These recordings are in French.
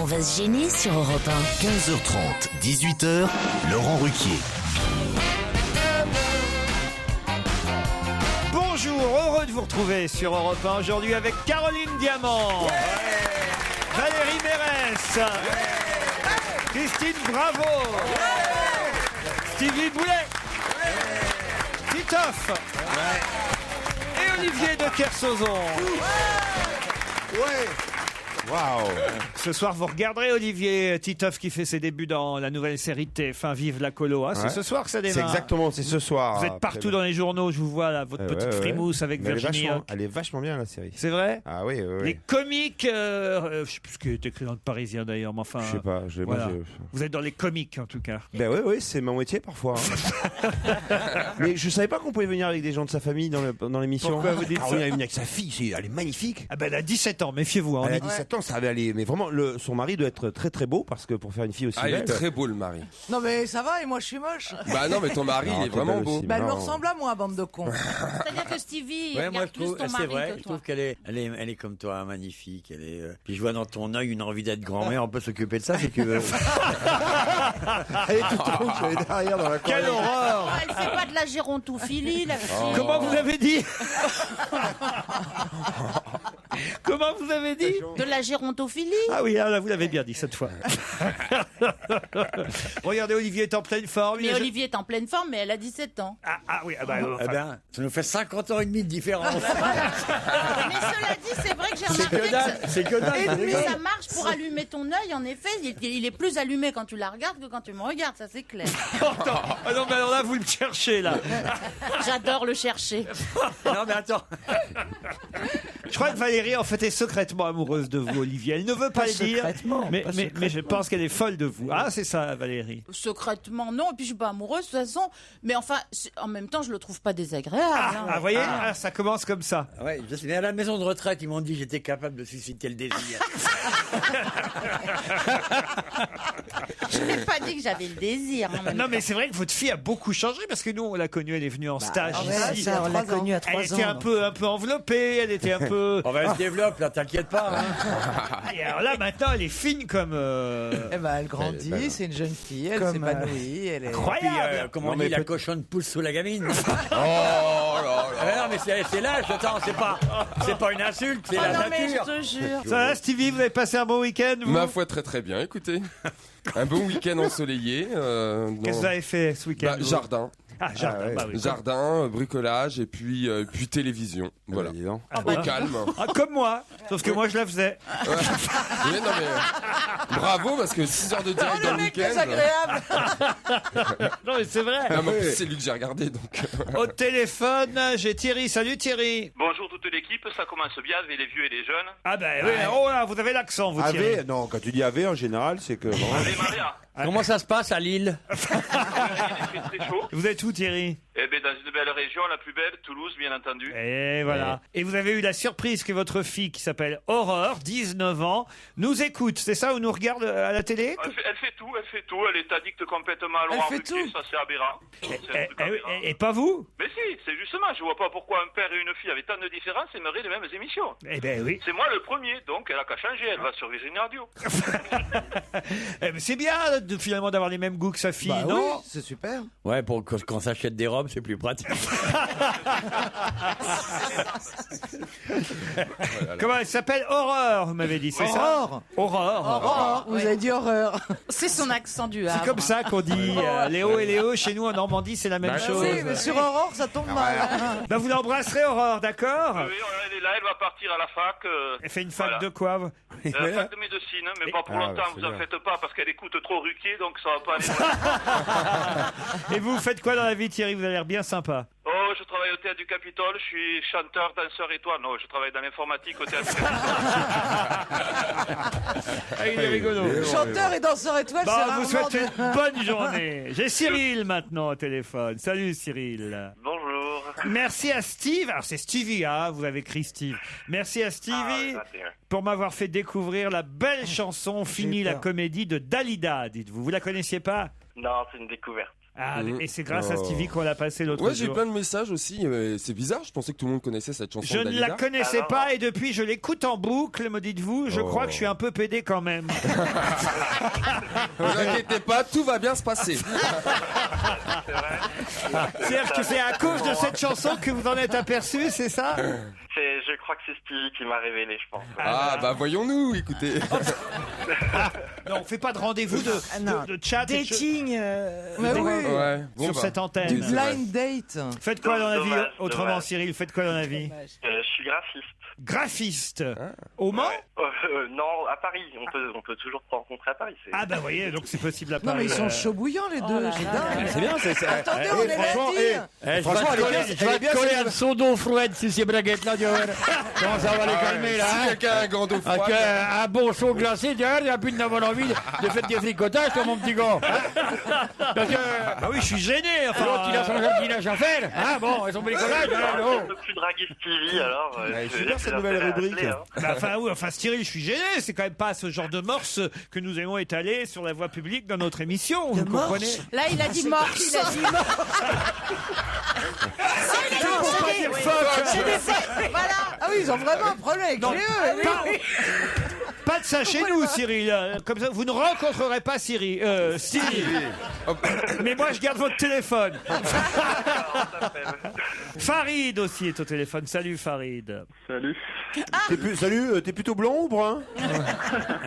On va se gêner sur Europe 1. 15h30, 18h, Laurent Ruquier. Bonjour, heureux de vous retrouver sur Europe 1 aujourd'hui avec Caroline Diamant, Valérie Mérès, Christine Bravo, Stevie Boulet, Titoff et Olivier de Kersauzon. Waouh! Ce soir, vous regarderez Olivier Titoff qui fait ses débuts dans la nouvelle série de TF1 Vive la Colo. Hein. C'est ce soir que ça démarre. C'est exactement, c'est ce soir. Vous êtes partout dans les journaux, je vous vois là, votre petite frimousse avec Mais Virginie. elle est vachement bien la série. C'est vrai? Ah oui, oui. Les comiques, je sais plus ce qui est écrit dans le Parisien d'ailleurs, mais enfin. Je sais pas. Voilà. Vous êtes dans les comiques en tout cas. Ben oui, c'est mon métier parfois. Hein. Mais je savais pas qu'on pouvait venir avec des gens de sa famille dans l'émission. Pourquoi vous dites ça? Elle est venue avec sa fille, elle est magnifique. Ah ben elle a 17 ans, méfiez-vous. Hein, Elle a 17 ans, ça va aller. Mais vraiment, son mari doit être très très beau parce que pour faire une fille aussi Ah, il est belle. très beau le mari. Non mais ça va et moi je suis moche. Bah non, mais ton mari, Non, il est t'es vraiment belle beau. aussi. Bah elle me Non. ressemble à moi, bande de cons. C'est-à-dire que Stevie, Ouais, regarde moi je plus trouve, ton c'est mari vrai, que je toi. trouve qu'elle est comme toi, magnifique. Puis je vois dans ton œil une envie d'être grand-mère. On peut s'occuper de ça si tu veux. Elle est toute ronde, je suis derrière dans la Quelle horreur! Ah, elle fait pas de la gérontophilie, la fille. Comment vous avez dit? Comment vous avez dit? De la gérontophilie. Ah oui, là vous l'avez bien dit cette fois. Regardez, Olivier est en pleine forme. Mais Olivier est en pleine forme, mais elle a 17 ans. Ah oui, ah bah, Eh ben, ça nous fait 50 ans et demi de différence. Mais cela dit, c'est vrai que j'ai remarqué C'est que dalle, ça mais rigole. ça marche pour allumer ton œil, en effet. Il est plus allumé quand tu la regardes que quand tu me regardes, ça c'est clair. Ah non, mais alors là, vous le cherchez, là. J'adore le chercher. Non mais attends. Je crois que Valérie, en fait, est secrètement amoureuse de vous, Olivier. Elle ne veut pas le dire, mais je pense qu'elle est folle de vous. Ah, c'est ça, Valérie. Secrètement, non. Et puis je suis pas amoureuse de toute façon. Mais enfin, en même temps, je le trouve pas désagréable. hein. Ah, vous voyez, ah, ça commence comme ça. Ouais, je sais, mais à la maison de retraite, ils m'ont dit que j'étais capable de susciter le désir. Je n'ai pas dit que j'avais le désir. hein, même. Non, mais c'est vrai que votre fille a beaucoup changé parce que nous, on l'a connue, elle est venue en stage ici. ça, on l'a connue à 3 ans. Elle était un peu enveloppée, elle était un peu. On va se développe là, t'inquiète pas. Hein. Et alors là, maintenant, elle est fine comme. Eh ben elle grandit, c'est une jeune fille, elle Comme, s'épanouit, elle est... Puis, Incroyable! comme on Non, dit, mais la peut- cochonne pousse sous la gamine. Oh là là. Non mais c'est l'âge, attends, c'est pas une insulte, c'est Oh la non, mais je nature. te jure. Ça va, Stevie, vous avez passé un bon week-end, vous? Ma foi, très très bien, écoutez. Un bon week-end ensoleillé. Qu'est-ce que vous avez fait ce week-end? Bah, vous jardin. Ah, jardin, Ah ouais. bah oui. Jardin, bricolage et puis télévision. Voilà. Dis donc. Au calme. Ah, comme moi, sauf que moi je la faisais. Oui, non, mais bravo parce que 6 heures de direct dans le mec week-end. désagréable. Non mais c'est vrai. Ah, mais en plus, c'est lui que j'ai regardé donc. Au téléphone, j'ai Thierry. Salut Thierry. Bonjour toute l'équipe, ça commence bien avec les vieux et les jeunes. Ah ben oui, oh là, vous avez l'accent vous Thierry. AV, non, quand tu dis AV en général, c'est que. bon, Allez Maria, Comment ça se passe à Lille? il fait très chaud. Vous êtes où Thierry? Eh bien dans une belle région, la plus belle, Toulouse bien entendu. Et voilà. Et vous avez eu la surprise que votre fille qui s'appelle Aurore, 19 ans, nous écoute. C'est ça, ou nous regarde à la télé? Elle fait tout, elle est addicte complètement à Laurent fait Ruquier, tout. ça c'est aberrant. C'est un truc aberrant. Et pas vous? Mais si, c'est justement, je vois pas pourquoi un père et une fille avec tant de différences aimeraient les mêmes émissions. Eh ben oui. C'est moi le premier, donc elle a qu'à changer, elle va sur Virginie Radio. Eh ben, c'est bien finalement d'avoir les mêmes goûts que sa fille, Bah non? oui, c'est super. Ouais, pour quand on s'achète des robes, c'est plus pratique. Comment elle s'appelle? Aurore, vous m'avez dit, c'est ça? Aurore. Vous avez dit horreur. C'est son accent du Havre. C'est comme ça qu'on dit Léo et Léo. Chez nous en Normandie, c'est la même chose. Oui, mais sur Aurore, ça tombe mal. Bah, vous l'embrasserez, Aurore, d'accord? Oui, elle est là, elle va partir à la fac. Elle fait une fac voilà. de quoi? Fac de médecine, mais pas pour longtemps, c'est vous en bien. faites pas, parce qu'elle écoute trop Ruquier, donc ça va pas aller loin. Et vous faites quoi dans la vie, Thierry? Vous avez l'air bien sympa. Oh, je travaille au Théâtre du Capitole, je suis chanteur, danseur et toi. Non, je travaille dans l'informatique au Théâtre du Capitole. Ah, il est rigolo. Chanteur et danseur étoile, Bon, c'est vous rarement souhaite de- une bonne journée. J'ai Cyril maintenant au téléphone. Salut Cyril. Bonjour. Merci à Steve. Alors c'est Stevie, hein, vous avez écrit Steve. Merci à Stevie pour m'avoir fait découvrir la belle chanson Fini la peur. comédie de Dalida. Dites-vous, vous la connaissiez pas? Non, c'est une découverte. Ah, et c'est grâce à Stevie qu'on l'a passé l'autre Ouais, jour. j'ai eu plein de messages aussi. C'est bizarre, je pensais que tout le monde connaissait cette chanson Je ne d'Alida. la connaissais pas et depuis je l'écoute en boucle, me dites-vous. Je crois que je suis un peu pédé quand même. Ne vous inquiétez pas, tout va bien se passer. C'est-à-dire que c'est à cause de cette chanson que vous en êtes aperçu, c'est ça? Je crois que c'est Stevie qui m'a révélé, je pense. Ah, bah voyons-nous, écoutez. Non, on fait pas de rendez-vous de chat et Dating. de- Ouais. Bon, sur bah. cette antenne. Du blind date. Faites quoi dans la vie Dommage, autrement, dommage. Cyril? Faites quoi dans la vie? Je suis graphiste. Graphiste. Au Mans? Non, à Paris. On peut toujours se rencontrer à Paris. Ah bah voyez, donc c'est possible à Non, Paris. mais ils sont chauds bouillants, les deux. C'est dingue. C'est bien, c'est ça. Attendez, on est lundi. Franchement, elle est bien. coller un son d'eau froide sur ces braguettes là, tu vois. Comment ça va les calmer là, Si hein? quelqu'un a un gant d'eau froide. Avec un bon chaud glacé, derrière, il n'y a plus d'avoir envie de faire des fricotages, toi, mon petit gars. Hein? Donc, Bah oui, je suis gêné. Enfin, l'autre, il a son jardinage à faire. Hein, bon, et son bricolage, hein, On non. peut plus draguer Stevie, alors. super, cette nouvelle rubrique. bah, enfin, oui, enfin, Cyril, je suis gêné. C'est quand même pas ce genre de morse que nous aimons étaler sur la voie publique dans notre émission. Vous comprenez? Là, il a dit morse. Il a dit morse. Faut pas dire fuck. Voilà. Ah oui, ils ont vraiment un problème avec les Pas de ça chez nous, Cyril. Comme ça, vous ne rencontrerez pas Cyril. Stevie. Mais moi, je garde votre téléphone. Farid aussi est au téléphone. Salut, Farid. Salut. Salut, t'es plutôt blond ou brun?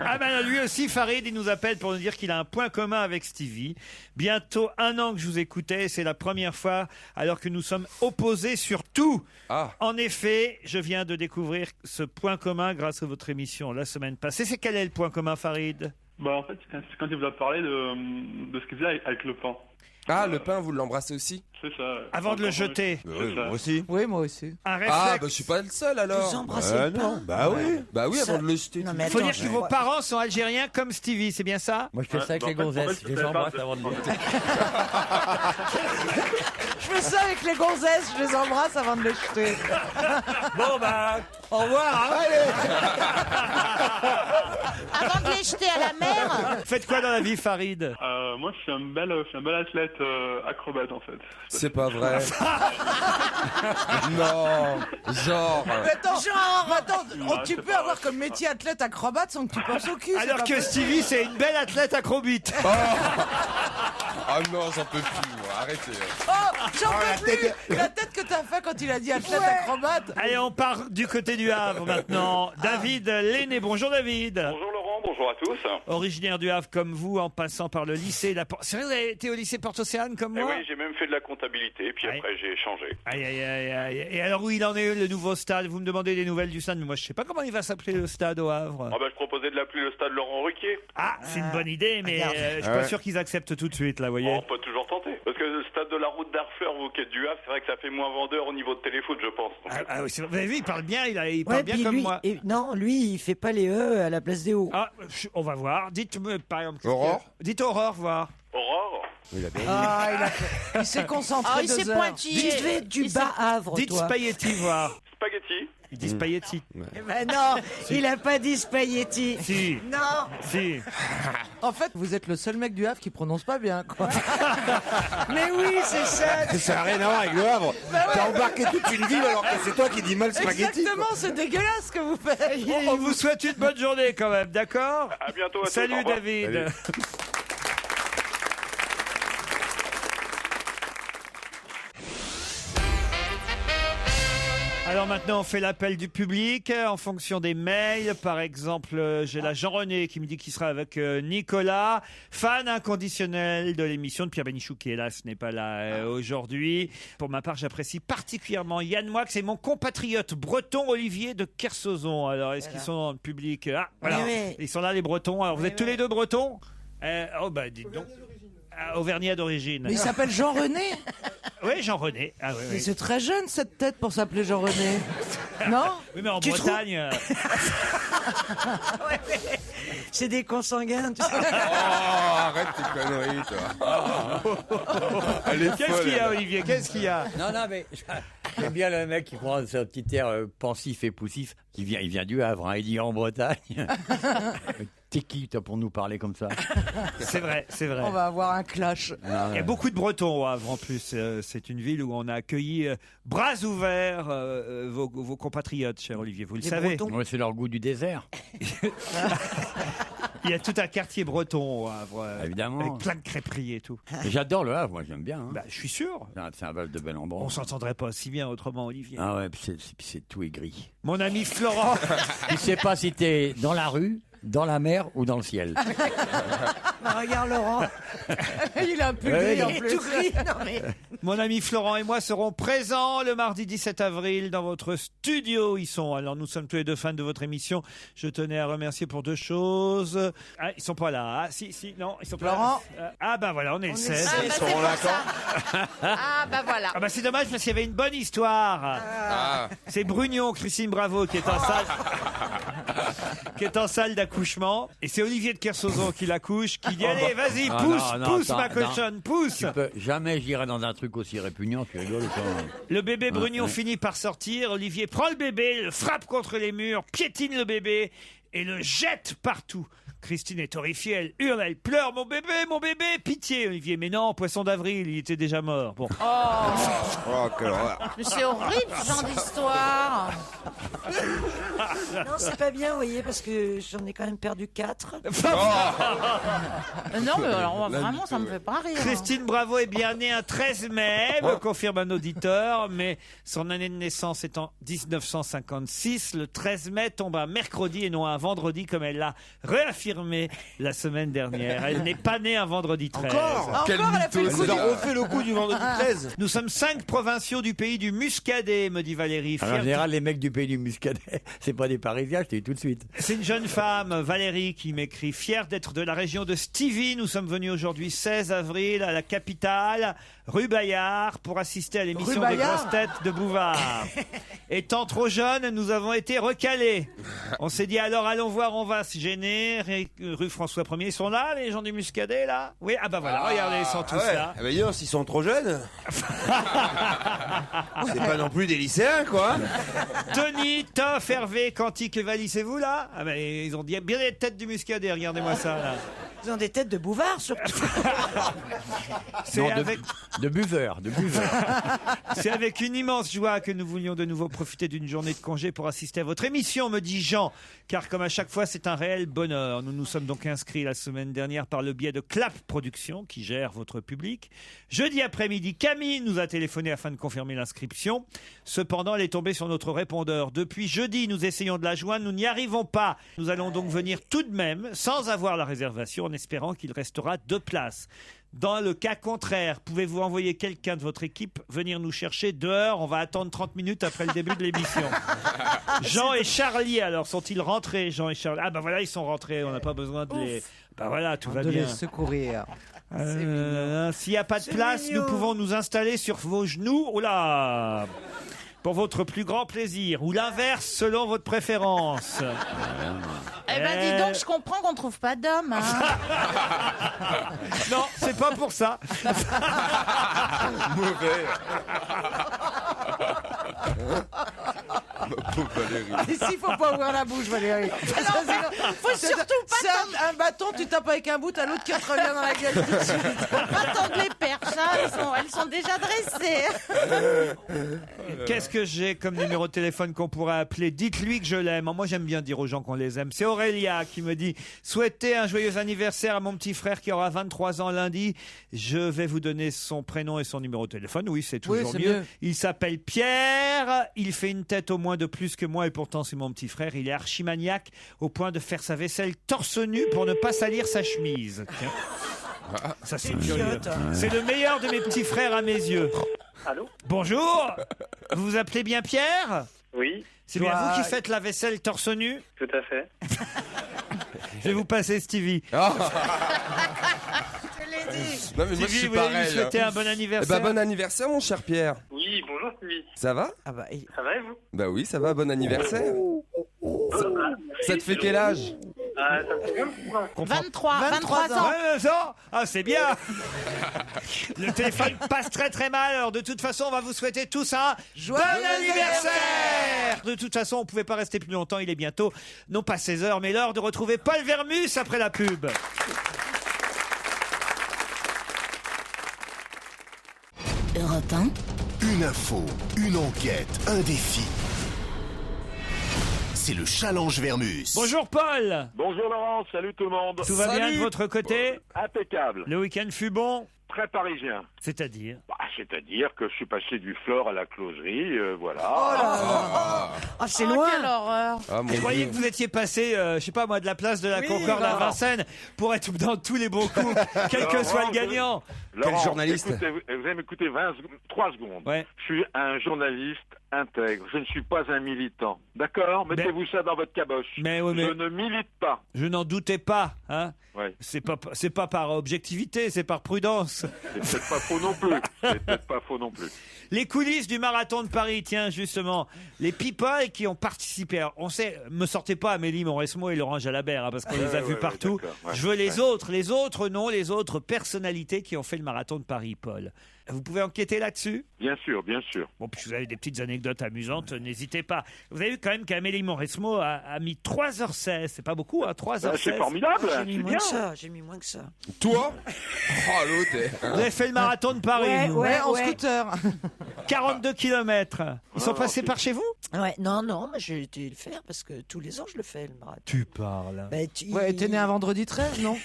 Ah ben lui aussi, Farid, il nous appelle pour nous dire qu'il a un point commun avec Stevie. Bientôt 1 an que je vous écoutais, c'est la première fois alors que nous sommes opposés sur tout. Ah. En effet, je viens de découvrir ce point commun grâce à votre émission la semaine passée. C'est quel est le point commun, Farid? Bah en fait, c'est quand il vous a parlé de ce qu'il faisait avec le pain. Ah, le pain, vous l'embrassez aussi? C'est ça. Avant de le jeter. C'est ça. Moi aussi. Oui, moi aussi. Un réflexe. Ah, bah je suis pas le seul alors. Non, bah oui. Bah oui, avant de le jeter. Non, tu- mais Il faut attends, dire que vos parents sont algériens comme Stevie, c'est bien ça? Moi, je fais ça avec les gonzesses. Je les embrasse avant de le Je fais ça avec les gonzesses, je les embrasse avant de les jeter. Bon, bah, au revoir, hein. Avant de les jeter à la mer. Faites quoi dans la vie, Farid? Moi, je suis un bel athlète acrobate en fait. C'est pas vrai. Non, genre. Mais attends, tu c'est peux pas avoir vrai, comme métier athlète acrobate sans que tu penses au cul. c'est Alors pas que possible. Stevie, c'est une belle athlète acrobite. Ah non, j'en peux plus, moi. Arrêtez. Oh, j'en peux plus. La tête que t'as fait quand il a dit athlète acrobate. Allez, on part du côté du Havre maintenant. David Lenné. Bonjour David. Bonjour Laurent, bonjour à tous. Originaire du Havre comme vous, en passant par le lycée. C'est vrai, vous avez été au lycée Porte-Océane comme Et moi? oui, j'ai même fait de la comptabilité, puis Aïe. après j'ai changé. Aïe, aïe, aïe, aïe. Et alors, où il en est, le nouveau stade? Vous me demandez des nouvelles du stade, mais moi, je sais pas comment il va s'appeler le stade au Havre. Ah bah je proposais de l'appeler le stade Laurent Ruquier. Ah, c'est une bonne idée, mais regarde. je suis pas sûr qu'ils acceptent tout de suite, là, vous voyez. On peut toujours tenter. Parce que le stade de la route d'Arfleur au quai du Havre, c'est vrai que ça fait moins vendeur au niveau de téléfoot, je pense. Donc, Ah oui, c'est vrai. Vous avez vu, il parle bien, il parle bien comme moi. Non, lui, il fait pas les E à la place des O. Ah, on va voir. Dites-moi, par exemple. Aurore. Dites Aurore, voir. Aurore. Ah, il s'est concentré Ah, il 2 s'est heures. pointillé. Tu fais du Il s'est- bas Havre, Dites toi. spaghetti, voir. Spaghetti. Il dit spaghetti. Ben non, il a pas dit spaghetti. Si, Non. si. En fait, vous êtes le seul mec du Havre qui prononce pas bien, quoi. Mais oui, c'est ça. Ça n'a rien à voir avec le Havre. T'as embarqué toute une ville alors que c'est toi qui dis mal spaghetti. Exactement, c'est dégueulasse ce que vous faites. On vous souhaite une bonne journée quand même, d'accord? À bientôt à tous. au Salut revoir. David. Alors maintenant, on fait l'appel du public en fonction des mails. Par exemple, j'ai la Jean-René qui me dit qu'il sera avec Nicolas, fan inconditionnel de l'émission de Pierre Bénichou qui, hélas, n'est pas là aujourd'hui. Pour ma part, j'apprécie particulièrement Yann Moix et mon compatriote breton Olivier de Kersozon. Alors, est-ce qu'ils sont dans le public? Ah, voilà. Oui. Ils sont là, les Bretons. Alors, vous êtes tous les deux Bretons? Oh, bah, dites donc. Auvergnat d'origine. Mais il s'appelle Jean-René. Oui, Jean-René. Ah, oui, Mais oui. c'est très jeune cette tête pour s'appeler Jean-René. Non? Oui, mais en Tu Bretagne. C'est des consanguins, tu sais. Oh, arrête tes conneries, toi. Elle est Qu'est-ce folle, qu'il y a, elle. Olivier? Qu'est-ce qu'il y a? Non, mais J'aime bien le mec qui prend ce petit air pensif et poussif. Il vient du Havre, hein, il dit en Bretagne. T'es qui, toi, pour nous parler comme ça? C'est vrai, c'est vrai. On va avoir un clash. Il y a beaucoup de Bretons au Havre en plus. C'est une ville où on a accueilli bras ouverts vos compatriotes, cher Olivier. Vous le savez. Ouais, c'est leur goût du désert. Il y a tout un quartier breton au Havre. Évidemment. Avec plein de crêperies et tout. Et j'adore le Havre, moi j'aime bien. Hein. Bah, je suis sûr. C'est un val de bel endroit. On s'entendrait pas si bien autrement, Olivier. Ah ouais, puis c'est tout aigri. Mon ami Florent. Tu sais pas si t'es dans la rue, dans la mer ou dans le ciel. Regarde Laurent. Il a un peu gris en plus. Tout gris. Non, mais... Mon ami Florent et moi serons présents le mardi 17 avril dans votre studio. Ils sont. Alors nous sommes tous les deux fans de votre émission. Je tenais à remercier pour 2 choses. Ah, ils sont pas là. Ah, si, non, ils sont pas Laurent. là. Ah bah voilà, on est le 16. Ils seront là quand? Ah bah voilà. Ah bah c'est dommage parce qu'il y avait une bonne histoire. C'est Brugnon, Christine Bravo qui est en salle. Qui est en salle d'accouchement. Et c'est Olivier de Kersauzon qui l'accouche, qui dit allez, vas-y, pousse ma cochonne, pousse. Jamais j'irai dans un truc aussi répugnant, tu rigoles quoi. Le bébé Brugnon finit par sortir. Olivier prend le bébé, le frappe contre les murs, piétine le bébé et le jette partout. Christine est horrifiée, elle hurle, elle pleure. Mon bébé, pitié, Olivier. Mais non, poisson d'avril, il était déjà mort. Bon. Oh, quelle horreur. Mais c'est horrible ce genre d'histoire. Non, c'est pas bien, vous voyez, parce que j'en ai quand même perdu 4. Non, mais alors vraiment, ça me fait pas rire. Christine Bravo est bien née un 13 mai, me confirme un auditeur, mais son année de naissance est en 1956. Le 13 mai tombe un mercredi et non un vendredi, comme elle l'a réaffirmé la semaine dernière. Elle n'est pas née un vendredi 13. Encore elle a fait le coup Elle a refait le coup du vendredi 13. Nous sommes 5 provinciaux du pays du Muscadet, me dit Valérie. Alors, en général, les mecs du pays du Muscadet, c'est pas des Parisiens, je te dis tout de suite. C'est une jeune femme, Valérie, qui m'écrit. Fière d'être de la région de Stevie, nous sommes venus aujourd'hui 16 avril à la capitale, rue Bayard, pour assister à l'émission des grosses têtes de Bouvard. Étant trop jeune, nous avons été recalés. On s'est dit alors allons voir, on va se gêner. Rue François 1er, ils sont là, les gens du Muscadet, là? Oui, ah bah voilà, regardez, ils sont tous là. Ah bah dis donc, s'ils sont trop jeunes. C'est pas non plus des lycéens, quoi. Tony, Toff, Hervé, Cantique et Valis, c'est vous là? Ah bah ils ont bien les têtes du Muscadet, regardez-moi ça là. Ils ont des têtes de bouvard, surtout. C'est de buveurs. C'est avec une immense joie que nous voulions de nouveau profiter d'une journée de congé pour assister à votre émission, me dit Jean. Car comme à chaque fois, c'est un réel bonheur. Nous nous sommes donc inscrits la semaine dernière par le biais de Clap Productions, qui gère votre public. Jeudi après-midi, Camille nous a téléphoné afin de confirmer l'inscription. Cependant, elle est tombée sur notre répondeur. Depuis jeudi, nous essayons de la joindre, nous n'y arrivons pas. Nous allons donc venir tout de même, sans avoir la réservation, en espérant qu'il restera 2 places. Dans le cas contraire, pouvez-vous envoyer quelqu'un de votre équipe venir nous chercher dehors? On va attendre 30 minutes après le début de l'émission. Jean et Charlie, alors, sont-ils rentrés, Jean et Charlie? Ah bah voilà, ils sont rentrés, on n'a pas besoin de les... Bah voilà, tout va bien. les secourir. S'il n'y a pas de place, nous pouvons nous installer sur vos genoux. Oh là! Pour votre plus grand plaisir, ou l'inverse selon votre préférence. Eh ben dis donc, je comprends qu'on trouve pas d'homme. Hein. Non, c'est pas pour ça. Mauvais. Ici, faut pas ouvrir la bouche, Valérie. Faut surtout pas C'est un bâton, tu tapes avec un bout, t'as l'autre qui te revient dans la gueule tout de suite. pas tendre les perches, hein. Elles sont déjà dressées. Qu'est-ce que j'ai comme numéro de téléphone qu'on pourrait appeler? Dites-lui que je l'aime. Moi, j'aime bien dire aux gens qu'on les aime. C'est Aurélia qui me dit « Souhaitez un joyeux anniversaire à mon petit frère qui aura 23 ans lundi. Je vais vous donner son prénom et son numéro de téléphone. » Oui, c'est toujours mieux. Il s'appelle Pierre. Il fait une tête au moins de plus que moi et pourtant c'est mon petit frère. Il est archimaniaque au point de faire sa vaisselle torse nu pour ne pas salir sa chemise. Tiens. Ça, c'est curieux. C'est le meilleur de mes petits frères à mes yeux. Allô? Bonjour. Vous vous appelez bien Pierre? Oui, C'est bien vous qui faites la vaisselle torse nu? tout à fait. Je vais vous passer Stevie. Non mais moi je Stevie, suis vous voulez lui pareil. souhaiter un bon anniversaire? Bon anniversaire mon cher Pierre. Oui, bonjour Sylvie. Ça va? Ah bah, Ça va et vous? Bah oui, ça va, bon anniversaire. Ça te fait quel âge? Ça me fait bien comprendre. 23 ans. 22 ans. Ah, c'est bien. Le téléphone passe très très mal. Alors de toute façon, on va vous souhaiter tous un bon anniversaire. De toute façon, on pouvait pas rester plus longtemps. Il est bientôt, non pas 16h, mais l'heure de retrouver Paul Vermus après la pub. Europe 1. Une info, une enquête, un défi. C'est le challenge Vermus. Bonjour Paul. Bonjour Laurent, salut tout le monde. Tout va bien de votre côté? Impeccable. Le week-end fut bon? Très parisien. C'est-à-dire? C'est-à-dire que je suis passé du Flore à la closerie, voilà. Ah, c'est loin. Quelle horreur. Je croyais que vous étiez passé, je sais pas moi, de la place de la Concorde à Vincennes pour être dans tous les bons coups, quel que soit le gagnant. Laurent, journaliste. écoutez, vous allez m'écouter 3 secondes. Ouais. Je suis un journaliste intègre. Je ne suis pas un militant. D'accord? Mettez-vous ça dans votre caboche. Mais oui, mais Je ne milite pas. je n'en doutais pas, hein. Ouais. C'est pas par objectivité, c'est par prudence. C'est peut-être pas faux non plus. C'est peut-être pas faux non plus. Les coulisses du marathon de Paris, tiens, justement, les people qui ont participé. Alors, on sait, me sortez pas Amélie Mauresmo et Laurent Jalabert, hein, parce qu'on les a vus partout. d'accord, ouais. Je veux les autres noms, les autres personnalités qui ont fait le marathon de Paris, Paul. Vous pouvez enquêter là-dessus? Bien sûr, bien sûr. Bon, puis vous avez des petites anecdotes amusantes, n'hésitez pas. Vous avez vu quand même qu'Amélie Mauresmo a mis 3h16, c'est pas beaucoup, hein, 3h16. C'est formidable. J'ai mis C'est moins bien. que ça. J'ai mis moins que ça. Toi Oh, l'autre. Vous avez fait le marathon de Paris, vous Ouais, en scooter. 42 km. Ils sont passés par chez vous? Ouais, non, mais j'ai été le faire parce que tous les ans je le fais le marathon. Tu parles. Bah, Ouais, t'es né un vendredi 13, non?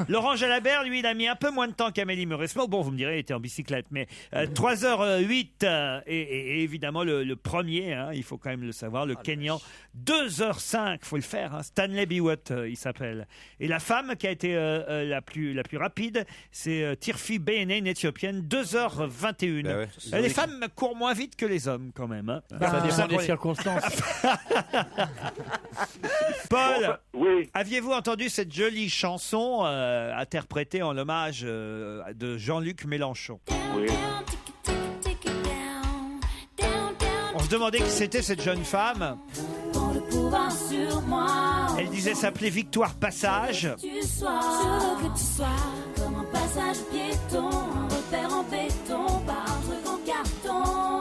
Laurent Jalabert, lui, il a mis un peu moins de temps qu'Amélie Mauresmo. Bon, vous me direz, il était en bicyclette, mais 3h08 et évidemment le premier, hein, il faut quand même le savoir, le Kenyan, 2h05, faut le faire, hein, Stanley Biwott, il s'appelle. Et la femme qui a été la plus rapide, c'est Tirfi Beyene, une Éthiopienne, 2h21. Bah ouais. Les femmes courent moins vite que les hommes, quand même. Hein. Ça dépend Ça, des pour les- circonstances. Paul, Oui. aviez-vous entendu cette jolie chanson interprétée en hommage de Jean-Luc Mélenchon? Oui. On se demandait qui c'était cette jeune femme. Elle disait s'appeler Victoire Passage. Comme un passage piéton, un repère en béton, pas un truc en carton.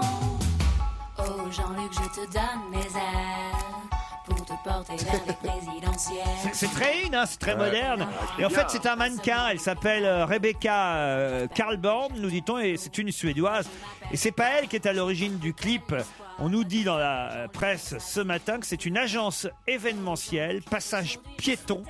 Oh Jean-Luc, je te donne mes ailes pour te porter vers les présidentielles. C'est très in, hein, c'est très moderne. Et en fait, c'est un mannequin. Elle s'appelle Rebecca Karlborn, nous dit-on, et c'est une Suédoise. Et c'est pas elle qui est à l'origine du clip. On nous dit dans la presse ce matin que c'est une agence événementielle, Passage Piéton,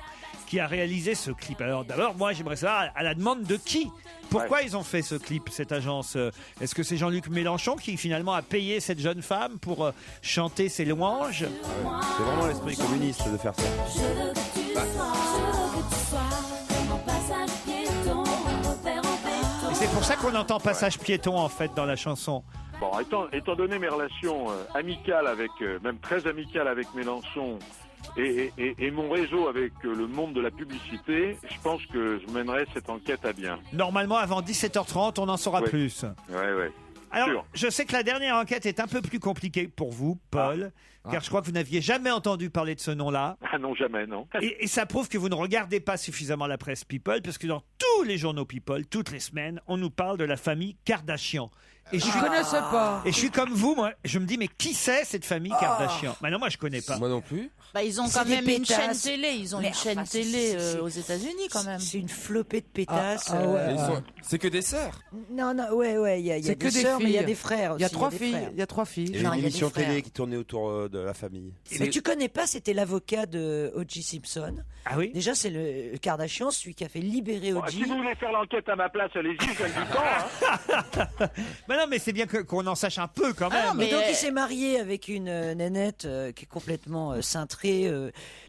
qui a réalisé ce clip. Alors d'abord, moi j'aimerais savoir à la demande de qui? Pourquoi ils ont fait ce clip, cette agence? Est-ce que c'est Jean-Luc Mélenchon qui finalement a payé cette jeune femme pour chanter ses louanges? C'est vraiment l'esprit communiste de faire ça. Je veux que tu sois, je veux que tu sois comme un passage piéton, un repère en béton. Et c'est pour ça qu'on entend Passage Piéton en fait dans la chanson. Bon, étant donné mes relations amicales avec, même très amicales avec Mélenchon et mon réseau avec le monde de la publicité, je pense que je mènerai cette enquête à bien. Normalement, avant 17h30, on en saura Ouais. plus. Ouais. Alors, Sûr. je sais que la dernière enquête est un peu plus compliquée pour vous, Paul, car je crois que vous n'aviez jamais entendu parler de ce nom-là. Ah non, jamais, non. Et ça prouve que vous ne regardez pas suffisamment la presse People, parce que dans tous les journaux People, toutes les semaines, on nous parle de la famille Kardashian. Et Je connaissais pas. Et je suis comme vous, moi, je me dis, mais qui c'est cette famille Kardashian? Bah non, moi je connais pas. Moi non plus. Bah, ils ont C'est quand des même une chaîne pétasses. télé. Ils ont Mais une chaîne enfin, télé c'est- aux États-Unis quand même. C'est une flopée de pétasses. Ah ouais. C'est que des sœurs. Non, ouais, il y a C'est des que des sœurs, mais il y a filles. des frères aussi. Il y a 3 des filles. frères. Il y a 3 filles. Il y a Non, une il y a émission des frères. télé qui tournait autour de la famille. Mais tu connais pas, c'était l'avocat de O.J. Simpson. Ah oui? Déjà, c'est le Kardashian, celui qui a fait libérer Bon, O.J. si vous voulez faire l'enquête à ma place, allez-y, je gagne du temps. Hein. Mais non, mais c'est bien qu'on en sache un peu quand même. Ah non, Et mais donc il s'est marié avec une nénette qui est complètement cintrée.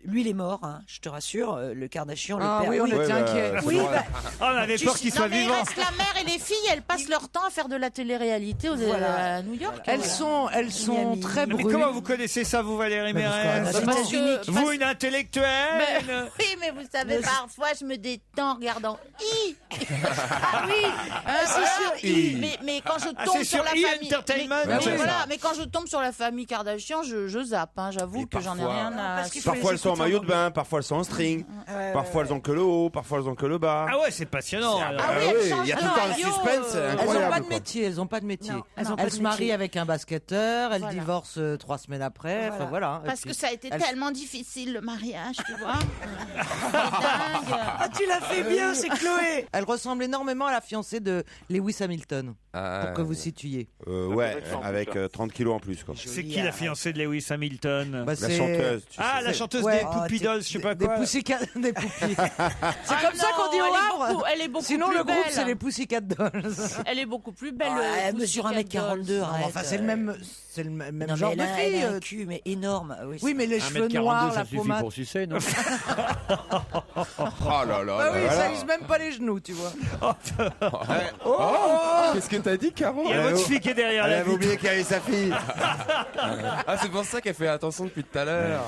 Lui, il est mort, hein, je te rassure. Le Kardashian, le Ah père. oui, on était inquiets. Oui, bah, Ah, on avait peur qu'il Non, soit mais il vivant. reste la mère et les filles, elles passent leur temps à faire de la télé-réalité Voilà. à New York. Elles sont Miami. très Mais brunes. comment vous connaissez connaissez ça, vous, Valérie Mérès? Parce que- Vous, une intellectuelle? Mais, oui, mais vous savez, parfois, je me détends en regardant I. Ah oui, c'est sûr, mais quand je Ah, tombe c'est sur sur la I famille, Entertainment, mais c'est voilà, ça. mais quand je tombe sur la famille Kardashian, je zappe. Hein, j'avoue que j'en ai rien à. parce qu'il faut Parfois elles sont en maillot de bain, parfois elles sont en string, parfois elles ont que le haut, parfois elles ont que le bas. Ah ouais, c'est passionnant. alors. Ah oui, elles changent il y a tout de le temps un maillot, suspense, c'est Elles incroyable. n'ont pas de quoi. métier, elles n'ont pas de métier. Non, elles ont pas Elles de se marient métier. avec un basketteur, elles Voilà. divorcent 3 semaines après, enfin voilà. Et Parce puis, que ça a été elles- tellement difficile le mariage, tu vois. C'est dingue. Ah, tu l'as fait bien, c'est Chloé. Elle ressemble énormément à la fiancée de Lewis Hamilton, Ah, pour que vous situiez. Ouais, Intéressant, avec tout ça. 30 kilos en plus. Quoi. C'est qui la fiancée de Lewis Hamilton? Bah, La chanteuse. tu Ah, sais. la chanteuse Ouais. des Poupie Dolls, je sais pas Des quoi. Pussycat, des poupies. C'est Ah comme ça non, qu'on dit au elle est Havre. beaucoup- elle est beaucoup Sinon plus le groupe belle. c'est les Pussycat Dolls. Elle est beaucoup plus belle. Elle mesure 1m42. Non, mais enfin c'est le même Non, genre mais de elle fille. a un cul, mais énorme. Oui, mais les cheveux noirs, la pommade. pour sucer, non? Oh là là. Ah oui, là ça là. lise même pas les genoux, tu vois. Qu'est-ce que t'as dit, Caro? Il y a votre fille qui est derrière Elle la avait vitre. oublié qu'il y avait sa fille. Ah, c'est pour ça qu'elle fait attention depuis tout à l'heure.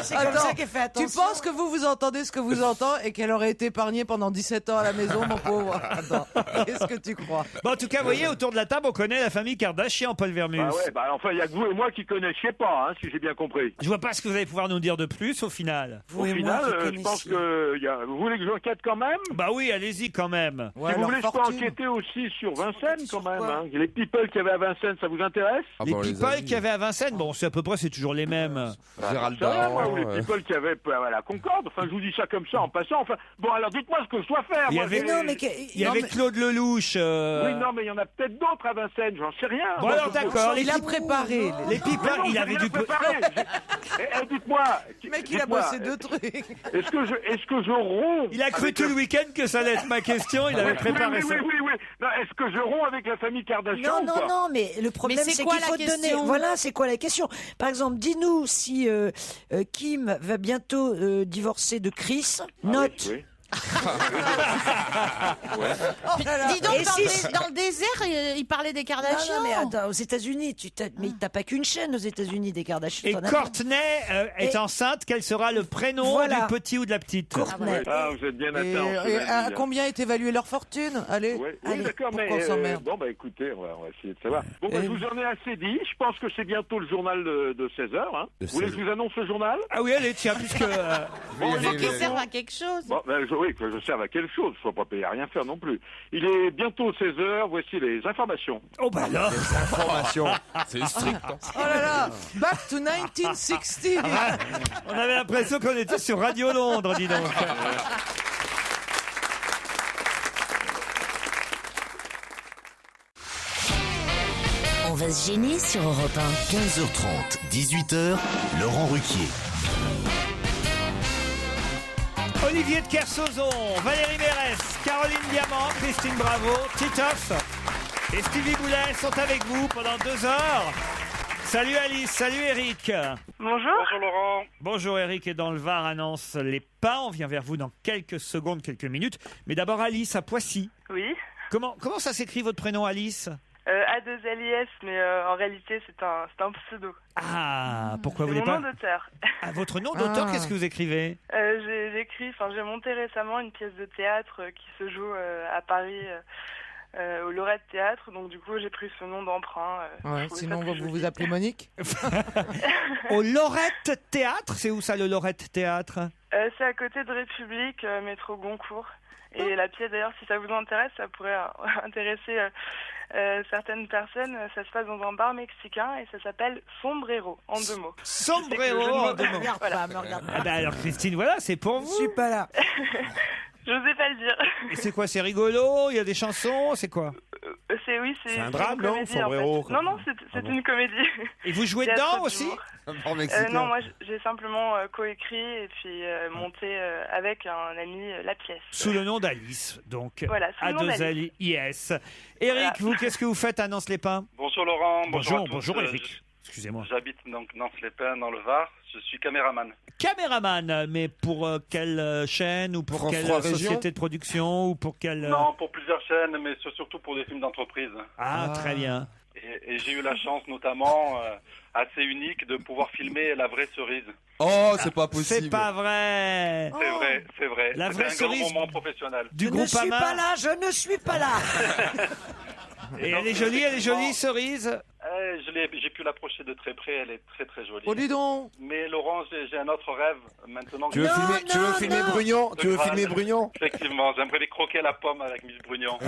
C'est comme ça qu'elle fait Tu attention. penses que vous entendez ce que vous entendez et qu'elle aurait été épargnée pendant 17 ans à la maison, mon pauvre? Attends, qu'est-ce que tu crois? Bon, en tout cas, vous voyez, autour de la table, on connaît la famille Kardashian, Paul Vermus. Bah ouais, bah enfin, il y a que vous et moi qui connaissiez pas, hein, si j'ai bien compris. Je vois pas ce que vous allez pouvoir nous dire de plus au final. Vous Au et moi final, qui je pense connaissiez. que vous voulez que j'enquête quand même. Bah oui, allez-y quand même. Ouais, Si vous leur voulez, je peux fortune. enquêter aussi sur Vincennes quand même. quoi Hein. Les people qu'il y avait à Vincennes, ça vous intéresse? Ah, Les bon, people amis. qu'il y avait à Vincennes, bon, c'est à peu près, c'est toujours les mêmes. Gérald C'est rien, moi, Darlan, ou les people qu'il y avait à la Concorde. Enfin, je vous dis ça comme ça en passant. Enfin, bon, alors dites-moi ce que je dois faire. Il y moi, avait- j'ai- Non, mais Il y avait Claude Lelouch. Oui, non, mais il y en a peut-être d'autres à Vincennes, j'en sais rien. Bon, Moi, alors je- d'accord. Il a préparé. Les people, Mais non, il j'ai avait rien du. préparé. Dites-moi. Le mec, il a dites-moi, bossé 2 trucs. Est-ce que je romps Il a cru avec tout la- le week-end que ça allait être ma question. Il avait préparé ça. Oui. Non, est-ce que je romps avec la famille Kardashian Non, ou non, pas? non, mais le problème, c'est c'est quoi qu'il faut la te donner. question Voilà, c'est quoi la question? Par exemple, dis-nous si Kim va bientôt divorcer de Chris. Note. Oui. Dis donc, Et dans le désert, il parlait des Non, Kardashians. non, mais attends, aux États-Unis, mais t'as pas qu'une chaîne aux États-Unis des Kardashians. Et t'en as plein. Courtney est Et- enceinte. Quel sera le prénom Voilà. du petit ou de la petite? Courtney. Ah, vous êtes bien Et, atteint. à combien est évaluée leur fortune? Allez. Oui, Allez, d'accord, mais pourquoi on s'emmerde? bon, bah écoutez, on va essayer de savoir. Bon, bah, je vous en ai assez dit. Je pense que c'est bientôt le journal de 16h. Hein. De Vous voulez que 16. je vous annonce le journal? Ah oui, allez, tiens, puisque. Bon, Il faut qu'il serve à quelque chose. Bon, ben, oui, que je serve à quelque chose. Je ne sois pas payé à rien faire non plus. Il est bientôt 16h. Voici les informations. Oh bah alors. Information. C'est strict. Hein. Oh là là, back to 1960. On avait l'impression qu'on était sur Radio Londres, dis donc. On va se gêner sur Europe 1. 15h30, 18h, Laurent Ruquier. Olivier de Kersauzon, Valérie Mérès, Caroline Diamant, Christine Bravo, Titoff et Stevie Boulet sont avec vous pendant 2 heures. Salut Alice, salut Eric. Bonjour. Bonjour Laurent. Bonjour Eric est dans le Var à Nance-les-Pins. On vient vers vous dans quelques secondes, quelques minutes. Mais d'abord Alice à Poissy. Oui. Comment ça s'écrit votre prénom Alice? A2LIS, mais en réalité c'est un pseudo. Ah, pourquoi vous C'est voulez mon pas nom d'auteur. Ah, votre nom d'auteur, Ah. qu'est-ce que vous écrivez? J'ai monté récemment une pièce de théâtre qui se joue à Paris au Lorette Théâtre, donc du coup j'ai pris ce nom d'emprunt. Ouais, Je trouvais sinon, ça plus vous joli. vous appelez Monique? Au Lorette Théâtre? C'est où ça le Lorette Théâtre? C'est à côté de République, métro Goncourt. Et la pièce d'ailleurs, si ça vous intéresse, ça pourrait intéresser certaines personnes. Ça se passe dans un bar mexicain et ça s'appelle Sombrero, en 2 mots. Sombrero en 2 mots. Regarde pas, me regarde Ah bah alors Christine, voilà, c'est pour Je vous. suis pas là. J'osais pas le dire. Et c'est quoi, c'est rigolo? Il y a des chansons, c'est quoi? C'est un une drame, non, comédie, en Sombrero, fait. Non, c'est une comédie. Et vous jouez Théâtre dedans aussi? d'humour. Non, moi j'ai simplement coécrit et puis monté avec un ami la pièce. Sous le nom d'Alice, donc. Voilà, sous le nom d'Alice. A2LIS. Eric, vous, qu'est-ce que vous faites à Nance-les-Pins? Bonjour Laurent, Bonjour Eric. Excusez-moi. J'habite donc Nance-les-Pins dans le Var. Je suis caméraman. Caméraman, mais pour quelle chaîne ou pour France quelle 3 société Régions de production ou pour quelle... Non, pour plusieurs chaînes, mais surtout pour des films d'entreprise. Ah, très bien. Et j'ai eu la chance, notamment, assez unique, de pouvoir filmer la vraie cerise. Oh, c'est pas possible. C'est pas vrai. C'est vrai. La vraie C'était un cerise grand moment professionnel. du Je ne suis Groupama. pas là, je ne suis pas là. Et elle est jolie, cerise. J'ai pu l'approcher de très près, elle est très très jolie. Oh, dis donc. Mais Laurent, j'ai un autre rêve maintenant. Tu veux filmer Brugnon? Tu veux filmer Brugnon? Effectivement, j'aimerais les croquer la pomme avec Miss Brugnon.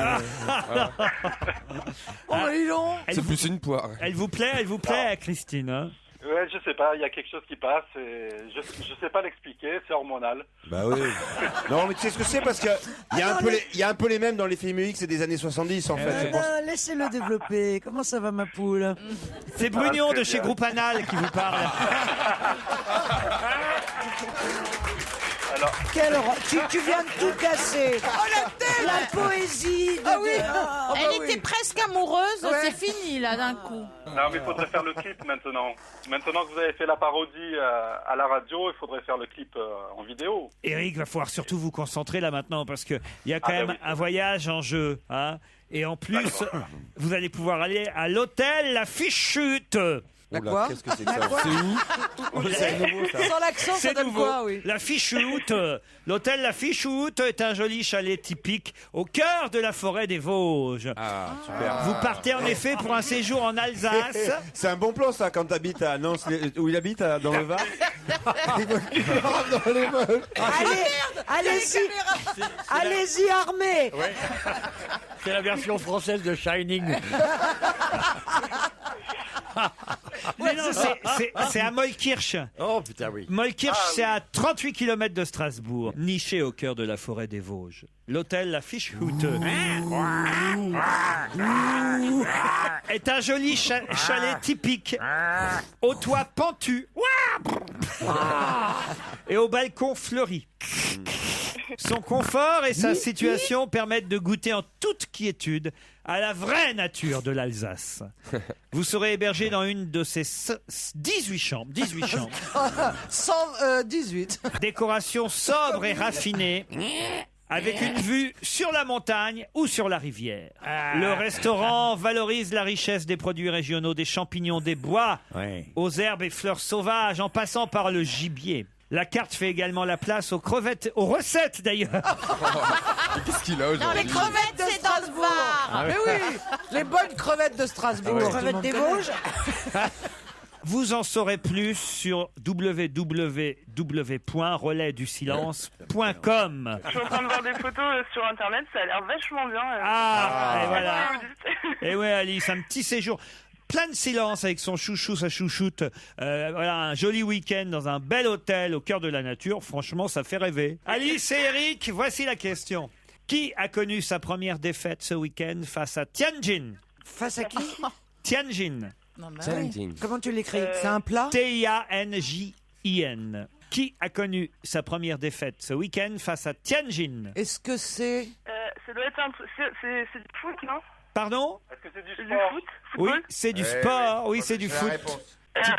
Oh, dis donc. C'est plus une poire. Elle vous plaît, Christine, hein? Ouais, je sais pas, il y a quelque chose qui passe et je sais pas l'expliquer, c'est hormonal. Bah oui. Non, mais tu sais ce que c'est parce que il y a un peu les mêmes dans les films X des années 70 en fait. C'est pour ça. Non, laissez-le développer. Comment ça va, ma poule? C'est Brugnon de chez Groupe Anal qui vous parle. Alors, Quelle horreur. Tu viens de tout casser. Oh, la poésie. Elle était presque amoureuse, c'est fini là d'un coup. non, mais il faudrait faire le clip maintenant. Maintenant que vous avez fait la parodie à la radio, il faudrait faire le clip en vidéo. Eric, va falloir surtout vous concentrer là maintenant parce que il y a quand même un voyage en jeu, hein. Et en plus, vous allez pouvoir aller à l'hôtel La Fichute. La quoi? Qu'est-ce que c'est que ça? C'est où? C'est nouveau ça. Sans l'accent, ça C'est donne nouveau. quoi, oui? La Fichute. L'hôtel La Fichute est un joli chalet typique au cœur de la forêt des Vosges. Ah, super. Vous partez en effet pour un séjour en Alsace. C'est un bon plan ça quand t'habites à Nantes, où il habite dans le Var. Dans les Vosges. Allez-y, armé. C'est la version française de Shining. Mais non, c'est à Mollkirch. Oh putain, oui. Mollkirch, c'est à 38 km de Strasbourg, niché au cœur de la forêt des Vosges. L'hôtel La Fichute est un joli chalet typique, au toit pentu et au balcon fleuri. Son confort et sa situation permettent de goûter en toute quiétude à la vraie nature de l'Alsace. Vous serez hébergé dans une de ces 18 chambres. 118. Décoration sobre et raffinée, avec une vue sur la montagne ou sur la rivière. Le restaurant valorise la richesse des produits régionaux, des champignons, des bois, aux herbes et fleurs sauvages, en passant par le gibier. La carte fait également la place aux crevettes, aux recettes d'ailleurs. Qu'est-ce qu'il a Non, aujourd'hui? les crevettes, c'est dans le Var. Mais oui, les bonnes crevettes de Strasbourg. Les tout le crevettes monde des connaît. Vosges. Vous en saurez plus sur www.relaisdusilence.com. Je suis en train de voir des photos sur internet, ça a l'air vachement bien. Ah, et voilà. Qu'est-ce que vous dites Et ouais, Alice, un petit séjour. Plein de silence avec son chouchou, sa chouchoute. Voilà, un joli week-end dans un bel hôtel au cœur de la nature. Franchement, ça fait rêver. Alice et Eric, voici la question. Qui a connu sa première défaite ce week-end face à Tianjin? Face à qui? Tianjin. Non, mais Tianjin. Comment tu l'écris? C'est un plat? T-I-A-N-J-I-N. Qui a connu sa première défaite ce week-end face à Tianjin? Est-ce que c'est... Ça doit être un truc. C'est du foot, non? Pardon? Est-ce que c'est du C'est du sport? foot? Oui, Football? c'est du sport. Oui, c'est du foot. C'est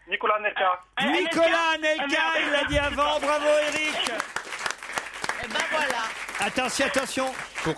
Nicolas Nelka. Nicolas Anelka, il l'a dit avant. Bravo, Eric. Eh ben voilà. Attention.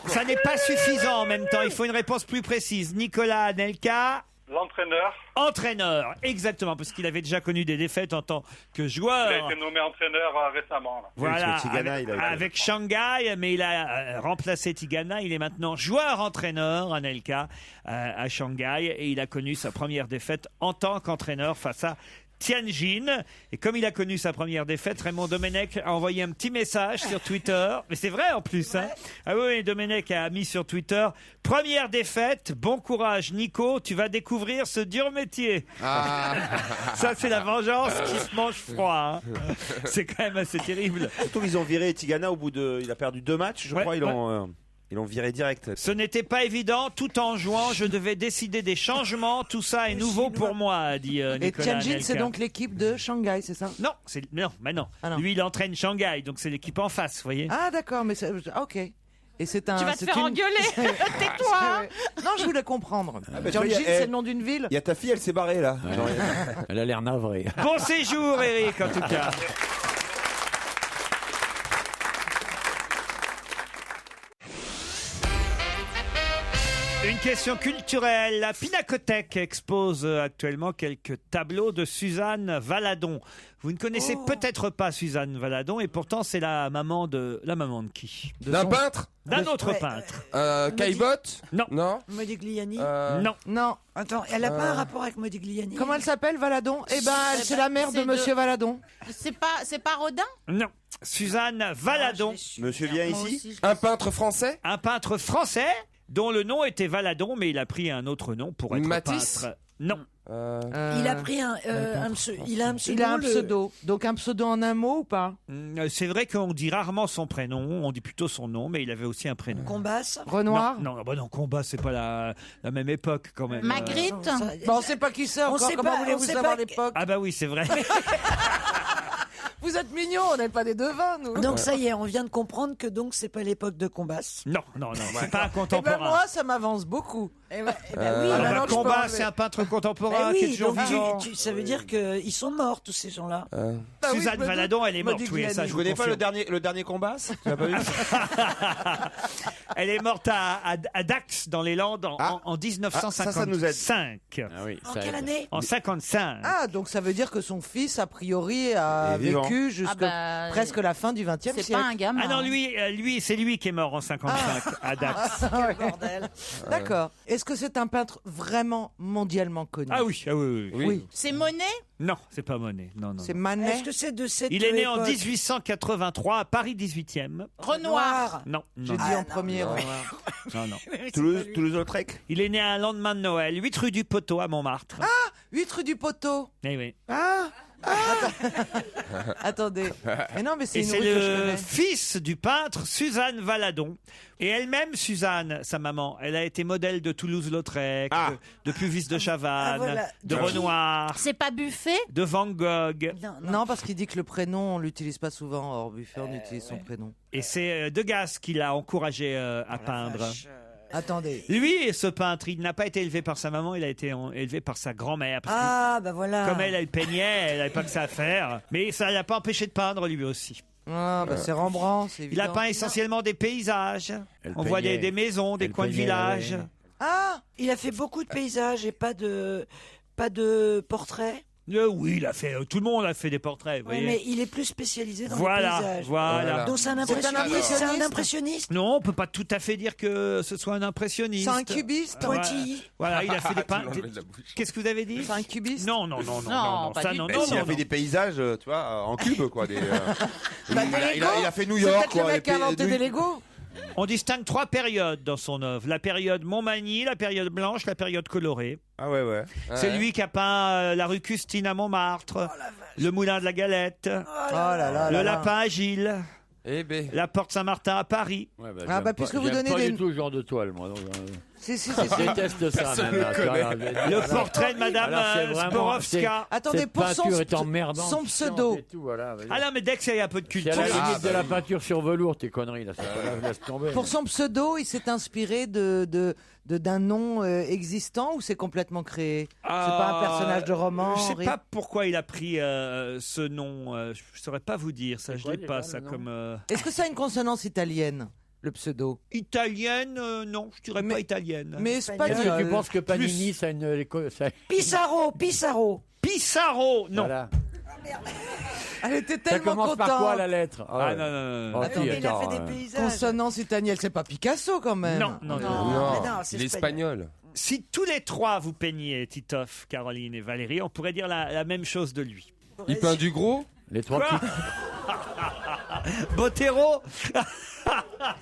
Ça n'est pas suffisant en même temps. Il faut une réponse plus précise. Nicolas Anelka, L'entraîneur. entraîneur. Exactement, parce qu'il avait déjà connu des défaites en tant que joueur. Il a été nommé entraîneur récemment. Là. Voilà, parce que Tigana, il a été- avec Shanghai, mais il a remplacé Tigana. Il est maintenant joueur-entraîneur, Anelka, à Shanghai, et il a connu sa première défaite en tant qu'entraîneur face à Tianjin. Et comme il a connu sa première défaite, Raymond Domenech a envoyé un petit message sur Twitter. Mais c'est vrai en plus. Hein. Ah oui, Domenech a mis sur Twitter: première défaite, bon courage Nico, tu vas découvrir ce dur métier. Ça, c'est la vengeance qui se mange froid. Hein. C'est quand même assez terrible. Surtout qu'ils ont viré Tigana au bout de... Il a perdu 2 matchs, je crois. Ils l'ont viré direct. Ce n'était pas évident, tout en jouant, je devais décider des changements, tout ça est nouveau pour moi, a dit Nicolas Et Tianjin, Anelka. c'est donc l'équipe de Shanghai, c'est ça? Non, non. Ah non. Lui, il entraîne Shanghai, donc c'est l'équipe en face, vous voyez. Ah d'accord, mais ok. Et c'est un. Tu vas te c'est faire une- engueuler. Tais-toi. hein. Non, je voulais comprendre. bah, tu vois, Tianjin, il y a- c'est le nom d'une ville. Il y a ta fille, elle s'est barrée là. Genre, Elle a l'air navrée. Bon séjour, Eric, en tout cas. Une question culturelle. La Pinacothèque expose actuellement quelques tableaux de Suzanne Valadon. Vous ne connaissez peut-être pas Suzanne Valadon et pourtant c'est la maman de qui? D'un peintre? D'un autre peintre. Caillebotte? Non. Non. Modigliani Non. Non. Attends, elle n'a pas un rapport avec Modigliani? Comment elle s'appelle, Valadon? Eh ben, c'est la mère de Monsieur Valadon. C'est pas Rodin? Non. Suzanne Valadon. Monsieur vient ici. Un peintre français? Un peintre français dont le nom était Valadon, mais il a pris un autre nom pour être Matisse? peintre. Non. Il a pris un pseudo. Il a un pseudo. Il a un pseudo. Donc un pseudo en un mot ou pas? C'est vrai qu'on dit rarement son prénom, on dit plutôt son nom, mais il avait aussi un prénom. Combas? Renoir? Non, non, Combas, c'est pas la même époque quand même. Magritte? Bon, on sait pas qui c'est encore. Comment voulez-vous savoir l'époque? Ah bah oui, c'est vrai. Vous êtes mignons, on n'est pas des devins, nous. Donc ça y est, on vient de comprendre que donc c'est pas l'époque de Combas. Non, c'est pas un Eh ben contemporain. moi, ça m'avance beaucoup. Oui, Alors, Combas, c'est un peintre contemporain qui est toujours donc vivant. ça veut dire qu'ils sont morts tous ces gens-là. Suzanne Valadon, elle est morte, oui, ça je Je vous connais pas confirme. le dernier combat. Tu l'as pas vu? Elle est morte à Dax, dans les Landes, en 1955. ça nous aide. Ah oui, En ça quelle aide. année? En 55. Ah, donc ça veut dire que son fils, a priori, a est vivant. vécu jusqu'à Ah bah, presque la fin du XXe siècle. C'est pas un gamin. Ah non, c'est lui qui est mort en 55 à Dax. Bordel. D'accord. Est-ce que c'est un peintre vraiment mondialement connu? Ah oui, oui. Oui. C'est Monet? Non, c'est pas Monet. Non. C'est Manet? Est-ce que c'est de cette Il est né en époque? 1883 à Paris 18e. Renoir? Non. J'ai dit en premier. Renoir. Non. Toulouse-Lautrec. Il est né un lendemain de Noël, 8 rue du Poteau à Montmartre. 8 rue du Poteau. Eh oui. Attendez. Mais non, mais c'est Et une c'est rue que je le connais. fils du peintre Suzanne Valadon. Et elle-même, Suzanne, sa maman, elle a été modèle de Toulouse-Lautrec, de Puvis de Chavannes, voilà. de De qui? Renoir, C'est pas Buffet? de Van Gogh. Non, parce qu'il dit que le prénom, on l'utilise pas souvent. Or, Buffet, on utilise son prénom. Et c'est Degas qui l'a encouragé à peindre. Attendez. Lui, ce peintre, il n'a pas été élevé par sa maman, il a été élevé par sa grand-mère. Parce que Ah, bah voilà. comme elle peignait, elle n'avait pas que ça à faire. Mais ça ne l'a pas empêché de peindre lui aussi. Ah, bah c'est Rembrandt, c'est évident. Il a peint essentiellement des paysages. Elle On voit peignait. des maisons, des Elle coins de peignait village. la veille. Ah, Il a fait beaucoup de paysages et pas de portraits. Oui, il a fait. Tout le monde a fait des portraits. Vous Ouais, voyez. mais il est plus spécialisé dans Voilà, les paysages. voilà. Donc c'est un impressionniste. C'est un impressionniste. Non, on peut pas tout à fait dire que ce soit un impressionniste. c'est un cubiste. Pointillé. Voilà, il a fait des Tu l'as peintres. enlevé de la bouche. Qu'est-ce que vous avez dit? C'est un cubiste. Non, Non, pas ça du non, tout. non, Il a non, fait non. des paysages, tu vois, en cube, quoi. Des il Legos. a fait New C'est York, peut-être le quoi. mec qui a inventé des Legos. On distingue 3 périodes dans son œuvre. La période Montmagny, la période blanche, la période colorée. Ah ouais. C'est lui qui a peint la rue Custine à Montmartre, le moulin de la Galette, Oh là là le là là. lapin à Gilles, Eh ben. la porte Saint-Martin à Paris. Ouais, Ah, j'aime bah, puisque pas- vous j'aime donnez pas des- du tout ce genre de toile, moi. Donc, Si. je déteste ça. Personne même, ne là, connaît. voilà. Le portrait de Madame Alors, c'est vraiment- Sporovska. Attendez, Cette pour son, peinture est emmerdante, son pseudo. chiante et tout, voilà. Ah non, mais dès qu'il y a un peu de C'est culture. à la limite de la oui. peinture sur velours, tes conneries, là. Ça laisse tomber. Pour son pseudo, il s'est inspiré d'un nom existant ou c'est complètement créé? C'est pas un personnage de roman? Je sais rien. pas pourquoi il a pris ce nom. Je saurais pas vous dire ça. C'est Je quoi l'ai déjà, pas le ça nom comme Est-ce que ça a une consonance italienne, le pseudo? italienne. Non, je dirais pas italienne. Mais Est-ce espagnol. que tu penses que Panini, ça a une. Pissarro. Pissarro, non. Voilà. Elle était Ça tellement commence contente. par quoi la lettre? Ah non. Oh, Attends, si, mais il a attends, fait des paysages. Consonance italienne, c'est pas Picasso quand même. Non. Non, Non, mais non, c'est il est espagnol. Si tous les trois vous peigniez, Titoff, Caroline et Valérie, on pourrait dire la même chose de lui. Il peint du gros? Les trois Quoi petits. Botero.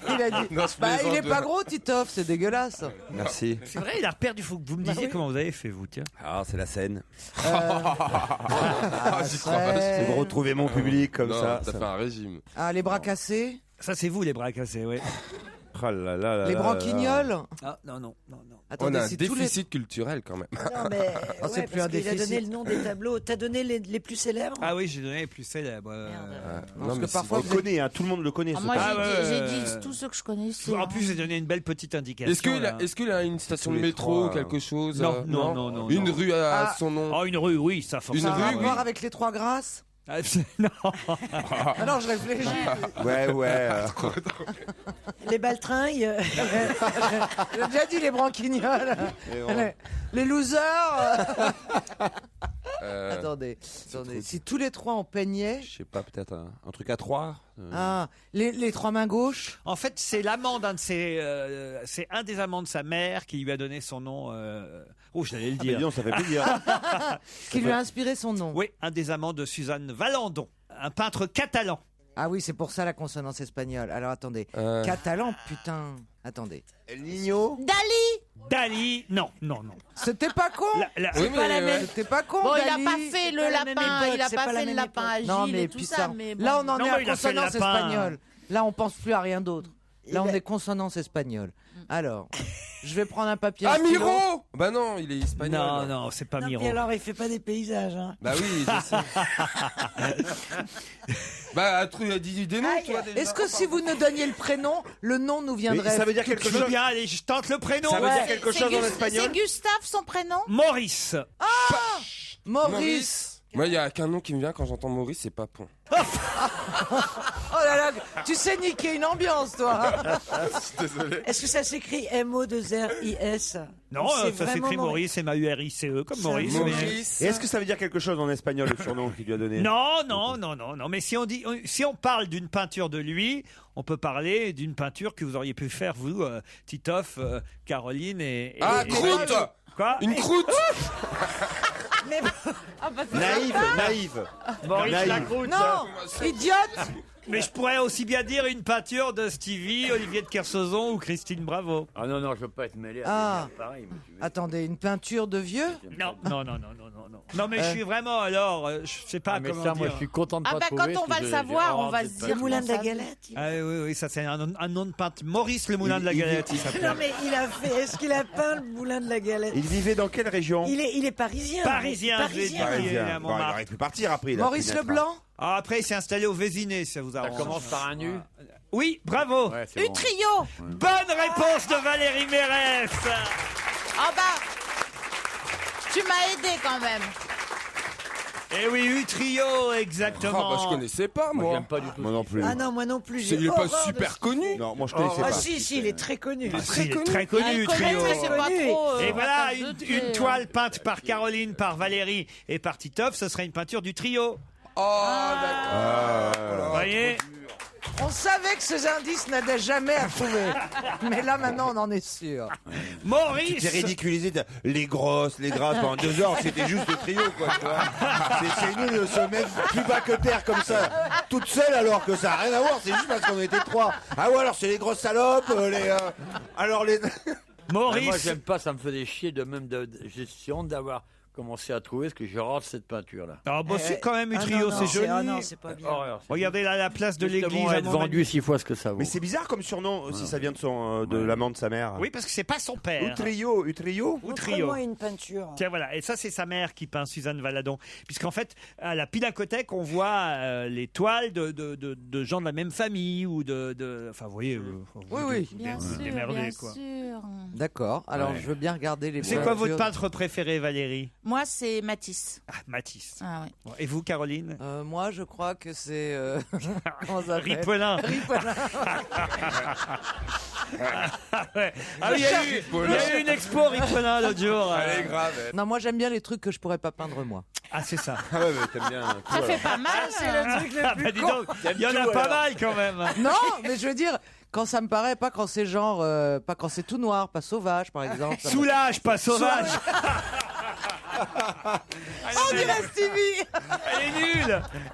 Il a dit. Non, je Bah, il est plaisante. pas gros, Titoff, c'est dégueulasse. Merci. C'est vrai, il a perdu. Il faut que vous me disiez comment vous avez fait, vous, tiens. Ah, c'est la scène. Ah, j'y crois pas. C'est de retrouver mon public comme Non, ça. t'as fait un régime. Ah, les bras cassés, Ça, c'est vous, les bras cassés, oui. Oh là là là les là branquignoles. Ah, non. Attendez, On a un si tous les- déficit culturel quand même. Non, mais Oh, c'est ouais, plus un parce qu'il a déficit. donné le nom des tableaux. T'as donné les plus célèbres? Ah oui, j'ai donné les plus célèbres. Parce que mais parfois, On le connaît, hein, tout le monde le connaît. Ah, ce moi, truc. j'ai ouais, dit tous ceux que je connaissais. En plus, j'ai donné une belle petite indication. Est-ce qu'il a une station Tous de les métro trois, ou quelque chose? Non. Une non. rue à Ah. son nom? Oh, une rue, oui, ça ça forcément. a un rue, rapport oui. avec les trois grâces. Non. Ah non, je réfléchis. Ouais. Les baltringues. J'ai déjà dit les branquignoles. Les losers. Attendez. Si tous les trois on peignait. Je sais pas, peut-être un truc à 3. Ah, les trois mains gauches. En fait, c'est l'amant c'est un des amants de sa mère qui lui a donné son nom. Oh, j'allais le dire. Mais dis donc, ça fait plaisir. Qui lui a inspiré son nom. Oui, un des amants de Suzanne Valandon, un peintre catalan. Ah oui, c'est pour ça la consonance espagnole. Alors attendez. Catalan, putain. Attendez. El Niño. Dali, non. C'était pas con. C'est pas la même. C'était pas con. Bon, il Dali. a pas fait le la même lapin, époque, il a c'est pas pas la fait le même lapin à Gilles Non, mais et tout ça, putain. mais bon. Là, on en Non, est mais à il a fait le consonance lapin. espagnole. Là, on pense plus à rien d'autre. Là, on est consonance espagnole. Alors, je vais prendre un papier. Ah, un stylo. Miro. Bah non, il est espagnol. Non, c'est pas Non, Miro. puis alors, il fait pas des paysages. Hein. Bah oui, je sais. Bah, dis des noms, toi. déjà. Est-ce que si vous nous donniez le prénom, le nom nous Mais viendrait ça veut dire quelque Je veux chose. bien, allez, je tente le prénom. Ça veut dire C'est- quelque c'est chose en Gus- espagnol. C'est Gustave son prénom Maurice. Maurice. Moi, il y a qu'un nom qui me vient quand j'entends Maurice, c'est Papon. Oh là là, tu sais niquer une ambiance, toi. Désolé. Est-ce que ça s'écrit M-O-2-R-I-S? Non, Ou c'est ça vraiment s'écrit Maurice, M-A-U-R-I-C-E, comme Maurice. mais- Maurice. Et est-ce que ça veut dire quelque chose en espagnol, le surnom qu'il lui a donné? Non. Mais si on parle d'une peinture de lui, on peut parler d'une peinture que vous auriez pu faire, vous, Titoff, Caroline et. Ah, et- croûte. Quoi Une croûte. Naïve. Maurice Naïve. Lacroute. Non, idiote. Mais je pourrais aussi bien dire une peinture de Stevie, Olivier de Kersauzon ou Christine Bravo. Ah non, je veux pas être mêlé Ah. à des pareil. Attendez, une peinture de vieux. Non. Non, mais je suis vraiment alors, je sais pas Ah, mais comment ça, dire. moi, je suis content de Ah pas bah trouver. quand on parce va que le j'ai savoir, on horreur va de se pas dire Le moulin de la comment ça- galette. Ah oui, ça c'est un nom de peintre. Maurice le moulin de la galette, il s'appelle. Non, mais est-ce qu'il a peint le moulin de la galette? Il vivait dans quelle région? Il est parisien. Parisien, je l'ai dit, Parisien. à Bon, il Montmartre. aurait pu partir après. il a Maurice pu naître. Leblanc. Ah, après, il s'est installé au Vésiné, si ça vous Ça arrange. commence par un nu. Oui, bravo. Ouais, c'est bon. Utrio. Bonne réponse de Valérie Mérès. Ah bah, tu m'as aidé quand même. Eh oui, Utrio, exactement. Ah, bah, je connaissais pas, Moi, moi. j'aime pas du tout. Moi non plus. Ah non, moi non plus. Il est pas super connu. Non, moi je connaissais Ah pas. si, il est très connu. Ah, si, il est très connu, Ah, Utrio. connaître, c'est pas trop. Et voilà, la tasse de une thé, toile peinte par Caroline, par Valérie et par Titoff, ce serait une peinture du trio. Oh, d'accord. Vous voyez? On savait que ces indices n'aidaient jamais à trouver. Mais là, maintenant, on en est sûr. Tu Maurice. t'es ridiculisé. Les grosses, les grasses pendant 2 heures. C'était juste le trio, quoi. Tu vois. C'est nul de se mettre plus bas que terre comme ça. Toute seule, alors que ça n'a rien à voir. C'est juste parce qu'on était 3. Ah ouais, alors c'est les grosses salopes. Alors les. Mais moi, Maurice. j'aime pas, ça me faisait chier de même j'ai honte d'avoir commencé à trouver ce que je rate cette peinture-là. Ah, bon, c'est quand même Utrio, c'est joli. Ah non, c'est pas bien. Horreur. Regardez là la place de l'église. Justement, à être vendu 6 fois ce que ça vaut. Mais c'est bizarre comme surnom si ça vient de l'amant de sa mère. Oui, parce que c'est pas son père. Utrio. Utrio. Montre-moi une peinture. Tiens, voilà. Et ça, c'est sa mère qui peint Suzanne Valadon. Puisqu'en fait, à la Pinacothèque, on voit les toiles de gens de la même famille ou enfin, vous voyez. Oui. Bien sûr, démerdez, bien quoi. sûr. D'accord. Alors, Ouais. je veux bien regarder les. C'est quoi votre peintures. peintre préféré, Valérie? Moi, c'est Matisse. Ah, Matisse. Ah oui. Bon, et vous, Caroline? Moi, je crois que c'est. Comment ça s'appelle Ripolin. Ripolin. Ouais. Ah oui, il y a eu une expo Ripolin l'autre jour. Elle est grave. Non, moi, j'aime bien les trucs que je pourrais pas peindre moi. Ah, c'est ça. Ah ouais, mais t'aimes bien. Ça fait pas mal, C'est le truc le Ah, plus bah, dis con. donc, il y en a pas mal quand même. Non, mais je veux dire, quand ça me paraît, pas quand c'est genre, pas quand c'est tout noir, pas sauvage, par exemple. ça me- Soulage, pas sauvage. On dirait Stevie.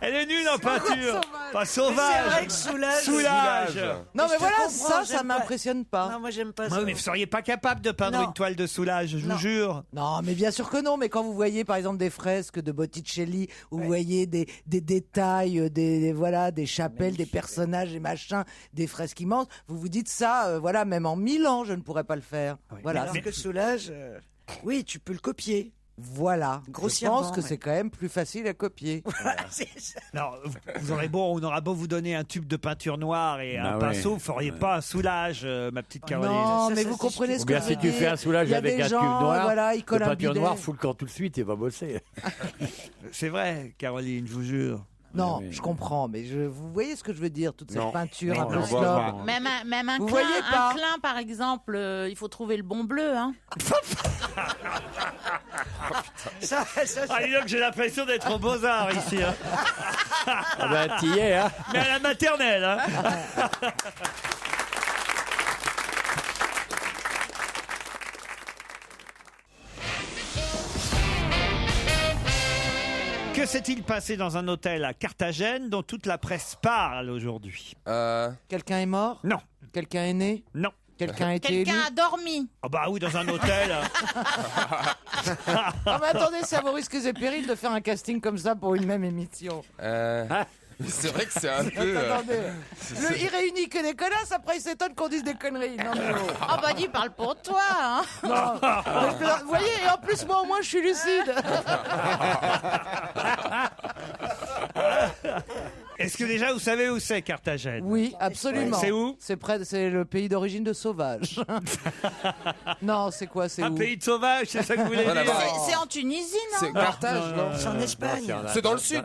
Elle est nulle en peinture. Pas C'est vrai sauvage. que Soulage. Soulage. Non, Je mais te voilà, comprends, ça j'aime pas. m'impressionne pas. Non, moi j'aime pas Ah ça. oui, mais vous seriez pas capable de peindre Non. une toile de Soulage, je vous Non. jure. Non, mais bien sûr que non. Mais quand vous voyez, par exemple, des fresques de Botticelli, où vous voyez des détails, des chapelles, des personnages, des machins, des fresques immenses, vous vous dites ça, voilà, même en 1000 ans, je ne pourrais pas le faire. Voilà. Alors que Soulage, oui, tu peux le copier. Voilà. Je Grossièrement, pense que ouais. c'est quand même plus facile à copier. C'est ça. Non, on aura beau vous donner un tube de peinture noire et un Bah ouais. pinceau, vous feriez pas un Soulage, ma petite Caroline. Non, Ça, mais ça, vous c'est comprenez ce Ou que bien je si veux tu dire. fais un soulage Il y a avec des un gens, tube noir, voilà, ils de collent un peinture bidet. noire, fous le camp tout de suite et va bosser. C'est vrai, Caroline, je vous jure. Non, je comprends, mais vous voyez ce que je veux dire, toute cette Non. peinture Non, un peu je vois snob. pas. Même un Vous clin, voyez pas un clin, par exemple, il faut trouver le bon bleu. Hein. Ah, dis donc, j'ai l'impression d'être aux Beaux-Arts ici. Hein. Ah bah, t'y es, hein. Mais à la maternelle. Hein. Que s'est-il passé dans un hôtel à Carthagène dont toute la presse parle aujourd'hui? Quelqu'un est mort? Non. Quelqu'un est né? Non. Quelqu'un a été élu? Quelqu'un a dormi. Ah bah oui, dans un hôtel. Ah mais attendez, c'est à vos risques et périls de faire un casting comme ça pour une même émission. C'est vrai que c'est un peu. Attendez, il réunit que des connasses, après il s'étonne qu'on dise des conneries. Non, mais oh. Ah bah dis, parle pour toi. Hein. Non. Vous voyez, et en plus moi au moins je suis lucide. Est-ce que déjà vous savez où c'est Carthagène? Oui, absolument. C'est où? C'est le pays d'origine de sauvages. Non, c'est quoi? C'est Un où? pays de sauvages, c'est ça que vous voulez dire? C'est en Tunisie, non? C'est Carthage, non? C'est en Espagne. C'est dans le sud.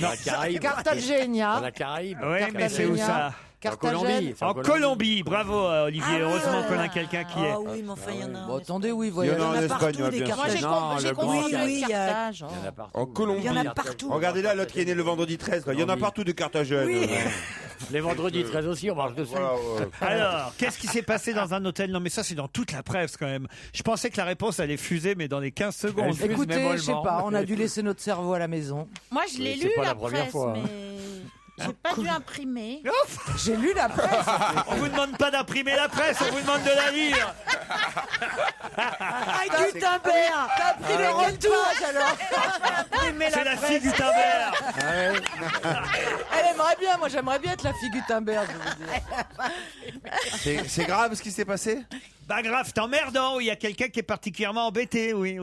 Dans la Caraïbe. Cartagena. Dans la Caraïbe. Oui, mais c'est où ça? Carthagène. En Colombie. Bravo Olivier, heureusement qu'on a quelqu'un qui est. Ah oui, mais enfin, il y en a. Bon, attendez, oui, Il y voyez. en a en Espagne, partout, ouais, des bien sûr. Moi, j'ai compris oui, avec il y a- Carthage. Il y en a partout. En Colombie. Il y en a partout. Regardez là, l'autre qui est né le vendredi 13. Quoi. Il y en a partout de Carthagène. Oui. Les vendredis 13 aussi, on marche dessus. Voilà, ouais. Alors, qu'est-ce qui s'est passé dans un hôtel? Non, mais ça, c'est dans toute la presse quand même. Je pensais que la réponse allait fuser, mais dans les 15 secondes. Elle fuse, mais Écoutez, je sais mollement. pas, on a dû laisser notre cerveau à la maison. Moi, je l'ai Oui, c'est lu, pas la la première presse, fois, hein. mais j'ai pas dû imprimer. J'ai lu la presse. On vous demande pas d'imprimer la presse, on vous demande de la lire. Ah, Gutenberg. T'as pris le retour alors. C'est la fille Gutenberg. Elle aimerait bien, moi j'aimerais bien être la fille Gutenberg, je vous dis. C'est grave ce qui s'est passé? Bah grave, c'est emmerdant. Il y a quelqu'un qui est particulièrement embêté. Oui.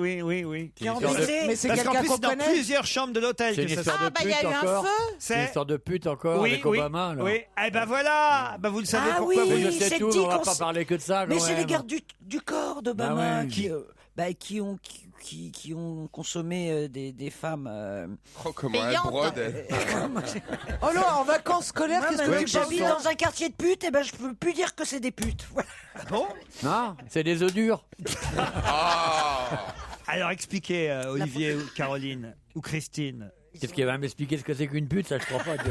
Qui est embêté. Mais c'est Parce qu'en quelqu'un plus, qu'on c'est dans connaît. plusieurs chambres de l'hôtel C'est que une ça se histoire de Ah, bah, il y a pute eu un encore. feu. C'est une histoire de pute encore Oui, avec oui, Obama. Alors. oui. Eh ben voilà. Bah vous le savez Ah pourquoi oui, vous- Mais je sais c'est tout, dit on va qu'on pas s- parler que de ça. Mais quand c'est les même. gardes du corps d'Obama Bah ouais. qui ont consommé des femmes. Oh, comment elle Payante. brode, elle. Oh non, en vacances scolaires, Moi, qu'est-ce maintenant que que tu j'habite penses? dans un quartier de putes, et ben je peux plus dire que c'est des putes. Voilà. Non, c'est des œufs durs. Alors expliquez, Olivier ou Caroline ou Christine. Qu'est-ce qu'il va m'expliquer ce que c'est qu'une pute? Ça, je crois pas.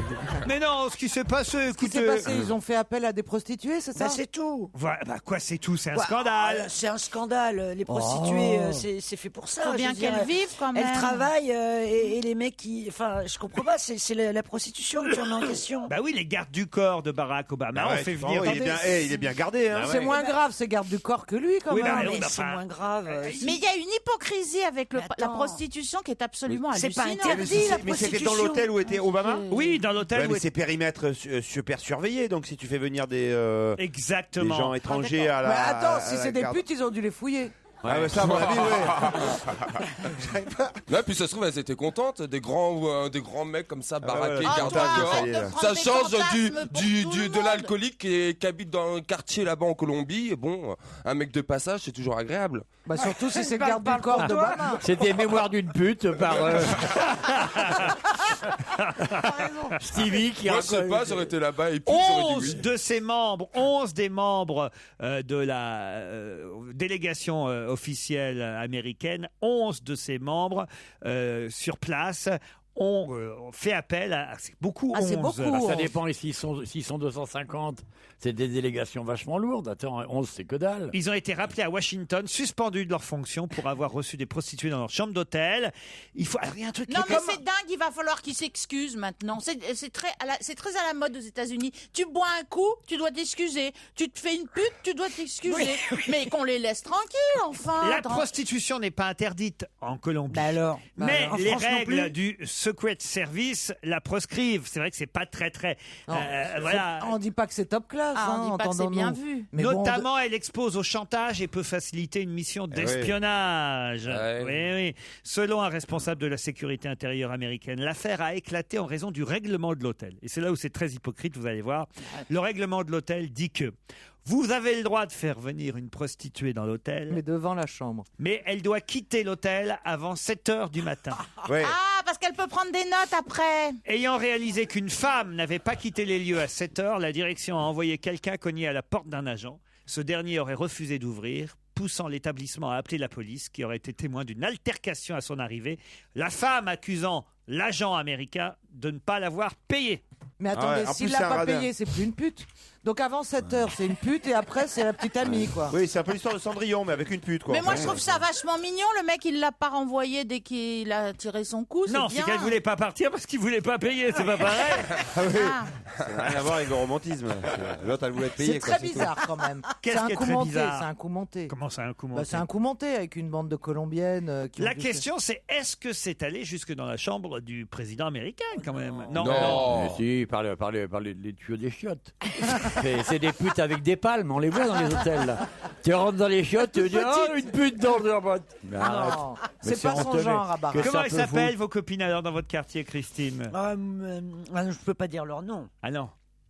Mais non, ce qui s'est passé, Ce qui s'est écoutez. passé, ils ont fait appel à des prostituées, c'est ça? Bah, c'est tout. Voilà, bah quoi, c'est tout, c'est un Quoi scandale. C'est un scandale. Les prostituées, Oh. c'est fait pour ça. Faut je bien veux dire, qu'elles vivent quand même. Elles travaillent et les mecs qui. Enfin, je comprends pas. C'est la prostitution qui en est en question. Bah oui, les gardes du corps de Barack Obama, Ah on ouais, fait tu venir. vois, il est bien gardé. Hein. C'est moins grave, c'est garde du corps que lui quand Oui, même. bah, Mais bah, c'est enfin, moins grave. Mais il y a une hypocrisie avec Mais la attends. prostitution qui est absolument C'est pas hallucinante. interdit, la Mais c'était dans prostitution. l'hôtel où était Obama? Oui, dans l'hôtel Ouais, où mais c'est périmètre super surveillé, donc si tu fais venir des exactement. gens étrangers à la. Mais attends, à si la c'est des garde. putes, ils ont dû les fouiller. Ah, ouais, ça, à mon avis, ouais. Là, puis ça se trouve, elles étaient contentes. Des grands mecs comme ça, baraqués, ouais, gardés toi, à corps. ça y est, là. Ça des change fantasmes pour tout le de monde. l'alcoolique qui habite dans un quartier là-bas en Colombie. Et bon, un mec de passage, c'est toujours agréable. Bah surtout si c'est le garde du corps d'Obama. C'était Mémoire d'une pute par Stevie qui Moi, je sais raconte- pas, j'aurais été là-bas et puis j'aurais dit 11 oui. de ses membres, 11 des membres de la délégation officielle américaine, 11 de ses membres sur place ont fait appel à... C'est beaucoup, 11. Ah, c'est beaucoup. Bah, ça dépend, et s'ils sont 250, c'est des délégations vachement lourdes. Attends, 11, c'est que dalle. Ils ont été rappelés à Washington, suspendus de leur fonction pour avoir reçu des prostituées dans leur chambre d'hôtel. Il faut... Alors, il y a un truc Non, qui mais est c'est dingue, il va falloir qu'ils s'excusent maintenant. C'est très à la mode aux États-Unis. Tu bois un coup, tu dois t'excuser. Tu te fais une pute, tu dois t'excuser. Mais qu'on les laisse tranquilles, enfin. La prostitution n'est pas interdite en Colombie. Bah alors. Mais en les France non règles plus. du Secret Service la proscrivent. C'est vrai que c'est pas très Non, voilà. On dit pas que c'est top class, Ah, on hein, dit pas que c'est entendons-nous. bien vu. Mais bon, Notamment, elle expose au chantage et peut faciliter une mission d'espionnage. Ouais. Oui, oui. Selon un responsable de la sécurité intérieure américaine, l'affaire a éclaté en raison du règlement de l'hôtel. Et c'est là où c'est très hypocrite, vous allez voir. Le règlement de l'hôtel dit que vous avez le droit de faire venir une prostituée dans l'hôtel, mais devant la chambre. mais elle doit quitter l'hôtel avant 7 heures du matin. Ouais. Ah, parce qu'elle peut prendre des notes après. Ayant réalisé qu'une femme n'avait pas quitté les lieux à 7 heures, la direction a envoyé quelqu'un cogner à la porte d'un agent. Ce dernier aurait refusé d'ouvrir, poussant l'établissement à appeler la police, qui aurait été témoin d'une altercation à son arrivée. La femme accusant l'agent américain de ne pas l'avoir payé. Mais attendez, s'il l'a pas payé, c'est plus une pute. Donc avant 7 heures, c'est une pute et après, c'est la petite amie, quoi. Oui, c'est un peu l'histoire de Cendrillon, mais avec une pute, quoi. Mais moi, je trouve ça vachement mignon. Le mec, il l'a pas renvoyé dès qu'il a tiré son coup. Non, c'est qu'elle voulait pas partir parce qu'il voulait pas payer, c'est pas pareil. Ah oui. Ça n'a rien à voir avec le romantisme. L'autre, elle voulait être payée. C'est très bizarre quand même. Qu'est-ce C'est un qui est coup très monté. bizarre C'est un coup monté. Comment ça, un coup monté C'est un coup monté avec une bande de Colombiennes. Qui La ont dit question, c'est est-ce que c'est allé jusque dans la chambre du président américain, quand même? Mais si, par les tuyaux des chiottes. C'est des putes avec des palmes, on les voit dans les hôtels. Là. Tu rentres dans les chiottes, tu dis oh, une pute dans le botte. Non, c'est pas son genre à Barra. Comment elles s'appellent, vos copines, alors, dans votre quartier, Christine? Je peux pas dire leur nom. Ah non.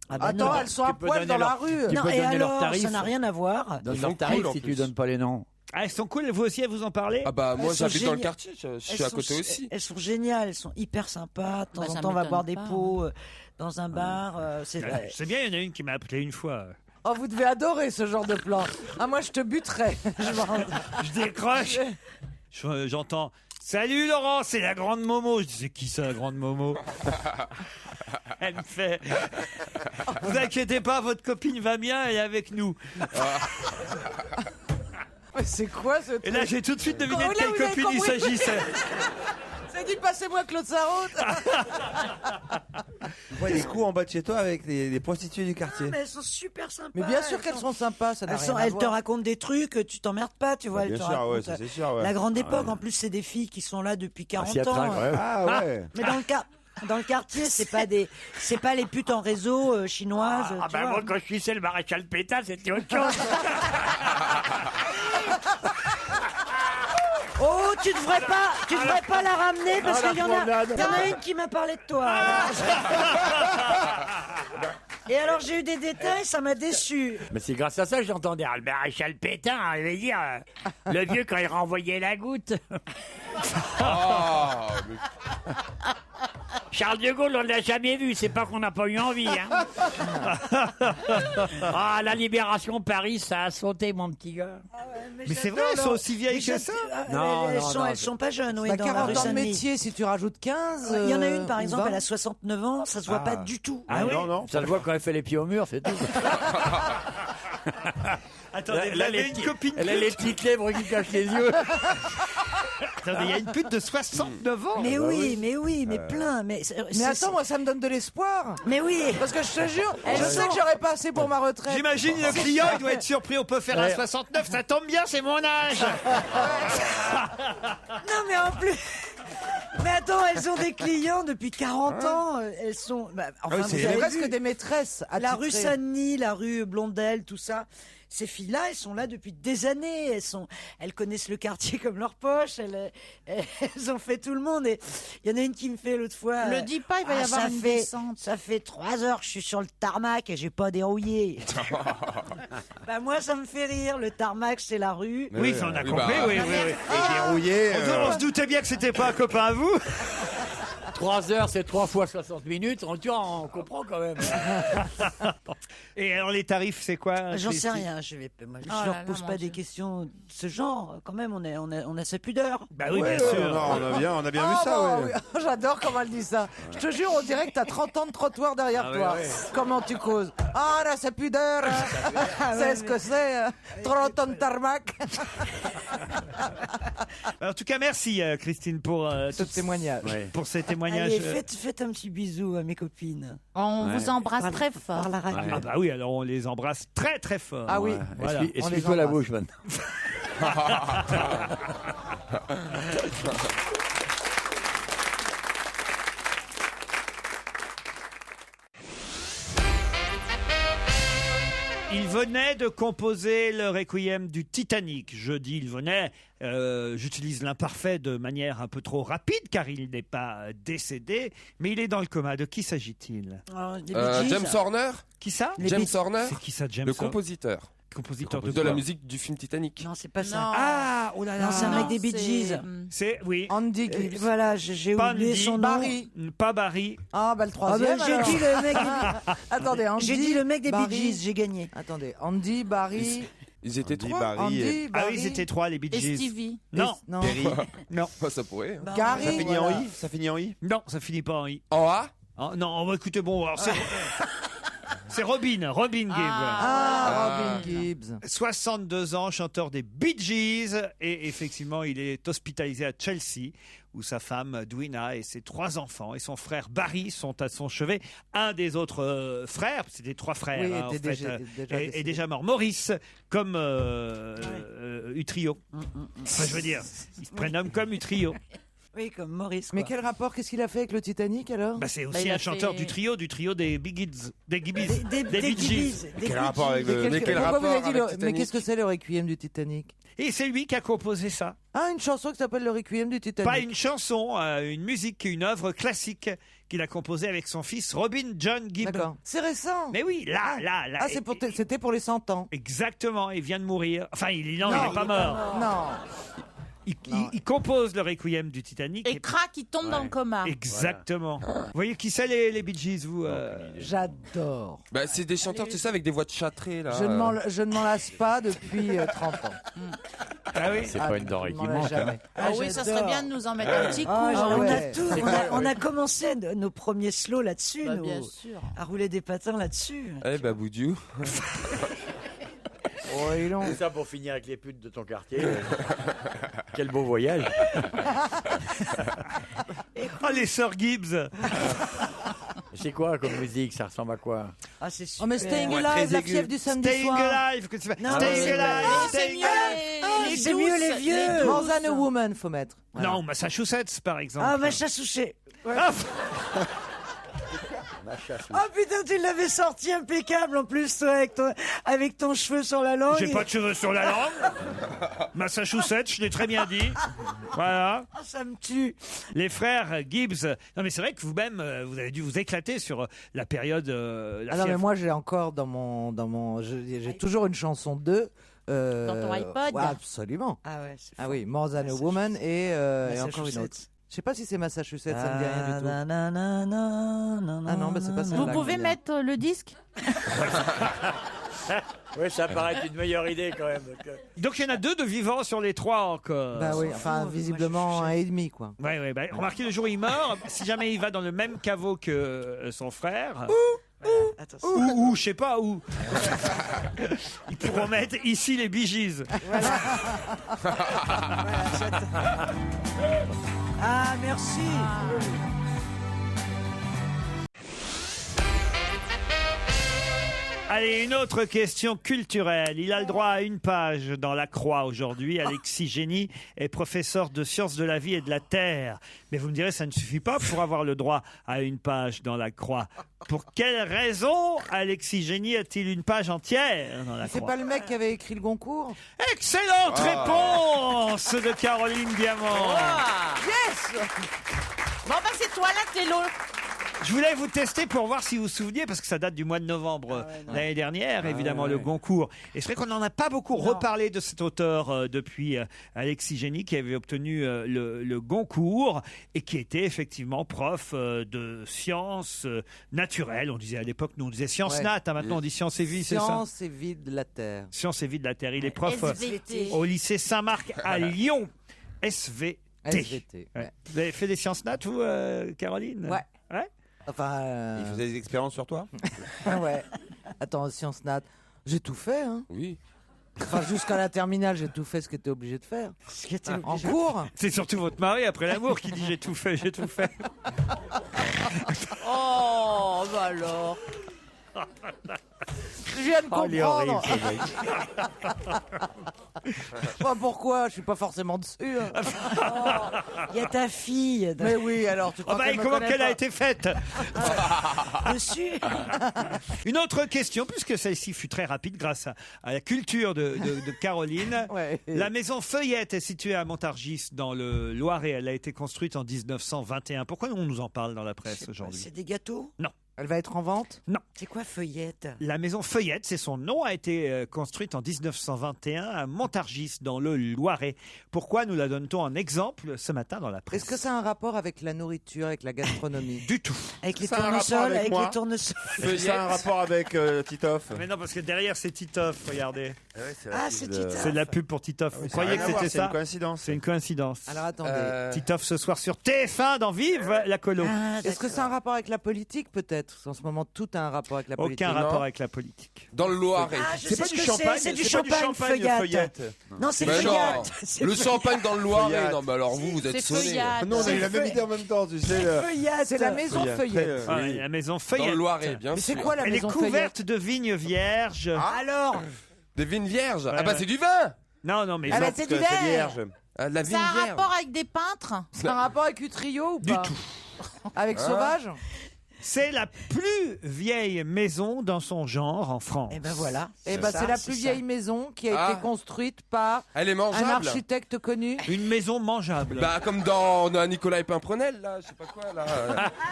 Ah bah Attends, non. elles sont à poil dans la rue. Non, et alors, ça n'a rien à voir. Donne leur tarif si tu donnes pas les noms. Ah, elles sont cool, vous aussi, elles vous en parlez? Ah bah moi Elles sont j'habite dans le géniales. quartier, je suis à côté aussi. Elles sont géniales, elles sont hyper sympas. De temps ça en temps, on va m'étonne boire des pas, pots dans un bar. C'est vrai. C'est bien, il y en a une qui m'a appelé une fois. Oh, vous devez adorer ce genre de plan. Ah, moi, je te buterais. Je décroche. J'entends salut Laurent, c'est la grande Momo. Je dis c'est qui ça, la grande Momo? Elle me fait vous inquiétez pas, votre copine va bien, elle est avec nous. Mais c'est quoi ce truc? Et là j'ai tout de suite deviné de Là, quelle vous avez copine il compris. s'agissait. C'est dit passez-moi Claude Sarraute. Ouais, des coups en bas de chez toi avec les prostituées du quartier. Mais elles sont super sympas. Mais bien sûr qu'elles sont sympas, ça n'a rien à Elles te voir. racontent des trucs, tu t'emmerdes pas, tu vois. Bien Elles te sûr, racontent, ouais, ça, c'est sûr, ouais. La grande époque, en plus, c'est des filles qui sont là depuis 40 s'y attraque, ans. ouais. Ah ouais. Mais dans le quartier, c'est pas les putes en réseau chinoises. Ah tu bah vois. moi quand je suis le maréchal Pétain, c'était autre chose. Oh, tu devrais pas la ramener parce qu'il y en a une qui m'a parlé de toi. Et alors j'ai eu des détails, ça m'a déçu. Mais c'est grâce à ça que j'entendais le maréchal Pétain, il veut dire le vieux quand il renvoyait la goutte. Charles de Gaulle, on ne l'a jamais vu, c'est pas qu'on n'a pas eu envie. Hein. Ah, la libération de Paris, ça a sauté, mon petit gars. Mais c'est vrai, elles sont aussi vieilles que ça. Elles sont pas jeunes, oui, Bah, dans la 40 rue ans de Saint-Denis. métier, si tu rajoutes 15. Il y en a une, par ou exemple, 20. elle a 69 ans, ça se voit pas du tout. Ah oui, non. Ça se voit quand elle fait les pieds au mur, c'est tout. Attendez, elle a une copine elle a les petites lèvres qui cachent les yeux. Attendez, il y a une pute de 69 ans. Mais oui, mais plein. Mais attends, moi, ça me donne de l'espoir. Mais oui. Parce que je te jure, je sais que j'aurais pas assez pour ma retraite. J'imagine le client, il doit être surpris, on peut faire un 69, ça tombe bien, c'est mon âge. Non, mais en plus. Mais attends, elles ont des clients depuis 40 ans. Elles sont. Enfin, c'est vous avez presque vu, des maîtresses. la rue Saint-Denis, la rue Blondel, tout ça. Ces filles-là, elles sont là depuis des années. Elles connaissent le quartier comme leur poche. Elles ont fait tout le monde. Et il y en a une qui me fait l'autre fois. Le dis pas, il va y avoir une descente. Ça fait 3 heures que je suis sur le tarmac et j'ai pas dérouillé. Bah moi, ça me fait rire. Le tarmac, c'est la rue. Oui, ça on a compris, oui. Et dérouillé. On se doutait bien que c'était pas un copain à vous. 3 heures, c'est 3 fois 60 minutes. On comprend quand même. Et alors les tarifs, c'est quoi? J'en sais rien. Je leur pose pas des questions de ce genre. Quand même, on a sa pudeur. Bah oui, bien sûr. On a bien vu ça, ouais. Oui. J'adore comment elle dit ça. Je te jure, on dirait que t'as 30 ans de trottoir derrière toi. oui. Comment tu causes? Ah, là, c'est pudeur. C'est ce que c'est. 30 ans de tarmac. En tout cas, merci Christine pour Ce témoignage. pour ces témoignages. Allez, faites un petit bisou à mes copines. On vous embrasse très fort. Par la radio. Ah bah oui, alors on les embrasse très très fort. Ah oui. Voilà. Essuie-toi la bouche maintenant. Il venait de composer le requiem du Titanic. Je dis il venait, j'utilise l'imparfait de manière un peu trop rapide car il n'est pas décédé, mais il est dans le coma. De qui s'agit-il? Les Bee Gees. James Horner. Qui ça? James Horner. C'est qui ça, James Le Horner? compositeur. Compositeur De la musique du film Titanic. Non, c'est pas ça. Non. Ah, oh là là. Non, c'est un mec des Bee c'est- Gees. C'est, oui. Andy Gibbs. Voilà, j'ai Pas oublié Andy, son nom. Barry. Pas Barry. Ah, bah le Ah troisième. bah, j'ai alors. dit le mec des Attendez, Andy. J'ai dit le mec des Bee Barry. Gees, j'ai gagné. Attendez, Andy, Barry. Ils étaient Andy, trois. Barry Andy, et- Ah Barry. oui, ils étaient trois, les Bee Et Gees. Stevie. Non, Non. Perry. non, Bah, ça pourrait. hein. Gary. Ça finit en voilà. I. Ça finit en I. non, ça finit pas en I. En A. Ah, non, bah, écoutez, bon, alors c'est... C'est Robin Gibb. Ah, Robin Gibbs. 62 ans, chanteur des Bee Gees, et effectivement, il est hospitalisé à Chelsea, où sa femme Dwina et ses 3 enfants et son frère Barry sont à son chevet. Un des autres frères, c'était 3 frères, Oui, hein, en était fait, déjà est décédé. déjà mort. Maurice, comme Utrio. Enfin, je veux dire, il se prénomme comme Utrio. Oui, comme Maurice. Mais quoi. quel rapport, qu'est-ce qu'il a fait avec le Titanic alors? Bah, c'est Bah, aussi il a un chanteur fait- du trio des Bee Gees, des Gibbies, des Des Bee Gees. Gees, des Quel Bee rapport avec Gees. le. Mais quel Pourquoi vous rapport avez dit avec Mais Titanic? qu'est-ce que c'est le Requiem du Titanic? Et c'est lui qui a composé ça. Ah, une chanson qui s'appelle le Requiem du Titanic. Pas une chanson, une musique, une œuvre classique qu'il a composée avec son fils Robin John Gibb. D'accord. C'est récent. Mais oui, là. Ah, c'était pour les 100 ans. Exactement, il vient de mourir. Enfin, il n'est pas mort. Non. Il compose le Requiem du Titanic. Et crac, il tombe dans le coma. Exactement. Vous voyez qui c'est les Bee Gees, vous J'adore. Bah, c'est des chanteurs, tu sais, avec des voix de châtrés, là. Je ne m'en lasse pas depuis 30 ans. Ah oui. C'est pas une denrée je qui m'en lasse manque. jamais. Ah oui, ça serait j'adore. bien de nous en mettre un petit coup. Ah, Ah on ouais. a tout. On a commencé nos premiers slows là-dessus, Bah, nous, bien sûr. à rouler des patins là-dessus. Eh bah, Boudiou. Oh, ils l'ont. C'est ça pour finir avec les putes de ton quartier. Quel beau voyage. Oh, les sœurs Gibbs. C'est quoi comme musique? Ça ressemble à quoi? Ah, c'est super. Oh, mais Staying Ouais, Alive, très la aigu. fièvre du samedi Staying soir. Alive. Que tu fais. Non, Staying mais Alive. Ah, c'est Staying mieux Alive. les c'est mieux les vieux. More Than a Woman, faut mettre. Voilà. Non, Massachusetts, par exemple. Ah, ma chasse souchée. Ah, Oh putain, tu l'avais sorti impeccable en plus, toi, avec ton cheveu sur la langue. j'ai pas de cheveux sur la langue. Massachusetts, je l'ai très bien dit. Voilà. Ah, ça me tue. Les frères Gibbs. Non, mais c'est vrai que vous-même, vous avez dû vous éclater sur la période. La Ah non, mais fièvre. moi, j'ai encore j'ai toujours une chanson d'eux. Dans ton iPod ouais, absolument. Ah ouais, c'est Ah oui, More Than a Woman et encore une autre. Massachusetts. Je sais pas si c'est Massachusetts, ça me dit rien du tout. Ah non, bah c'est pas ça. Vous pouvez mettre le disque? Oui, ça paraît être une meilleure idée quand même. Donc il y en a 2 de vivants sur les 3 encore. Bah oui, enfin visiblement un et demi quoi. Ouais, bah, remarquez, le jour où il meurt, si jamais il va dans le même caveau que son frère, Attention. ou je sais pas où, ils pourront mettre ici les Bee Gees. Ah, merci. Allez, une autre question culturelle. Il a le droit à une page dans La Croix aujourd'hui. Alexis Génie est professeur de sciences de la vie et de la terre. Mais vous me direz, ça ne suffit pas pour avoir le droit à une page dans La Croix. Pour quelle raison Alexis Génie a-t-il une page entière dans La C'est Croix? pas le mec qui avait écrit le Goncourt? Excellente réponse de Caroline Diamant. Yes. Bon, bah, c'est toi l'intello. Je voulais vous tester pour voir si vous vous souveniez, parce que ça date du mois de novembre l'année dernière, évidemment, le Goncourt. Et c'est vrai qu'on n'en a pas beaucoup reparlé de cet auteur depuis Alexis Génie, qui avait obtenu le Goncourt et qui était effectivement prof de sciences naturelles. On disait à l'époque, nous on disait sciences Ouais. nat, hein, maintenant on dit sciences et vie, c'est ça? Science et vie de la Terre. Sciences et vie de la Terre. Il est prof SVT. au lycée Saint-Marc à Lyon. SVT. SVT. Ouais. Vous avez fait des sciences nat, vous, Caroline? Ouais. Ouais. Enfin. Il faisait des expériences sur toi? Ouais. Attends, sciences nat. J'ai tout fait, hein. Oui. Enfin, jusqu'à la terminale, j'ai tout fait ce que t'es obligé de faire. En cours. C'est surtout votre mari, après l'amour, qui dit j'ai tout fait, j'ai tout fait. Oh, bah alors. Je viens de Oh, il est horrible, comprendre. ce mec. Bah, pourquoi? Je suis pas forcément dessus. hein. Il y a ta fille Mais oui, alors tu Oh crois bah, qu'elle et me comment connaît qu'elle a pas? été faite? dessus. Une autre question, puisque celle-ci fut très rapide grâce à la culture de Caroline. Ouais. La maison Feuillette est située à Montargis dans le Loiret. Elle a été construite en 1921. Pourquoi on nous en parle dans la presse aujourd'hui? C'est des gâteaux? Non. Elle va être en vente? Non. C'est quoi Feuillette? La maison Feuillette, c'est son nom, a été construite en 1921 à Montargis, dans le Loiret. Pourquoi nous la donne-t-on en exemple ce matin dans la presse? Est-ce que ça a un rapport avec la nourriture, avec la gastronomie? Du tout. Avec les Ça a un rapport tournesols, avec avec moi les tournesols. Ça a un rapport avec Titoff. Mais non, parce que derrière c'est Titoff, regardez. Ah, c'est Titoff. C'est de la pub pour Titoff. Vous ça a croyez rien que à voir, c'était c'est ça? une coïncidence. C'est une coïncidence. Alors attendez. Titoff ce soir sur TF1 dans Vive la colo. Est-ce que c'est un rapport avec la politique peut-être? En ce moment, tout a un rapport avec la politique. Aucun rapport avec la politique. Dans le Loiret. Ah, je C'est sais pas ce du que champagne, c'est du c'est pas du champagne champagne Feuillette. Non, c'est Mais non, Feuillette. C'est le Feuillette. champagne dans le Loiret. Feuillade. Non, mais alors vous êtes C'est sonnés. Feuillade. Non, on a eu la même idée en même temps, tu sais. Feuillette. C'est la maison Feuillette. Ah, la maison Dans Feuillette. le Loiret, bien Mais sûr. c'est quoi la Elle est maison couverte Feuillette? de vignes vierges. Alors, Des vignes vierges. Ouais, Ah bah ouais. c'est du vin. Non, non, mais Ah bah, non. c'est du verre. vierge. Ah, de la vigne Ça a un vierge. rapport avec des peintres? C'est un rapport avec Utrio ou Du pas? tout. Avec Hein? Sauvage? C'est la plus vieille maison dans son genre en France. et ben voilà. Eh ben, ça, c'est la c'est plus ça. vieille maison qui a Ah. été construite par Elle est un mangeable. architecte connu. Une maison mangeable. Bah comme dans Nicolas et Pimprenel là, je sais pas quoi là.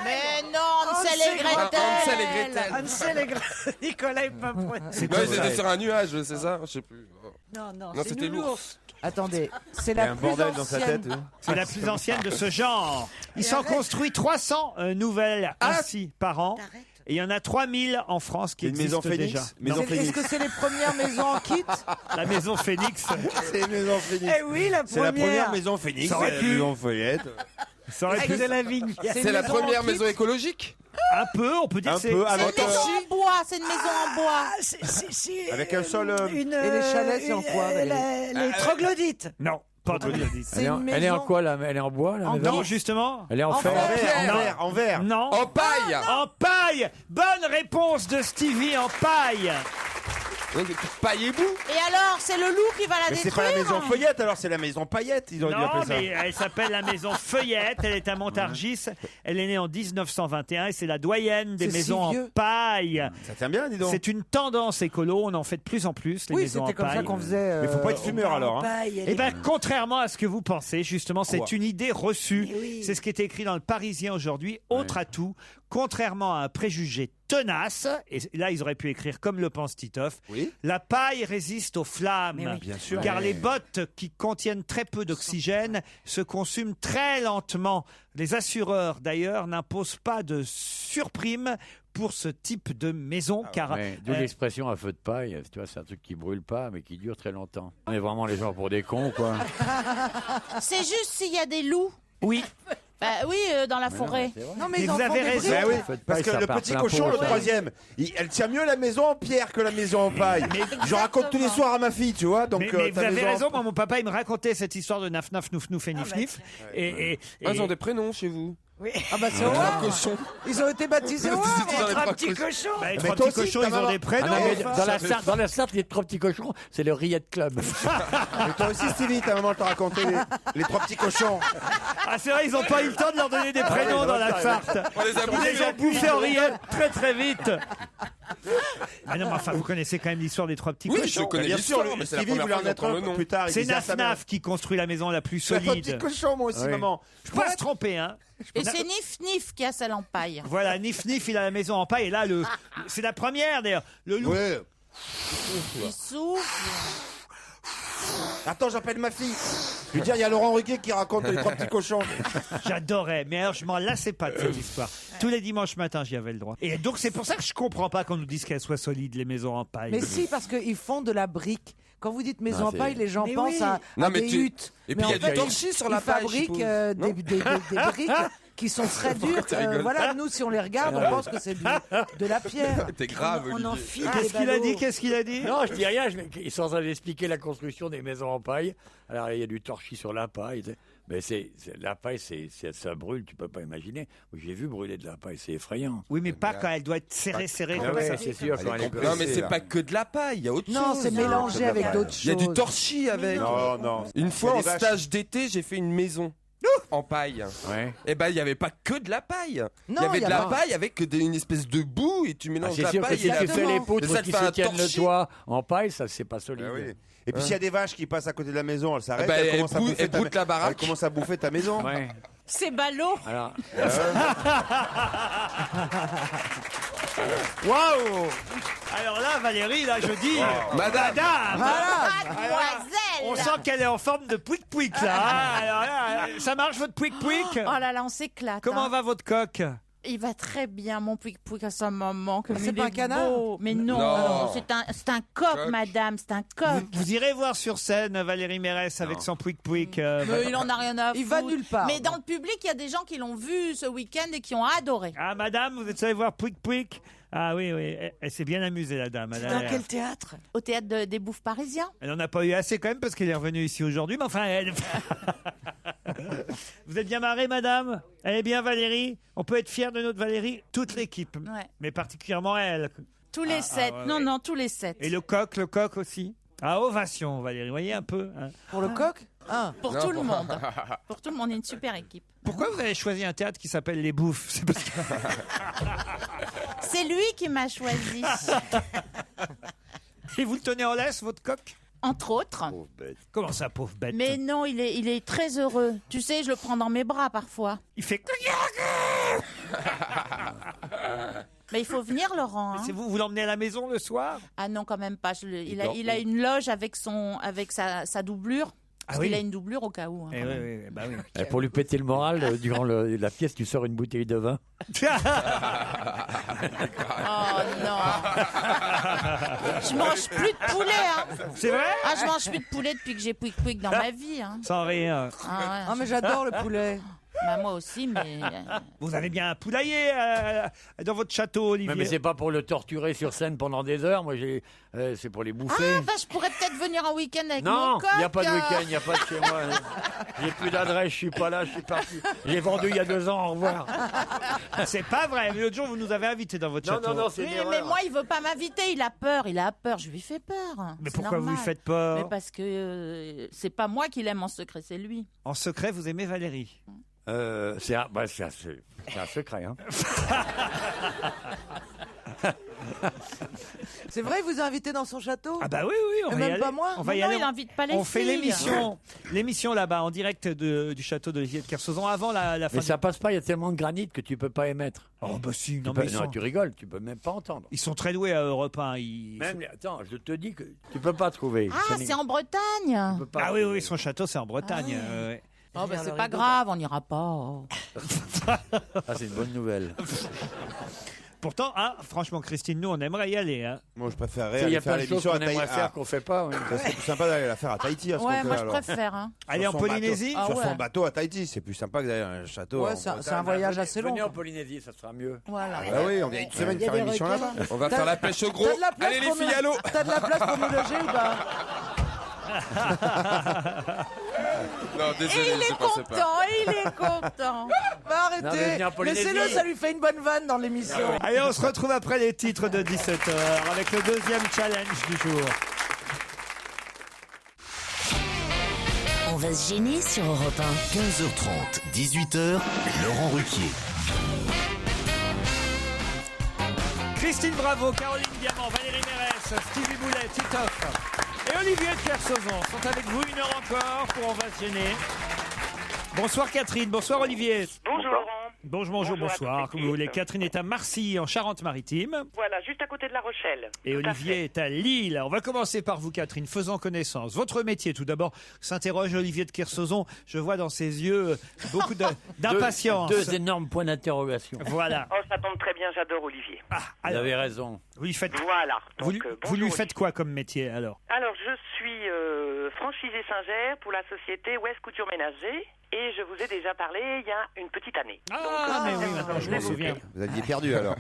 Mais non, Hansel et Gretel. Hansel et Gretel. Hansel et Gretel. Nicolas est pas prêt. C'est Non, tout ils ça. étaient sur un nuage, c'est ça. Je sais plus. Non, non, Non, c'est c'était l'ours. Attendez, c'est Il y a la un plus bordel dans sa ancienne. tête. C'est la plus ancienne de ce genre. Ils s'en arrête. construisent 300 nouvelles ainsi par an. T'arrêtes. Et il y en a 3000 en France qui Une maison existent Phoenix. déjà. Maison Non, Est-ce Phoenix. que c'est les premières maisons en kit? la maison Phoenix. C'est une maison Phoenix. Eh oui, la C'est la première première. maison Phoenix. Ça aurait la pu. maison Feuillette. Ça aurait Avec pu- de la vigne. C'est une la maison en première kit maison écologique. Un peu, on peut dire Un que c'est. peu, C'est avec, une maison en bois, c'est une maison en bois. Ah, c'est Avec un sol, une, Et les chalets, c'est en quoi, Valérie Les troglodytes. Non, pas de C'est une Elle est en maison- quoi là? Elle est en bois là? Non, justement. Elle est en En fer? fer. en verre. Non. En paille. En paille. Bonne réponse de Stevie en paille. Paille et boue. Et alors, c'est le loup qui va la Mais c'est détruire? pas la maison Feuillette, alors c'est la maison Paillette, ils auraient dû Non, appeler ça. mais elle s'appelle la maison Feuillette. Elle est à Montargis. Elle est née en 1921 et c'est la doyenne des C'est si maisons en vieux. paille. Ça tient bien, dis donc. C'est une tendance écolo. On en fait de plus en plus les Oui, maisons en c'était comme ça paille. qu'on faisait. Mais faut pas être fumeur alors. Hein. Paille, elle Eh est- ben, contrairement à ce que vous pensez, justement, c'est Quoi une idée reçue. Mais oui. C'est ce qui est écrit dans le Parisien aujourd'hui. Autre atout, contrairement à un préjugé tenace, et là ils auraient pu écrire comme le pense Titoff, Oui. la paille résiste aux flammes. Mais oui. Bien sûr. Car Ouais. les bottes qui contiennent très peu d'oxygène se consument très lentement. Les assureurs, d'ailleurs, n'imposent pas de surprime pour ce type de maison, car Ouais, d'où l'expression à feu de paille. Tu vois, c'est un truc qui brûle pas, mais qui dure très longtemps. On est vraiment les gens pour des cons, quoi. C'est juste s'il y a des loups. oui, Bah oui, dans la forêt. Non, mais Mais ils en vous font avez des raison. briques. Bah oui, Faites parce paille, que ça le part petit plein cochon, pot, le ça. troisième, elle tient mieux la maison en pierre que la maison en paille. Je raconte tous les soirs à ma fille, tu vois. Donc, mais vous ta avez maison en- raison. Moi, mon papa, il me racontait cette histoire de naf naf nouf nouf et nif nif. Et Ah, ils ont des prénoms chez vous. Oui. Ah bah c'est Trois Howard. cochons. Ils ont été baptisés Howard. Dans les Trois trois petits cochons. cochons. bah, les Mais trois toi petits aussi, cochons, ta ils ont maman. des prénoms. Ah non, mais dans la Sarthe, les trois petits cochons, c'est le Riette Club. Mais toi aussi, Stevie, ta maman t'a raconté les trois petits cochons. Ah, c'est vrai, ils n'ont pas eu le temps de leur donner des prénoms dans la Sarthe. On les a Ils bouffés. les ont bouffés en rillettes très très vite. Ah non, mais enfin, vous connaissez quand même l'histoire des trois petits Oui, cochons. je connais Bien sûr, l'histoire, mais c'est la Stevie première voulait fois en que être j'entends le un nom. plus tard. il C'est disait à Naf sa mère, Naf qui construit la maison la plus c'est un petit solide. cochon, moi aussi, Oui. maman. Je peux pas se tromper, hein. Et c'est Nif Nif qui a celle en paille. Voilà, Nif Nif, il a la maison en paille. Et là, c'est la première d'ailleurs. Le loup. Ouais. Il souffle. Attends, j'appelle ma fille. Je lui dire, il y a Laurent Ruquier qui raconte les trois petits cochons. J'adorais, mais alors je m'en lassais pas de cette histoire. Tous les dimanches matins, j'y avais le droit. Et donc c'est pour ça que je comprends pas qu'on nous dise qu'elles soient solides, les maisons en paille. Mais si, parce qu'ils font de la brique. Quand vous dites maison en paille, les gens Mais pensent oui. à Non, mais des tu- huttes. Et Mais puis, il y a en du fait, torchis sur la ils paille, je fabriquent suppose. des briques qui sont très dures. tu rigoles Voilà, nous, si on les regarde, on pense que c'est de la pierre. T'es grave, On Olivier. enfile Qu'est-ce les qu'il a ballots. dit Qu'est-ce qu'il a dit Non, je dis rien. Ils sont en train d'expliquer la construction des maisons en paille. Alors, il y a du torchis sur la paille. Mais la paille, ça brûle, tu peux pas imaginer. J'ai vu brûler de la paille, c'est effrayant. Oui, mais pas quand elle doit être serrée Ah comme ouais, ça. c'est sûr. Quand elle est Non, mais c'est là. pas que de la paille, il y a autre Non, chose. c'est mélangé avec d'autres Il y a du choses. torchis avec. Non, non. Une fois Il y en a des vaches. stage d'été, j'ai fait une maison en paille. Ouais. Et ben il y avait pas que de la paille. Il y Non, avait il y de a la pas- paille avec une espèce de boue et tu Ah, mélanges c'est la sûr que paille si et la tu fais les Mais poutres ça te qui fait un se tiennent le torchis. toit en paille, ça c'est pas solide. Ah oui. Et puis s'il y a des vaches qui passent à côté de la maison, elles s'arrêtent, Bah, elles elle commencent à bou- bouffer elle ta boutte la baraque. elles commencent à bouffer ta maison. Ouais. C'est ballot. Alors, Waouh! Alors là, Valérie, là, je dis... Madame. Mademoiselle. On sent qu'elle est en forme de pouic-pouic, là. hein. Alors là, ça marche, votre pouic-pouic? Oh là là, on s'éclate. Comment hein. va votre coq? Il va très bien, mon pouic-pouic, à sa maman. Comme C'est il pas est un canard beau. Mais non, Non. c'est un coq, madame, c'est un coq. Vous irez voir sur scène Valérie Mérès avec son pouic-pouic. Mais il en a rien à foutre. Il va nulle part. Mais dans le public, il y a des gens qui l'ont vu ce week-end et qui ont adoré. Ah, madame, vous êtes allée voir pouic-pouic? Ah oui, oui, elle s'est bien amusée, la dame. Dans quel théâtre? Au théâtre des Bouffes Parisiens. Elle n'en a pas eu assez quand même parce qu'elle est revenue ici aujourd'hui, mais enfin, elle... Vous êtes bien marrée, madame? Elle est bien, Valérie? On peut être fier de notre Valérie? Toute l'équipe, Ouais. mais particulièrement elle. Tous les 7. ouais, Non, ouais. non, tous les 7. Et le coq aussi. Ah, ovation, Valérie, vous voyez un peu. hein. Pour le coq? Pour tout le monde. Pour tout le monde, on est une super équipe. Pourquoi vous avez choisi un théâtre qui s'appelle Les Bouffes? C'est parce que... C'est lui qui m'a choisi. Et vous le tenez en laisse, votre coq? Entre autres. Comment ça, pauvre bête? Mais non, il est très heureux. Tu sais, je le prends dans mes bras parfois. Il fait... Mais il faut venir, Laurent. hein. C'est vous l'emmenez à la maison le soir? Ah non, quand même pas. Il a une loge avec sa doublure. Parce oui. qu'il a une doublure au cas où. hein. Eh oui, oui, bah oui. et pour lui péter le moral, durant la pièce, tu sors une bouteille de vin. Oh non. Je mange plus de poulet. Hein. C'est vrai? Ah, je mange plus de poulet depuis que j'ai pouic-pouic dans ma vie. Hein. Sans rien. Ah, ouais. Ah, mais j'adore le poulet. Bah, moi aussi, mais... Vous avez bien un poulailler dans votre château, Olivier. Mais c'est pas pour le torturer sur scène pendant des heures. Moi, c'est pour les bouffer. Ah, bah, je pourrais peut-être venir en week-end avec mon Non, coq. il n'y a pas de week-end, il n'y a pas de chez moi. J'ai plus d'adresse, je suis pas là, je suis parti. J'ai vendu il y a 2 ans, au revoir. C'est pas vrai. Mais l'autre jour, vous nous avez invités dans votre Non, château. non, non, c'est Oui, une erreur. mais moi, il veut pas m'inviter. Il a peur. Je lui fais peur. Mais C'est pourquoi vous lui normal. faites peur? Mais parce que c'est pas moi qui l'aime en secret, c'est lui. En secret, vous aimez Valérie? C'est un secret. Hein. C'est vrai, il vous a invité dans son château? Ah bah oui, oui, on Et va y même aller. pas moi? On va y Non, aller. il invite pas les On fait filles. l'émission là-bas en direct du château d'Olivier de Kersauzon avant la fin. Mais ça passe pas, il y a tellement de granit que tu peux pas émettre. Oh bah si, non, Tu peux- mais ils, non, sont... tu rigoles, tu peux même pas entendre. ils sont très doués à Europe 1. Même, attends, je te dis que tu peux pas trouver. Ah, c'est en Bretagne. Tu peux pas Ah oui, trouver. oui, son château c'est en Bretagne. ouais. Oh, bah, Rien c'est leur pas rideau. grave, on n'ira pas. oh. Ah, c'est une bonne nouvelle. Pourtant, hein, franchement, Christine, nous on aimerait y aller. Hein. Moi, je préférerais Il y aller a faire plein de choses l'émission qu'on à Tahiti. aimerait faire qu'on fait pas. oui. Ça serait plus sympa d'aller la faire à Tahiti à ce Ouais, moment-là, moi je alors. préfère. Hein. Aller Sur en son Polynésie? bateau. Ah Sur ouais. son bateau à Tahiti, c'est plus sympa que d'aller à un château. Ouais, en c'est Bretagne. un voyage assez long. Venez en Polynésie, ça sera mieux. Voilà. Bah oui, on vient une semaine Il y a faire des l'émission requins. là-bas. On va faire la pêche au gros. T'as de la place Allez les pour filles, nous- allô. T'as de la place pour nous loger ou pas? Non, Et désolé, il est je pensais pas. content, il est content. Bah Non, mais arrêtez! venez en Polynésie. Laissez-le, ça lui fait une bonne vanne dans l'émission. Allez, on se retrouve après les titres de 17h avec le deuxième challenge du jour. On va se gêner sur Europe 1. 15h30, 18h, Laurent Ruquier. Christine Bravo, Caroline Diamant, Valérie Mérès, Stevie Boulet, Titoff et Olivier de Kersauzon sont avec vous 1 heure encore pour On va se gêner. Bonsoir Catherine, bonsoir Olivier. Bonjour Laurent. Bonjour, bonsoir, à toute comme vous voulez. l'équipe. Catherine est à Marcilly, en Charente-Maritime. Voilà, juste à côté de La Rochelle. Et Tout à Olivier fait. est à Lille. On va commencer par vous, Catherine, faisons connaissance. Votre métier, tout d'abord, s'interroge Olivier de Kersauzon. Je vois dans ses yeux beaucoup d'impatience. Deux énormes points d'interrogation. Voilà. Oh, ça tombe très bien, j'adore Olivier. Vous Alors, avez raison. vous lui faites, Voilà. vous, Donc, lui- vous bonjour, lui faites quoi comme métier alors? Alors, je suis franchisée Singer pour la société Ouest Couture Ménager et je vous ai déjà parlé il y a une petite année. Ah, mais oui, maintenant je me souviens. Vous aviez perdu alors.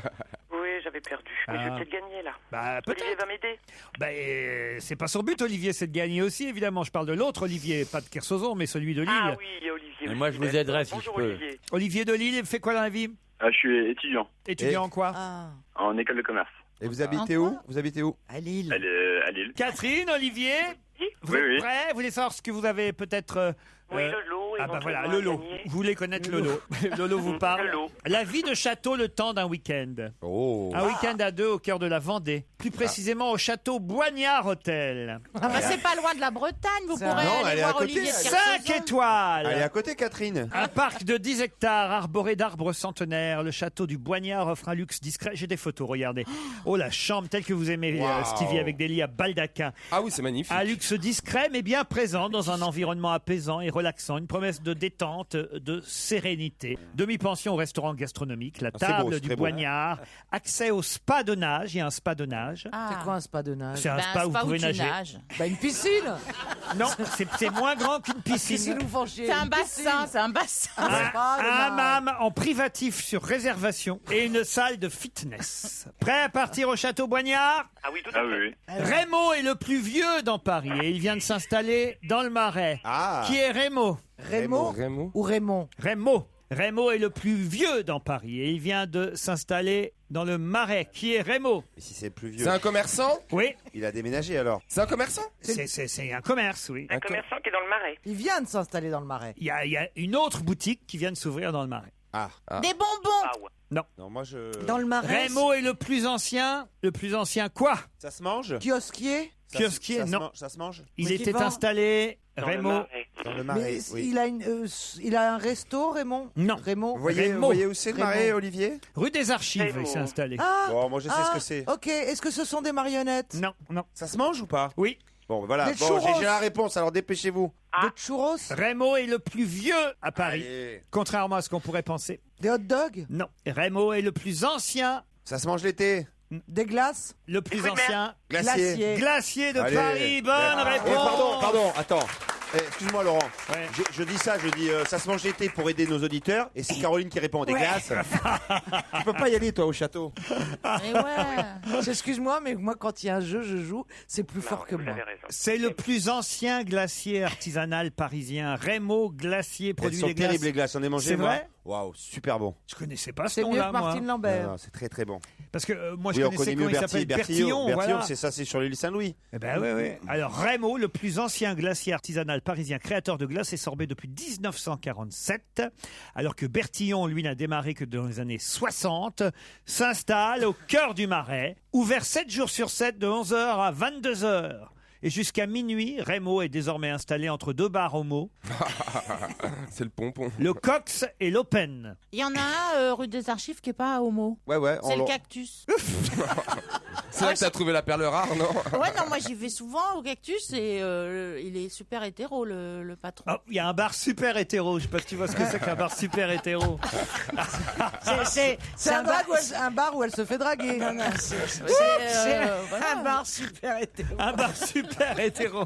Oui, j'avais perdu. Mais je vais peut-être gagner là. Bah, Olivier peut-être. va m'aider. C'est pas son but, Olivier, c'est de gagner aussi, évidemment. Je parle de l'autre Olivier, pas de Kersauzon, mais celui de Lille. Ah oui, Olivier. Et moi, je vous aiderai si Bonjour, je peux. Olivier. Olivier de Lille, il fait quoi dans la vie? Je suis étudiant Étudiant en quoi? en école de commerce Et vous habitez où? Vous habitez où? À Lille. à Lille. Catherine, Olivier, vous Oui, êtes oui. prêts? Vous voulez savoir ce que vous avez peut-être... Oui, le lot. Ah bah voilà, le éventuellement, lot. à gagner. Vous voulez connaître le lot. Le lot vous parle. Le lot. La vie de château le temps d'un week-end. Oh. Un week-end à deux au cœur de la Vendée. plus précisément au château Boignard Hôtel. C'est pas loin de la Bretagne, vous pourrez Non, elle aller est à voir côté, Olivier de 5 Kersauzon. étoiles. Elle est à côté, Catherine. Un parc de 10 hectares arboré d'arbres centenaires. Le château du Boignard offre un luxe discret. J'ai des photos, regardez. Oh, la chambre telle que vous aimez, Wow. Stevie, avec des lits à baldaquin. Ah oui, c'est magnifique. Un luxe discret mais bien présent dans un environnement apaisant et relaxant. Une promesse de détente, de sérénité. Demi-pension au restaurant gastronomique. La c'est table beau, c'est du très beau. Boignard. Accès au spa de nage. Il y a un spa de nage. C'est quoi un spa de nage? C'est un spa où vous pouvez nager. Bah, une piscine. Non, c'est moins grand qu'une piscine. Qu'est-ce qu'ils nous font chier? C'est un Une piscine. bassin, c'est un bassin. Un hammam en privatif sur réservation et une salle de fitness. Prêt à partir au château Boignard? Ah oui, tout à fait. Raymond est le plus vieux dans Paris et il vient de s'installer dans le Marais. Qui est Raymond? Raymond ou Raymond? Raymond est le plus vieux dans Paris et il vient de s'installer dans le Marais. Qui est Raymond? Et si c'est plus vieux. C'est un commerçant? Oui. Il a déménagé alors. C'est un commerçant? C'est un commerce, oui. Un commerçant qui est dans le Marais. Il vient de s'installer dans le Marais. Il y a une autre boutique qui vient de s'ouvrir dans le Marais. Ah. Des bonbons. Non. Non, moi je. Dans le Marais. Raymond est le plus ancien. Le plus ancien quoi? Ça se mange? Kiosquier? Kiosquier, non. Ça se mange? Il était installé, Dans Raymond. Dans le Mais Marais, oui. il a un resto, Raymond? Non. Raymond? Vous voyez où c'est le Marais, Raymond. Olivier? Rue des Archives, il s'est installé. Ah, Bon, moi je sais ce que c'est. Ok, est-ce que ce sont des marionnettes? Non, non. Ça se mange ou pas? Oui. Bon, voilà. Des Bon, churros. j'ai la réponse, alors dépêchez-vous. Des churros? Raymond est le plus vieux à Paris. Allez. Contrairement à ce qu'on pourrait penser. Des hot dogs? Non. Raymond est le plus ancien. Ça se mange l'été? Des glaces? Le plus ancien. Glacier. Glacier de Allez. Paris. Bonne réponse. Pardon, attends. Excuse-moi Laurent, Ouais. je dis ça, ça se mange l'été pour aider nos auditeurs et c'est Caroline qui répond des glaces. Tu peux pas y aller toi au château. Mais ouais. Excuse-moi, mais moi quand il y a un jeu, je joue, c'est plus fort que Vous moi. avez raison. C'est le plus ancien glacier artisanal parisien. Raymond Glacier Elles produit sont les glaces. terribles les glaces, on est mangé C'est moi. vrai? Waouh, super bon. Je connaissais pas ce C'est mieux nom-là, que moi. Martine Lambert. Non, c'est très très bon. Parce que moi, je Oui, on connaissais connaît mieux comment il s'appelle Bertillon. Voilà. c'est ça, c'est sur l'île Saint-Louis. Eh ben oui. Alors Raymond, le plus ancien glacier artisanal parisien, créateur de glace et sorbet depuis 1947, alors que Bertillon, lui, n'a démarré que dans les années 60, s'installe au cœur du Marais, ouvert 7 jours sur 7 de 11h à 22h. Et jusqu'à minuit, Raymond est désormais installé entre deux bars homo, C'est le pompon. le Cox et l'Open. Il y en a un rue des Archives qui est pas homo. Ouais, C'est le cactus. C'est là que t'as trouvé la perle rare, non? Ouais, non, moi j'y vais souvent au cactus et il est super hétéro, le patron. Oh, il y a un bar super hétéro. Je sais pas si tu vois ce que c'est qu'un bar super hétéro. C'est un bar où elle se fait draguer. C'est voilà. un bar super hétéro. Un bar super hétéro.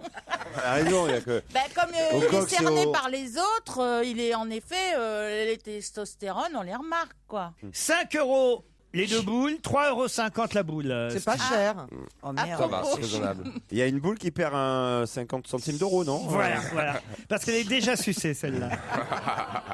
Elle a raison, il y a que. Ben, comme Au il est Coq, c'est cerné au- par les autres, il est en effet, les testostérones, on les remarque, quoi. 5 euros les deux boules, 3,50 € la boule. C'est pas cher. Oh merde. Ça va, c'est raisonnable. Il y a une boule qui perd un 50 centimes d'euros, non? Voilà. Parce qu'elle est déjà sucée, celle-là.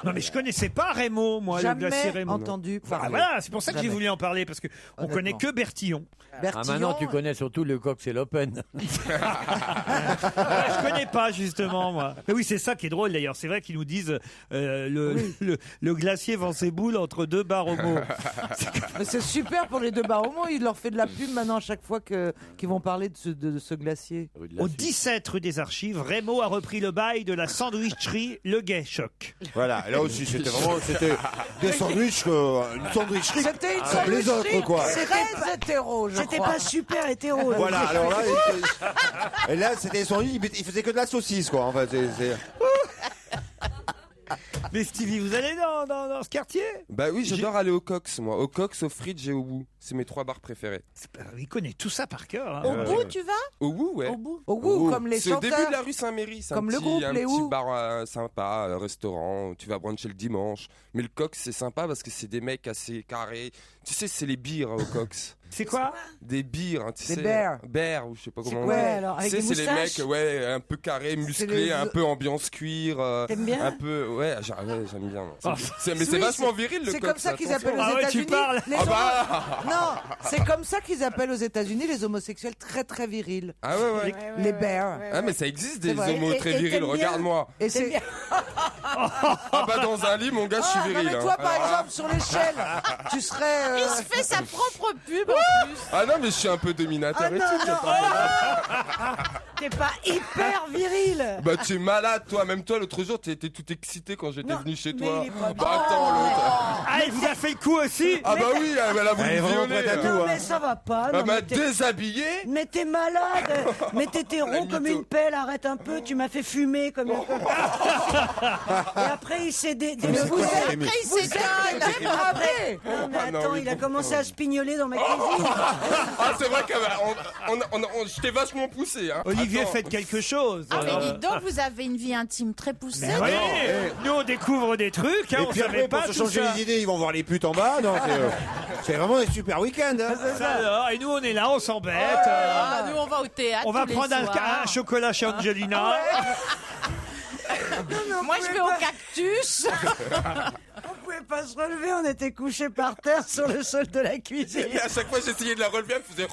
Non, mais je connaissais pas Raymond, moi, le glacier Jamais Raymond. entenue Ah, parler. voilà, c'est pour ça que j'ai Jamais. voulu en parler, parce qu'on Honnêtement. connaît que Bertillon. Ah, maintenant, tu connais surtout le Coq et l'Open. Je connais pas, justement, moi. Mais oui, c'est ça qui est drôle, d'ailleurs. C'est vrai qu'ils nous disent le glacier vend ses boules entre deux bars homo. Mais c'est super pour les deux bars homo. Il leur fait de la pub maintenant à chaque fois qu'ils vont parler de ce glacier. Au 17 rue des Archives, Raymond a repris le bail de la sandwicherie Le Gay Choc. Voilà, là aussi c'était des sandwichs, une sandwicherie C'était une comme les sandwicherie. autres quoi. C'est très hétéro, je C'était crois. pas super hétéro. Voilà, alors là, et là c'était des sandwichs, il faisait que de la saucisse quoi. En fait, Mais Stevie, vous allez dans ce quartier? Bah oui, j'adore aller au Cox, moi. Au Cox, au Fridge et au Woo. C'est mes 3 bars préférés. Il connaît tout ça par cœur. Hein. Au bout, tu vas? Au Woo, ouais. Au bout. Au goût, comme les C'est au chanteurs. début de la rue Saint-Méry. C'est Comme un le petit, groupe, un les petit Woo. bar sympa, restaurant. Tu vas bruncher le dimanche. Mais le Cox, c'est sympa parce que c'est des mecs assez carrés. Tu sais, c'est les bières au Cox. C'est quoi? Des bières, hein, tu Des sais. bears. Bears, ou je sais pas comment quoi, on dit. alors, avec Tu sais, des c'est les moustaches mecs, ouais, un peu carrés, musclés, les- un peu ambiance cuir. T'aimes bien? Un peu, ouais, j'aime bien. Oh. Mais c'est Oui, vachement viril le C'est Cox. comme ça qu'ils attention. appellent aux Ah ouais, tu États-Unis. parles. les Ah homo- bah Non, c'est comme ça qu'ils appellent aux États-Unis les homosexuels très très virils. Ah ouais, ouais. Les bears. Ah mais ça existe C'est des vrai. homos très Et virils, t'aimes bien regarde-moi. Et c'est Ah bah dans un lit, mon gars, je suis Non, viril. mais toi, hein. par exemple, sur l'échelle, tu serais. Il se fait sa propre pub en plus. Ah non, mais je suis un peu dominateur Ah et non, tout. tu non. vois. T'es pas hyper viril. Bah tu es malade, toi. Même toi, l'autre jour, t'étais tout excité quand j'étais venu chez mais toi. il est pas Bah attends, l'autre. Ah, il vous a fait le coup aussi? Ah bah oui, elle a voulu Elle est me vraiment violer. prête à tout, Non, hein. mais ça va pas. Elle non, m'a mais t'es- déshabillé. Mais t'es malade. Mais t'étais rond comme mytho. une pelle. Arrête un peu. Tu m'as fait fumer comme une. Et après, il s'est Après, il s'éteint. Après. Non, mais Ah non, attends, mais il a bon. commencé à spignoler dans ma cuisine. Ah c'est vrai que je t'ai vachement poussé. Hein. Olivier, Attends. faites quelque chose. Ah mais dites donc, vous avez une vie intime très poussée. Mais oui, nous on découvre des trucs, hein, Et on puis savait après, pas pour se tout changer ça. les idées, ils vont voir les putes en bas. Non, c'est vraiment des super week-ends. Hein. Ça alors, et nous on est là, on s'embête. Ah, nous on va au théâtre. On va tous les prendre soirs. un chocolat chez Angelina. Moi je vais au cactus. On pouvait pas se relever. On était couchés par terre sur le sol de la cuisine. Et à chaque fois j'essayais de la relever, elle me faisait.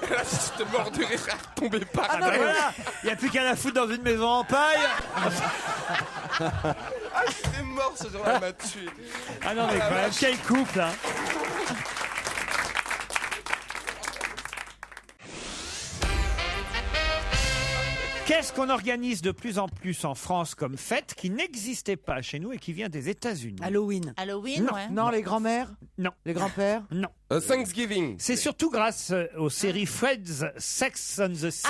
Là, j'étais mort de rire, elle retombait pas. Ah ben voilà, il n'y a plus qu'à la foutre dans une maison en paille. Ah, j'étais mort ce jour-là, elle m'a tué. Ah non mais quand même, quel couple hein. Qu'est-ce qu'on organise de plus en plus en France comme fête qui n'existait pas chez nous et qui vient des États-Unis? Halloween. Halloween, Non. ouais. Non, les grands-mères, Non. les grands-pères. Non. Thanksgiving. C'est surtout grâce aux séries Fred's Sex and the City.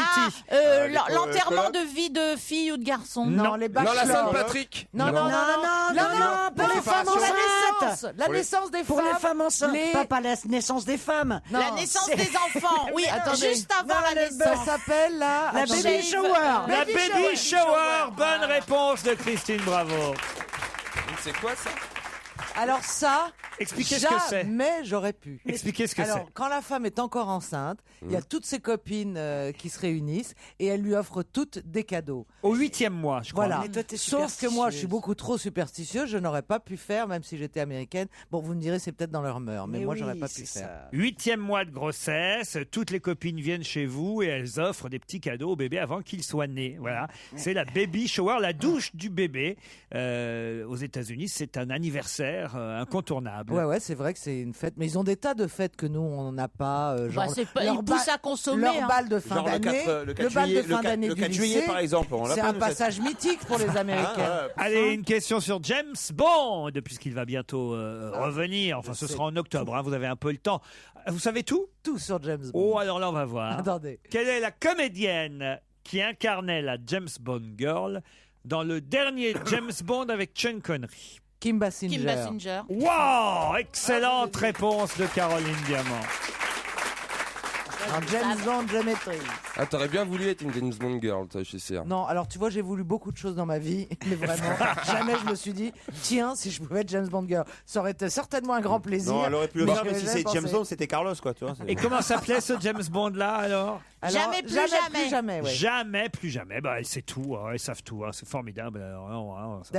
Ah, les l'enterrement colloques. de vie de fille ou de garçon. Non. les Non, la bachelors. Saint-Patrick. Non, non, non, pour les femmes enceintes. La naissance des Pour femmes. les femmes enceintes. les- Pas la naissance des femmes. Non, La naissance c'est- des enfants. Oui, Attendez. juste avant Non, la Ça naissance. s'appelle la baby Shave. shower. La Baby Shower. Bonne réponse de Christine Bravo. C'est quoi ça? Alors ça, Expliquez ce que c'est. jamais j'aurais pu. Expliquez ce que Alors, c'est. quand la femme est encore enceinte, il y a toutes ses copines qui se réunissent et elle lui offre toutes des cadeaux. Au 8e mois, je crois. Voilà. Mais toi, t'es Sauf que moi, je suis superstitieuse. beaucoup trop superstitieuse. Je n'aurais pas pu faire, même si j'étais américaine. Bon, vous me direz, c'est peut-être dans leur mœurs, mais moi, oui, j'aurais pas pu c'est faire. ça. 8e mois de grossesse, toutes les copines viennent chez vous et elles offrent des petits cadeaux au bébé avant qu'il soit né. Voilà, c'est la baby shower, la douche du bébé. Aux États-Unis, c'est un anniversaire incontournable. Ouais, c'est vrai que c'est une fête. Mais ils ont des tas de fêtes que nous, on n'a pas. Genre, Bah, c'est pas, leur ils poussent bal- à consommer. leur hein. bal de fin Genre d'année. le 4 bal de juillet, fin d'année le du 4 juillet, lycée, par exemple. On l'a c'est pas, un nous, cette- passage mythique pour les Américains. Allez, une question sur James Bond, puisqu'il va bientôt revenir. Enfin, ce sera en octobre, hein, vous avez un peu le temps. Vous savez tout? Tout sur James Bond. Oh, alors là, on va voir. Attendez. Quelle est la comédienne qui incarnait la James Bond Girl dans le dernier James Bond avec Sean Connery? Kim Basinger. Kim Basinger. Wow! Excellente réponse de Caroline Diamant. Alors, James Bond, je maîtrise. Ah, t'aurais bien voulu être une James Bond girl, toi, je sais. Non, alors tu vois, j'ai voulu beaucoup de choses dans ma vie, mais vraiment, jamais je me suis dit, tiens, si je pouvais être James Bond girl, ça aurait été certainement un grand plaisir. Non, elle aurait pu le mais faire, j'y mais avais si jamais c'est James pensé. Bond, c'était Carlos, quoi, tu vois. Et comment s'appelait ce James Bond là alors? Alors, Jamais plus jamais. jamais. Plus jamais, ouais. Jamais, plus jamais. Bah, c'est tout, hein, ils savent tout, hein, c'est formidable. Alors, ça-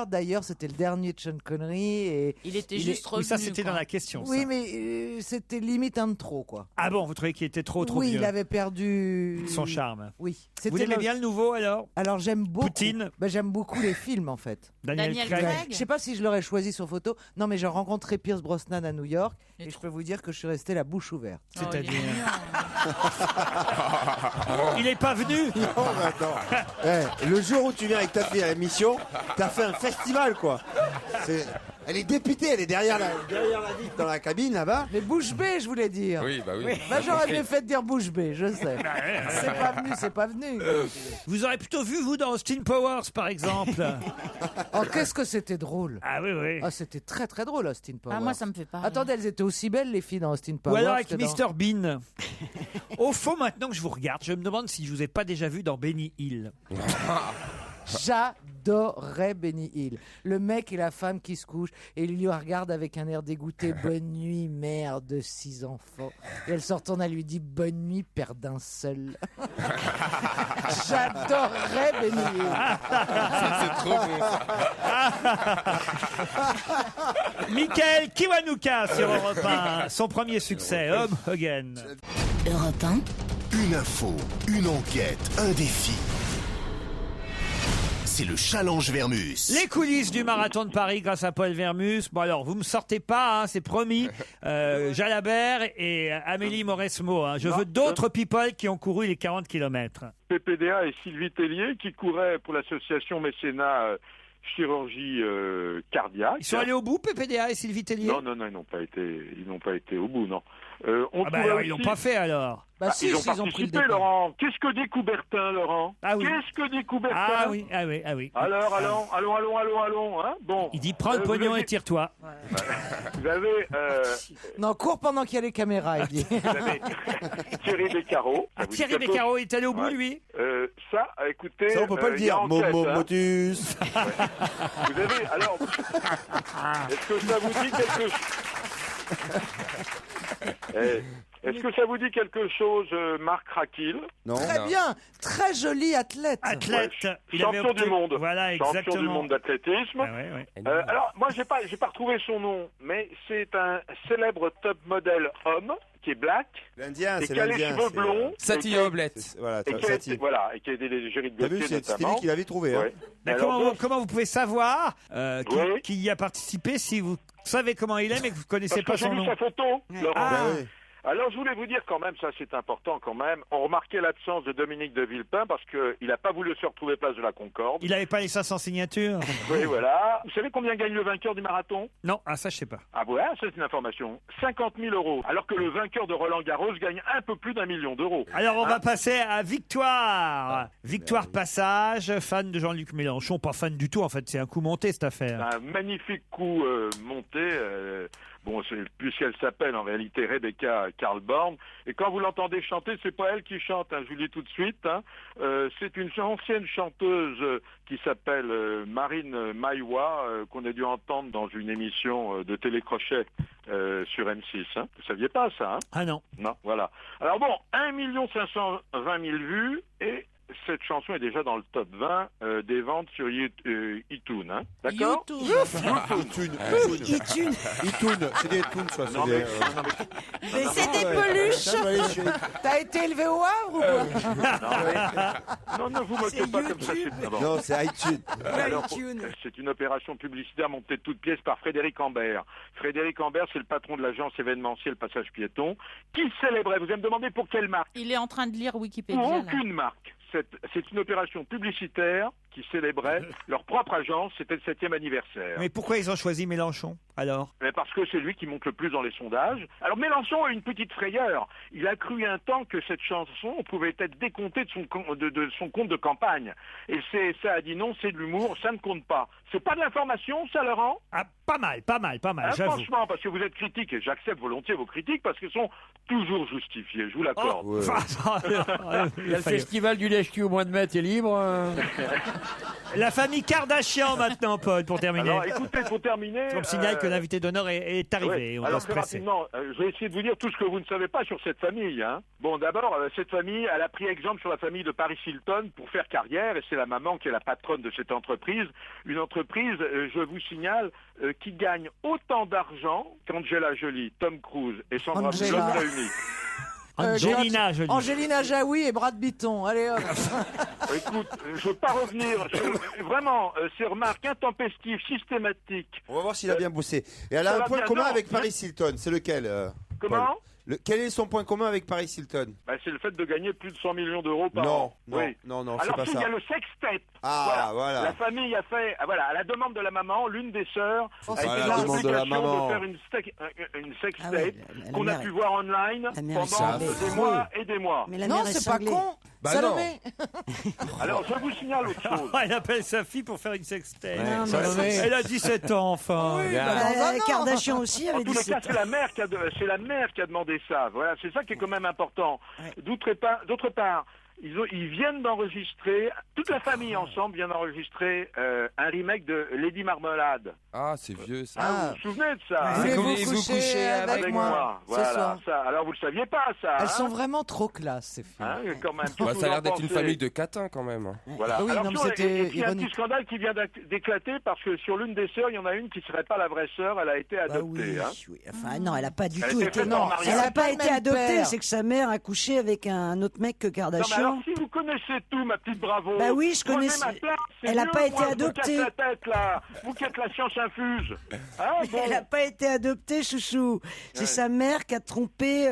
D'ailleurs, c'était le dernier de Sean Connery et Il était Il juste est- revenu. Oui, ça c'était quoi. dans la question. oui, ça. mais c'était limite un de trop, quoi. Ah bon, vous trouvez qu'il était trop oui, vieux? il avait perdu Son charme. Oui, Vous l'aimez bien le nouveau alors? Alors j'aime beaucoup. Poutine. Ben, j'aime beaucoup les films en fait. Daniel Craig. Je sais pas si je l'aurais choisi sur photo. Non, mais j'ai rencontré Pierce Brosnan à New York et je peux vous dire que je suis resté la bouche ouverte. Oh, il est C'est-à-dire mignon. Il est pas venu. Non, mais attends. Le jour où tu viens avec ta fille à l'émission, t'as fait un festival, quoi. Elle est députée, elle est derrière la vitre dans la cabine là-bas. Mais bouche bée, je voulais dire. Oui, bah oui. Bah, j'aurais mieux fait de dire bouche bée, je sais. C'est pas venu. Vous aurez plutôt vu vous dans Austin Powers par exemple. Oh, qu'est-ce que c'était drôle. Ah oui, oui. Ah, c'était très très drôle, Austin Powers. Ah, moi, ça me fait pas. rire. Attendez, elles étaient aussi belles les filles dans Austin Ou Powers. alors avec que dans- Mr Bean. Au fond, maintenant que je vous regarde, je me demande si je vous ai pas déjà vu dans Benny Hill. J'adorais Benny Hill. Le mec et la femme qui se couchent et il lui regarde avec un air dégoûté. Bonne nuit, mère de 6 enfants. Et elle se retourne, elle lui dit bonne nuit, père d'un seul. J'adorais Benny Hill. C'est trop bon, ça. Michael Kiwanuka sur Europe 1. Son premier succès, Home Again. Europe 1, Une info, une enquête, un défi. c'est le challenge Vermus. Les coulisses du marathon de Paris grâce à Paul Vermus. Bon alors, vous me sortez pas, hein, c'est promis. Jalabert et Amélie Mauresmo. Hein. Je veux d'autres people qui ont couru les 40 km. PPDA et Sylvie Tellier qui couraient pour l'association Mécénat Chirurgie Cardiaque. Ils sont allés au bout, PPDA et Sylvie Tellier? Non, ils n'ont pas été au bout, non. Alors, ils l'ont pas fait alors. Ils ont participé, Laurent. Qu'est-ce que dit Coubertin, Laurent? Qu'est-ce que dit Coubertin? Ah oui. Alors, allons, hein? Bon. Il dit prends le pognon et tire-toi. Vous avez... Non, cours pendant qu'il y a les caméras, il dit. Vous avez Thierry Beccaro. Thierry Beccaro, il est allé au bout, lui? Ça, écoutez... Ça, on peut pas le dire. Motus. Vous avez... Alors, est-ce que ça vous dit quelque chose? Est-ce que ça vous dit quelque chose, Marc Rakil? Non. Très bien, très joli athlète. Champion du monde. Voilà, exactement. Champion du monde d'athlétisme. Alors, moi, j'ai pas retrouvé son nom, mais c'est un célèbre top modèle homme qui est black. L'Indien, et c'est qui a les l'Indien. cheveux blonds. Satie Oblette. Voilà, et qui a aidé les égéries de Gauthier, c'était notamment. lui qui l'avait trouvé. Hein. Mais comment vous pouvez savoir qui y a participé si vous savez comment il est mais que vous ne connaissez pas son nom? J'ai vu sa photo, Laurent. oui. Alors, je voulais vous dire quand même, ça c'est important quand même, on remarquait l'absence de Dominique de Villepin parce qu'il n'a pas voulu se retrouver place de la Concorde. Il n'avait pas les 500 signatures. Oui, voilà. Vous savez combien gagne le vainqueur du marathon? Non, ça je sais pas. Ah voilà, ça c'est une information. 50 000 €. Alors que le vainqueur de Roland Garros gagne un peu plus d'1 million d'euros. Alors on va passer à Victoire. Victoire Passage, fan de Jean-Luc Mélenchon. Pas fan du tout en fait, c'est un coup monté cette affaire. Un magnifique coup monté. Bon, puisqu'elle s'appelle en réalité Rebecca Karlborn. Et quand vous l'entendez chanter, c'est pas elle qui chante, hein, je vous le dis tout de suite. Hein. C'est une ancienne chanteuse qui s'appelle Marine Maïwa, qu'on a dû entendre dans une émission de télécrochet sur M6. Hein. Vous saviez pas ça, hein? Ah non. Non, voilà. Alors bon, 1 520 000 vues et... Cette chanson est déjà dans le top 20 des ventes sur iTunes, hein. D'accord? iTunes, c'est des iTunes, ça. Mais c'est des peluches. T'as été élevé au Havre ou quoi? Non, ne vous moquez pas comme ça. Non, c'est iTunes. Alors, c'est une opération publicitaire montée de toutes pièces par Frédéric Ambert. Frédéric Ambert, c'est le patron de l'agence événementielle Passage Piéton, qui célébrait, vous allez me demander pour quelle marque? Il est en train de lire Wikipédia. Pour là. aucune marque. C'est une opération publicitaire qui célébrait leur propre agence, c'était le 7e anniversaire. Mais pourquoi ils ont choisi Mélenchon, alors? Mais parce que c'est lui qui monte le plus dans les sondages. Alors Mélenchon a une petite frayeur. Il a cru un temps que cette chanson pouvait être décomptée de son compte de campagne. Et ça a dit non, c'est de l'humour, ça ne compte pas. C'est pas de l'information, ça, Laurent? Ah, pas mal, j'avoue. Franchement, parce que vous êtes critique, et j'accepte volontiers vos critiques, parce qu'elles sont toujours justifiées, je vous l'accorde. Il y a le festival du lèche-cul au mois de mai, t'es libre. La famille Kardashian maintenant, Paul, pour terminer. Alors écoutez, pour terminer... On me signale que l'invité d'honneur est arrivé. Ouais. Alors très rapidement, je vais essayer de vous dire tout ce que vous ne savez pas sur cette famille. Hein. Bon, d'abord, cette famille, elle a pris exemple sur la famille de Paris Hilton pour faire carrière, et c'est la maman qui est la patronne de cette entreprise. Une entreprise, je vous signale, qui gagne autant d'argent qu'Angela Jolie, Tom Cruise et Sandra Bullock réunis. Angelina Jolie. Angelina Jaoui et Brad Bitton. Allez hop. Écoute, je veux pas revenir. Vraiment, ces remarques intempestives, systématiques. On va voir s'il a bien bossé. Et elle a un point commun avec Paris Hilton. C'est lequel? Comment? Quel est son point commun avec Paris Hilton? C'est le fait de gagner plus de 100 millions d'euros par an. Non, c'est alors, pas ça. Alors, il y a le sextet. Voilà. La famille a fait, à la demande de la maman, l'une des sœurs a été la demande de la maman. de faire une sextape qu'on a pu voir online pendant des mois et des mois. Mais la Non, mère est c'est pas cinglée. con. Salomé. Alors, je vous signale autre chose. Elle appelle sa fille pour faire une sextape. Non, mais elle a 17 ans, enfin. Oui, Kardashian aussi En avait tous les 17 cas, c'est la mère qui a demandé ça. Voilà, c'est ça qui est quand même important. D'autre part, ils viennent d'enregistrer, toute la famille ensemble vient d'enregistrer un remake de Lady Marmalade. Ah, c'est vieux ça. Vous vous souvenez de ça? Voulez-vous coucher avec moi? Voilà, ça. Alors vous le saviez pas, ça? Elles sont vraiment trop classe, ces filles. Quand même. Ça a l'air d'être une famille de catins quand même. Voilà. Oui, Alors, non, mais il c'était y a un petit ironique. scandale qui vient d'éclater parce que sur l'une des sœurs, il y en a une qui serait pas la vraie sœur, elle a été adoptée. Oui. Enfin, non, elle a pas du Elle tout était été. faite en mariage. Elle a pas le été même adoptée, père. c'est que sa mère a couché avec un autre mec que Kardashian. Alors, si vous connaissez tout, ma petite Bravo. Bah oui, je connais. prenez ma place, c'est Elle n'a mieux, pas été moi, adoptée. Vous cassez la tête, là. Vous qui êtes la science infuse. Hein, bon. Elle n'a pas été adoptée, chouchou. C'est Ouais. sa mère qui a trompé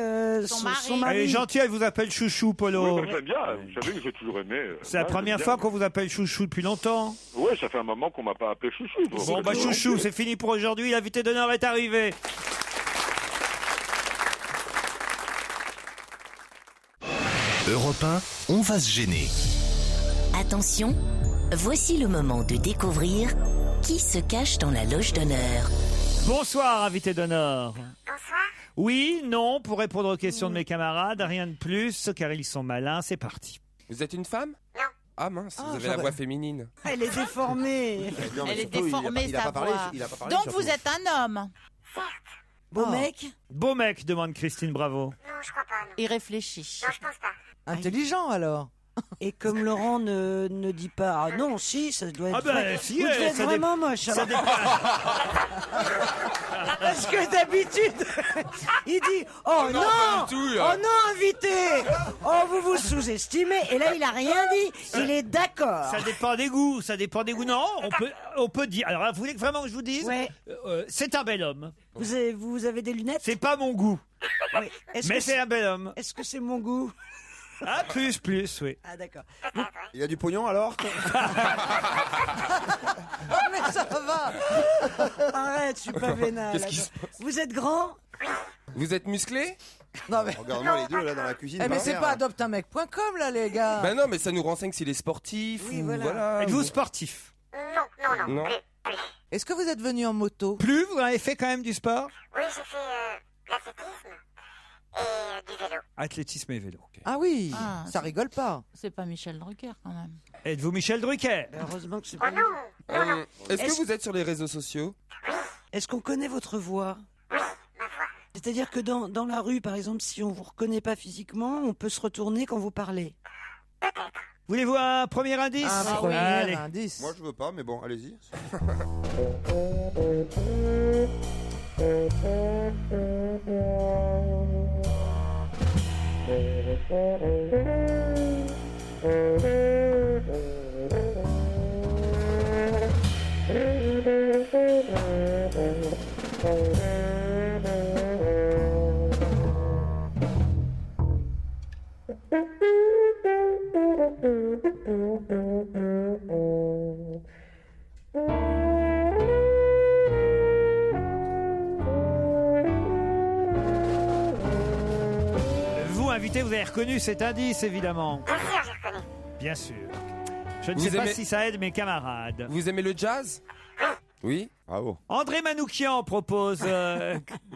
son mari. Elle est gentille, elle vous appelle chouchou, Polo. Oui, bah, c'est bien. Vous savez que j'ai toujours aimé. C'est la première fois qu'on vous appelle chouchou depuis longtemps. Ouais, ça fait un moment qu'on m'a pas appelé chouchou. Bon, bah chouchou, c'est fini pour aujourd'hui. L'invité d'honneur est arrivé. Europe 1, on va se gêner. Attention, voici le moment de découvrir qui se cache dans la loge d'honneur. Bonsoir, invité d'honneur. Bonsoir. Oui, non, pour répondre aux questions de mes camarades, rien de plus, car ils sont malins. C'est parti. Vous êtes une femme? Non. Ah mince, vous avez j'aurais- la voix féminine. Elle est déformée. Elle est déformée, sa voix. Donc vous êtes un homme. Beau mec. Beau mec, demande Christine Bravo. Il réfléchit. Non, je pense pas. Intelligent alors. Et comme Laurent ne dit pas, ah non, si, ça doit être. Ah ben, vrai. si, Vous devez être ça vraiment moche. ça alors. dépend. Parce que d'habitude, il dit, oh non, pas du tout, oh non, invité, oh vous vous sous-estimez. Et là, il a rien dit. Il est d'accord. Ça dépend des goûts, ça dépend des goûts. Non, on peut dire. Alors, vous voulez que vraiment que je vous dise Ouais. C'est un bel homme. Vous avez des lunettes. C'est pas mon goût, Oui. Est-ce mais que c'est un bel homme. Est-ce que c'est mon goût? Ah, plus, oui. Ah d'accord. Il a du pognon alors? Mais ça va. Arrête, je suis pas vénal. Qu'est-ce qui se Vous êtes grand? Vous êtes musclé? Non mais. Regarde-moi les deux là dans la cuisine. Eh, mais par c'est terre, pas là. adopteunmec.com là les gars. Ben non, mais ça nous renseigne s'il est sportif Oui, ou voilà. Êtes-vous sportif? Non. Est-ce que vous êtes venu en moto? Plus, vous avez fait quand même du sport? Oui, j'ai fait l'athlétisme et du vélo. Athlétisme et vélo. Ah oui, Ah, ça rigole pas. C'est pas Michel Drucker quand même. Êtes-vous Michel Drucker? Heureusement que c'est Oh pas. non, Est-ce Est-ce- que vous êtes sur les réseaux sociaux? Est-ce qu'on connaît votre voix? ma voix. C'est-à-dire que dans la rue, par exemple, si on vous reconnaît pas physiquement, on peut se retourner quand vous parlez. Voulez-vous un premier indice? Un premier Allez. indice. Moi je veux pas, mais bon, allez-y. Vous, invité, vous avez reconnu cet indice, évidemment. Bien sûr, j'ai reconnu. Bien sûr. Je ne Vous sais pas aimez- si ça aide mes camarades. Vous aimez le jazz? Oui. Bravo. André Manoukian propose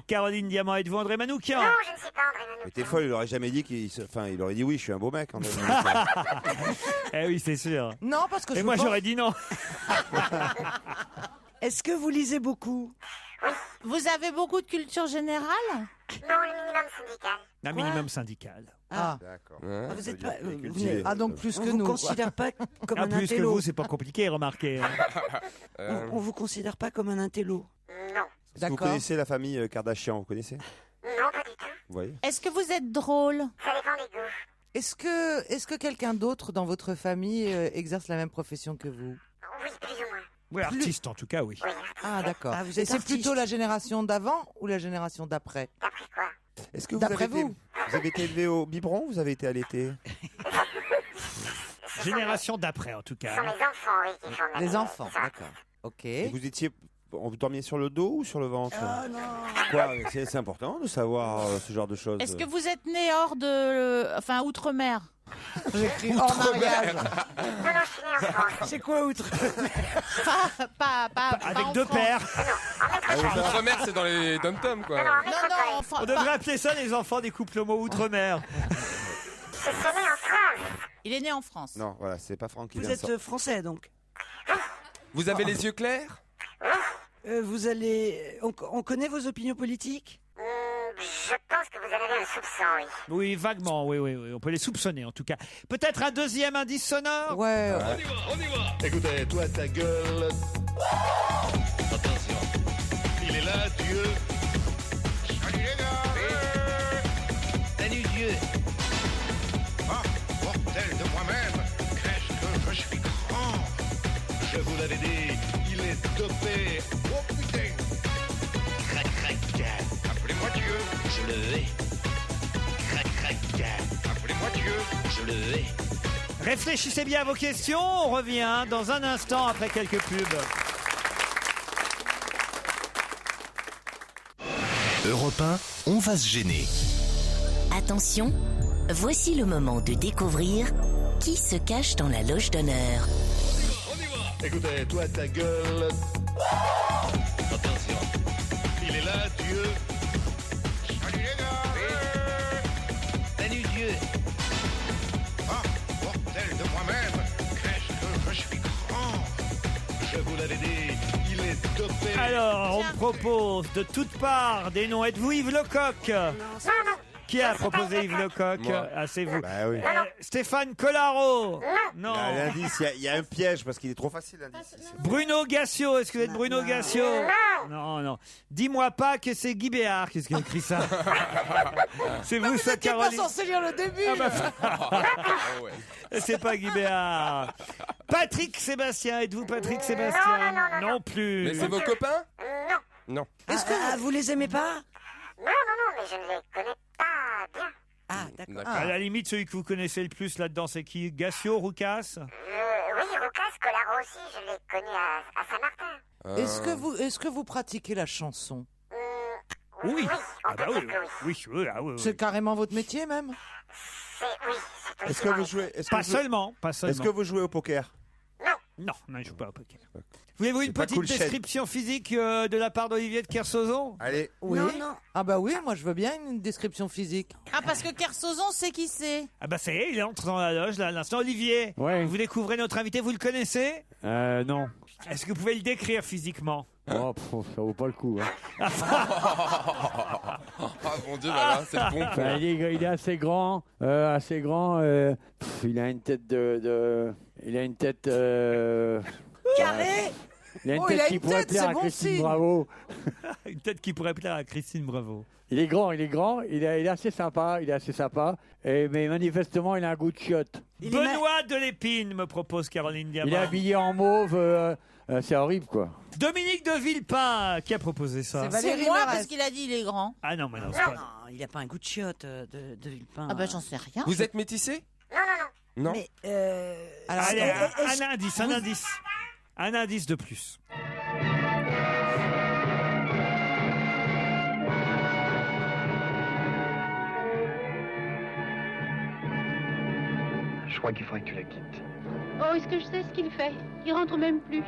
Caroline Diamant. Êtes-vous André Manoukian? Non, je ne suis pas André Manoukian. Mais t'es folle, il aurait jamais dit Enfin, il aurait dit oui, je suis un beau mec. En Eh oui, c'est sûr. Non, parce que Et je moi, pense- j'aurais dit non. Est-ce que vous lisez beaucoup? Vous avez beaucoup de culture générale? Non, le minimum syndical. Un minimum syndical. Ah, D'accord. Hein? Vous êtes pas. vous cultivé. n'êtes- ah donc plus on que vous nous. quoi. considère pas comme Ah, un plus que intello. vous, c'est pas compliqué, remarquez. hein. On vous considère pas comme un intello. Non. Est-ce que vous D'accord. connaissez la famille Kardashian? Vous connaissez? Non, pas du tout. Vous voyez? Est-ce que vous êtes drôle? Ça dépend des goûts. Est-ce que quelqu'un d'autre dans votre famille exerce la même profession que vous? Oui, plus ou moins. Oui, artiste en tout cas, oui. Oui, Ah d'accord. Ah, vous Et êtes c'est artiste. plutôt la génération d'avant ou la génération d'après? d'après quoi? Est-ce que vous D'après avez, vous. vous avez été élevé au biberon ou vous avez été allaité? Génération d'après, en tout Ce sont cas. mes enfants, oui, qui font de la Les musique, enfants, c'est ça. d'accord. Ok. Et vous étiez... Vous dormiez sur le dos ou sur le ventre? Ah non. Quoi? C'est important de savoir ce genre de choses. Est-ce que vous êtes né hors de... Enfin, outre-mer? J'écris hors mariage. Non, non, je suis née en France. C'est quoi outre? Pas Avec en deux France. pères. Outre-mer, c'est dans les dom-toms, quoi. Non, non, en Non, métropole. non, enfin, On devrait appeler ça les enfants des couples homo outre-mer. Je suis née en France. Il est né en France. Non, voilà, c'est pas Franck qui Vous vient de sortir. êtes français donc. Vous avez les yeux clairs? Vous allez. On connaît vos opinions politiques? Je pense que vous en avez un soupçon, oui. Oui, vaguement, oui. On peut les soupçonner, en tout cas. Peut-être un deuxième indice sonore? Ouais. Écoutez, toi ta gueule. Attention. Il est là, Dieu. Salut les gars. Salut Dieu. Ah, mortel. Je vous l'avais dit, il est dopé. Oh putain. Crac, crac. Appelez-moi Dieu, je le hais. Crac, crac. Appelez-moi Dieu, je le hais. Réfléchissez bien à vos questions. On revient dans un instant après quelques pubs. Europe 1, on va se gêner. Attention, voici le moment de découvrir qui se cache dans la loge d'honneur. Écoutez, toi ta gueule. Attention, il est là, Dieu. Salut les gars. Salut Dieu. Ah, bordel de moi-même. Qu'est-ce que je suis grand. Je vous l'avais dit, il est dopé. Alors, on me propose de toutes parts des noms. Êtes-vous Yves Lecoq? Qui a proposé Yves Lecoq? Ah, c'est vous. Bah oui. Stéphane Collaro? Non. L'indice, il y a un piège parce qu'il est trop facile l'indice. Bruno Gassio, est-ce que vous êtes Bruno Gassio? Non, non. Dis-moi pas que c'est Guy Béard. Qu'est-ce qui a écrit ça? C'est vous, ça, Caroline? Vous n'étiez pas censé lire le début. C'est pas Guy Béard. Patrick Sébastien, êtes-vous Patrick Sébastien? Non plus. Mais c'est vos copains? Non. Est-ce que vous les aimez pas? Non, mais je ne les connais pas bien. Ah, d'accord. À la limite, celui que vous connaissez le plus là-dedans, c'est qui? Gassio, Roucas? Oui, Roucas, Collaro aussi, je l'ai connu à Saint-Martin. Est-ce que vous pratiquez la chanson? Oui. On peut dire que oui. Oui. C'est carrément votre métier même? Oui, c'est Est-ce que vous jouez Pas seulement. Est-ce que vous jouez au poker? Non, je joue pas au poker. Voulez-vous une pas petite cool, Chef. description physique de la part d'Olivier de Kersauzon? Allez. Oui. Non. Ah bah oui, moi je veux bien une description physique. Ah, parce que Kersozon sait qui c'est. Ah bah ça y est, il entre dans la loge là à l'instant. Olivier, vous découvrez notre invité, vous le connaissez? Non. Est-ce que vous pouvez le décrire physiquement? Oh, ça vaut pas le coup. Hein. Oh mon Dieu, là, c'est le bon point. Enfin, il est assez grand. Il a une tête il a une tête. Carré. Il a une Oh, tête il a qui une pourrait tête, plaire c'est à bon Christine signe. Bravo. Une tête qui pourrait plaire à Christine Bravo. Il est grand, il est assez sympa, mais manifestement, il a un goût de chiotte. Benoît de l'Épine, me propose Caroline Diamant. Il est habillé en mauve, c'est horrible, quoi. Dominique de Villepin, qui a proposé ça? C'est moi, parce qu'il a dit il est grand. Ah non, mais non, c'est pas... Non, il a pas un goût de chiotte de Villepin. Ah bah j'en sais rien. Vous êtes métissé? Non. Mais Alors, Allez, est-ce- un indice de plus. Je crois qu'il faudrait que tu la quittes. Oh, est-ce que je sais ce qu'il fait? Il rentre même plus.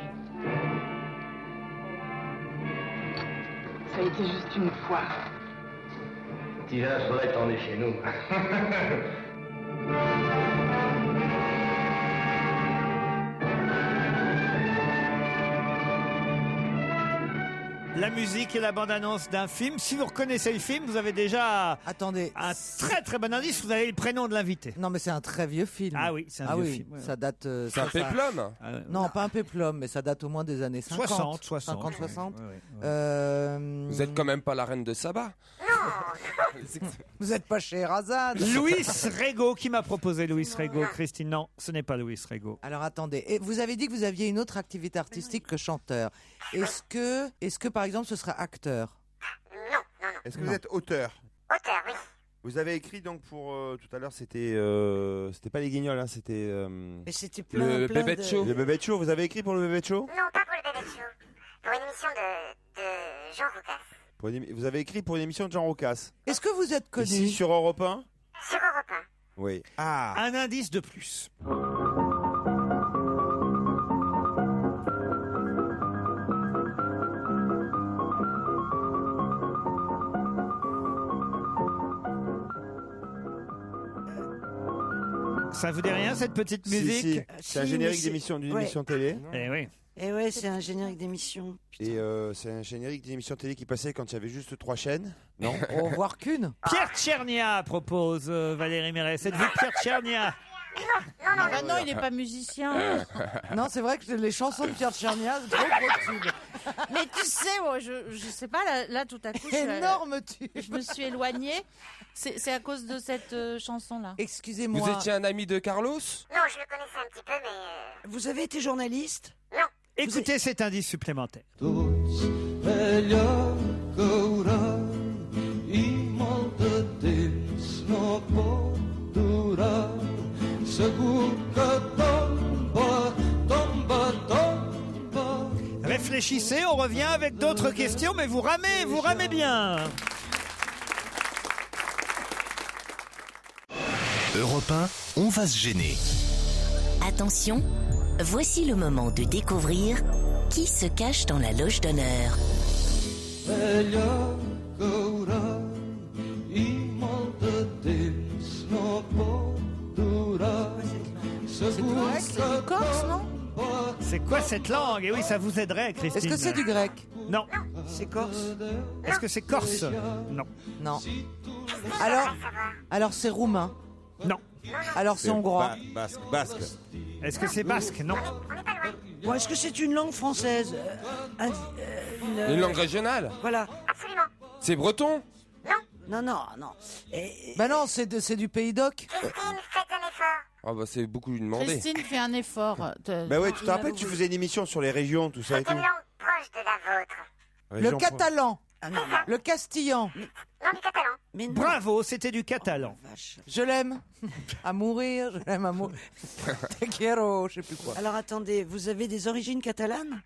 Ça a été juste une fois. Tina, il faudrait t'emmener chez nous. La musique et la bande-annonce d'un film. Si vous reconnaissez le film, vous avez déjà attendez, un très très bon indice. Vous avez le prénom de l'invité. Non, mais c'est un très vieux film. Ah oui, c'est un vieux film. Ça date. C'est un péplum? Non, pas un péplum, mais ça date au moins des années 50. 60. 60. Vous êtes quand même pas la reine de Saba? Vous n'êtes pas chez Razad. Louis Rego, qui m'a proposé Louis Rego? Christine, non, ce n'est pas Louis Rego. Alors attendez, et vous avez dit que vous aviez une autre activité artistique que chanteur. Est-ce que par exemple ce sera acteur? Est-ce que vous êtes auteur? Auteur, oui. Vous avez écrit donc pour tout à l'heure, c'était pas les Guignols, hein, c'était Mais c'était le Bébête Show. Le Bébête Show. Vous avez écrit pour le Bébête Show? Non, pas pour le Bébé Show. Pour une émission de Jean Roucas. Vous avez écrit pour une émission de Jean Roucas. Est-ce que vous êtes connu Ici sur Europe 1? Sur Europe 1. Oui. Ah. Un indice de plus. Ça vous dit rien, cette petite musique? Si. C'est un générique d'une émission télé. Eh oui. Et ouais, c'est un générique d'émission. Et c'est un générique d'une émission télé qui passait quand il y avait juste 3 chaînes. Non? Au revoir qu'une. Pierre Tchernia propose Valérie Mérès. Êtes-vous Pierre Tchernia? Ah bah non, il n'est pas musicien. Non, c'est vrai que les chansons de Pierre Tchernia, c'est gros tube. Mais tu sais, moi, je sais pas, là tout à coup, Énorme tube. Je me suis éloignée. C'est à cause de cette chanson-là. Excusez-moi. Vous étiez un ami de Carlos? Non, je le connaissais un petit peu, mais... Vous avez été journaliste? Non. Écoutez cet indice supplémentaire. Velha caurà i molt de temps no pot durar. Segur que tomba, tomba, tomba. Réfléchissez, on revient avec d'autres questions, mais vous ramez bien. Europe 1, on va se gêner. Attention, voici le moment de découvrir qui se cache dans la loge d'honneur. Velha caurà i molt de temps no pot durar. Segur que Corse, non? C'est quoi cette langue? Et oui, ça vous aiderait, Christine. Est-ce que c'est du grec? Non. C'est corse. Est-ce que c'est corse? Non. Non. Alors c'est roumain? Non. Alors c'est hongrois? Basque. Est-ce que c'est basque? Non. Bon, est-ce que c'est une langue française? Une langue régionale? Voilà. Absolument. C'est breton? Non. Bah non, c'est du Pays d'Oc. Christine, faites un effort. Ah bah c'est beaucoup lui demander. Christine fait un effort. Bah ouais, tu te rappelles, tu faisais une émission sur les régions, tout ça et C'est tout. une langue proche de la vôtre. Le catalan. Ah non, Le castillan. Non, du catalan. mais non. Bravo, c'était du catalan. Je l'aime. À mourir, je l'aime à mourir. Te quiero, je sais plus quoi. Alors attendez, vous avez des origines catalanes?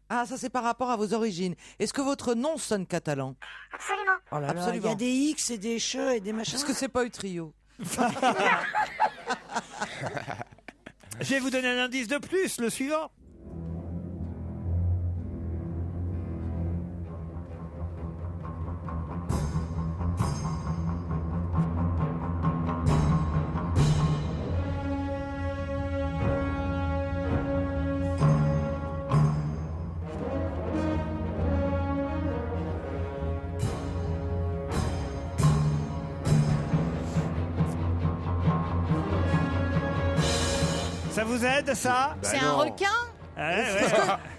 Ah, ça c'est par rapport à vos origines. Est-ce que votre nom sonne catalan? Absolument. Oh là là, Absolument. il y a des X et des che et des machins. Est-ce que c'est pas eu trio? Je vais vous donner un indice de plus, le suivant. Ça vous aide, ça? C'est un requin?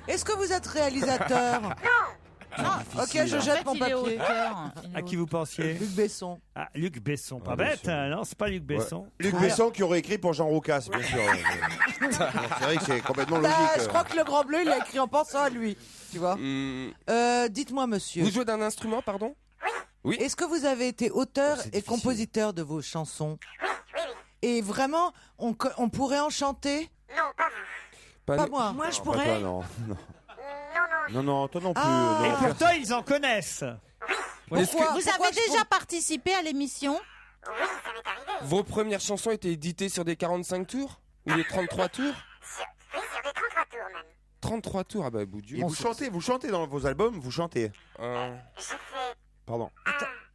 Est-ce que vous êtes réalisateur? Non. Ok, je jette mon papier. À qui vous pensiez? Luc Besson. Ah, Luc Besson. Pas bien bête, sûr. hein, non, c'est pas Luc Besson. Luc Besson qui aurait écrit pour Jean Roucas, bien sûr. C'est vrai que c'est complètement Bah, logique. je crois que le Grand Bleu, il l'a écrit en pensant à lui. Tu vois? Dites-moi, monsieur. Vous jouez d'un instrument, pardon? Oui. Est-ce que vous avez été auteur et compositeur de vos chansons? Et vraiment, on pourrait en chanter? Non, pas vous. Pas moi. Moi, je Pas pourrais. toi, non. Non, toi non plus. Ah. Et non. pourtant, ils en connaissent. Vous avez déjà participé à l'émission? Oui, ça m'est arrivé. Vos premières chansons étaient éditées sur des 45 tours? Ou des 33 tours? Oui, sur des 33 tours même. 33 tours, ah bah bout du Et vous chantez dans vos albums, vous chantez. J'ai fait Pardon.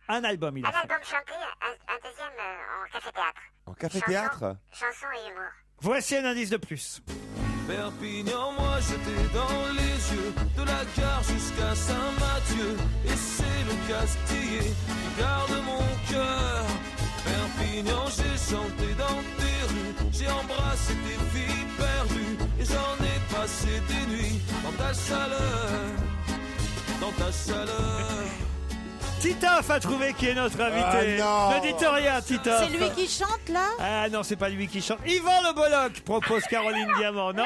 Un album, il un a fait. album chanté, un deuxième en café-théâtre. En café-théâtre? Chanson et humour. Voici un indice de plus. Perpignan, moi j'étais dans les yeux de la gare jusqu'à Saint-Mathieu. Et c'est le Castillet qui garde mon cœur. Perpignan, j'ai chanté dans tes rues, j'ai embrassé tes filles perdues. Et j'en ai passé des nuits dans ta chaleur, dans ta chaleur. Titoff a trouvé qui est notre invité. Ah, non. Ne dites rien, Titoff. C'est lui qui chante là? Ah non, c'est pas lui qui chante. Yvan Le Bolloc propose Caroline Diamant, non?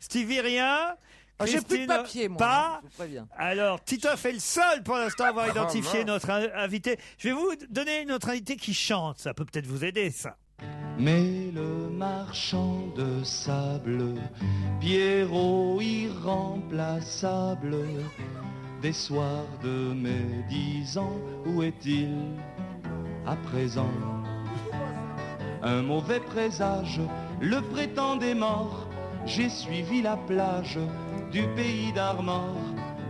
Stevie, rien. Oh, j'ai plus de Christine, papier, moi. Pas. Je vous préviens. Alors, Titoff est le seul pour l'instant à avoir identifié mince. notre invité. Je vais vous donner une autre invité qui chante. Ça peut peut-être vous aider, ça. Mais le marchand de sable, Pierrot irremplaçable, des soirs de mes 10 ans, où est-il à présent? Un mauvais présage le prétendait mort. J'ai suivi la plage du pays d'Armor,